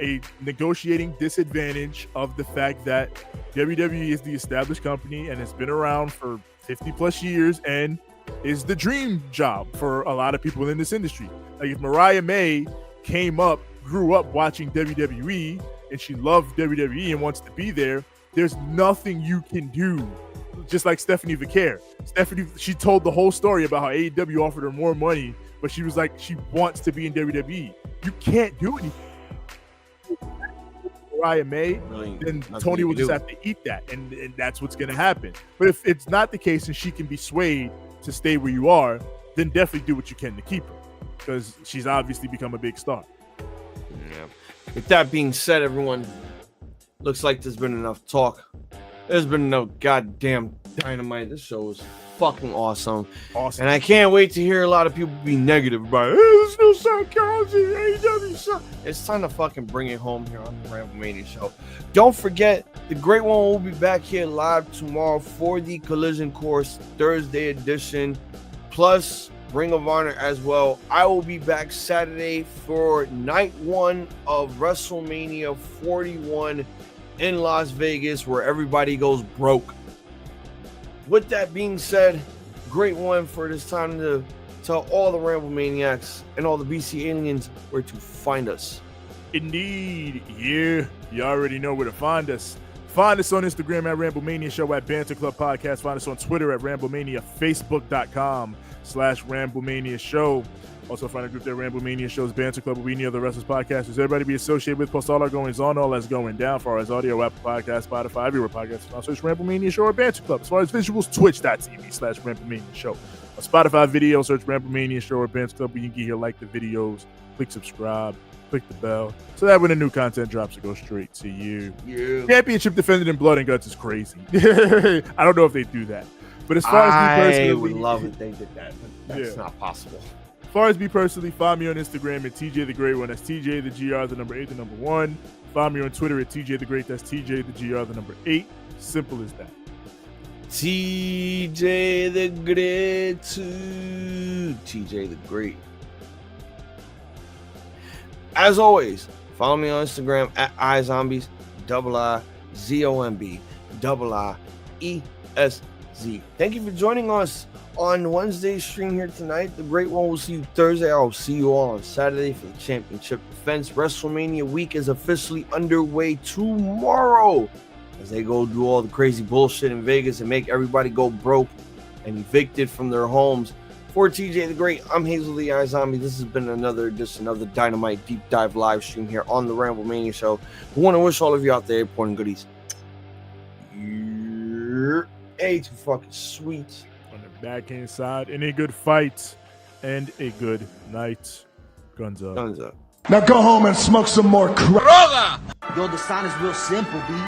a negotiating disadvantage of the fact that WWE is the established company and has been around for 50 plus years and is the dream job for a lot of people in this industry. Like, if Mariah May grew up watching WWE and she loved WWE and wants to be there, there's nothing you can do. Just like Stephanie Vicaire. She told the whole story about how AEW offered her more money, but she was like, she wants to be in WWE. You can't do anything. Mariah May, then Tony will just have to eat that, and that's what's going to happen. But if it's not the case and she can be swayed to stay where you are, then definitely do what you can to keep her, because she's obviously become a big star. Yeah. With that being said, everyone, looks like there's been enough talk. There's been enough goddamn Dynamite. This show is fucking awesome. And I can't wait to hear a lot of people be negative about it. Hey, there's no psychology. AEW sucks. It's time to fucking bring it home here on the Ramblemania show. Don't forget, the Great One will be back here live tomorrow for the Collision Course Thursday edition, plus Ring of Honor as well. I will be back Saturday for night one of WrestleMania 41 in Las Vegas, where everybody goes broke. With that being said, Great One, for it is time to tell all the Ramblemaniacs and all the BC aliens where to find us. Indeed. Yeah, you already know where to find us. Find us on Instagram at Ramblemania Show, at Banter Club Podcast. Find us on Twitter at Ramblemania, Facebook.com/Ramblemania Show. Also find a group there, Ramblemania Show's Banter Club, where we and other wrestlers podcasters. Everybody be associated with, post all our goings on, all that's going down, as far as audio, Apple Podcasts, Spotify, everywhere podcasts. Now search Ramblemania Show or Banter Club. As far as visuals, Twitch.tv/Ramblemania Show. On Spotify video, search Ramblemania Show or Banter Club, where you can get here, like the videos, click subscribe, click the bell, so that when the new content drops, it goes straight to you. Yeah. Championship defended in blood and guts is crazy. I don't know if they do that. But as far as me personally, I would love if they did that, but that's not possible. As far as me personally, find me on Instagram at TJ the Great One. That's TJ the GR, the number 8, the number 1. Find me on Twitter at TJ the Great. That's TJ the GR, the number 8. Simple as that. TJ the Great. TJ the Great. As always, follow me on Instagram at iZombies, IZOMB, IESZ. Thank you for joining us on Wednesday's stream here tonight. The Great One will see you Thursday. I'll see you all on Saturday for the championship defense. WrestleMania week is officially underway tomorrow as they go do all the crazy bullshit in Vegas and make everybody go broke and evicted from their homes. For TJ the Great, I'm Hazel the iZombie. This has been another edition of the Dynamite Deep Dive live stream here on the Ramblemania Show. We want to wish all of you out there important goodies. Hey, too fucking sweet. On the backhand side, any good fights and a good night. Guns up. Guns up. Now go home and smoke some more crack. Yo, the sign is real simple, B.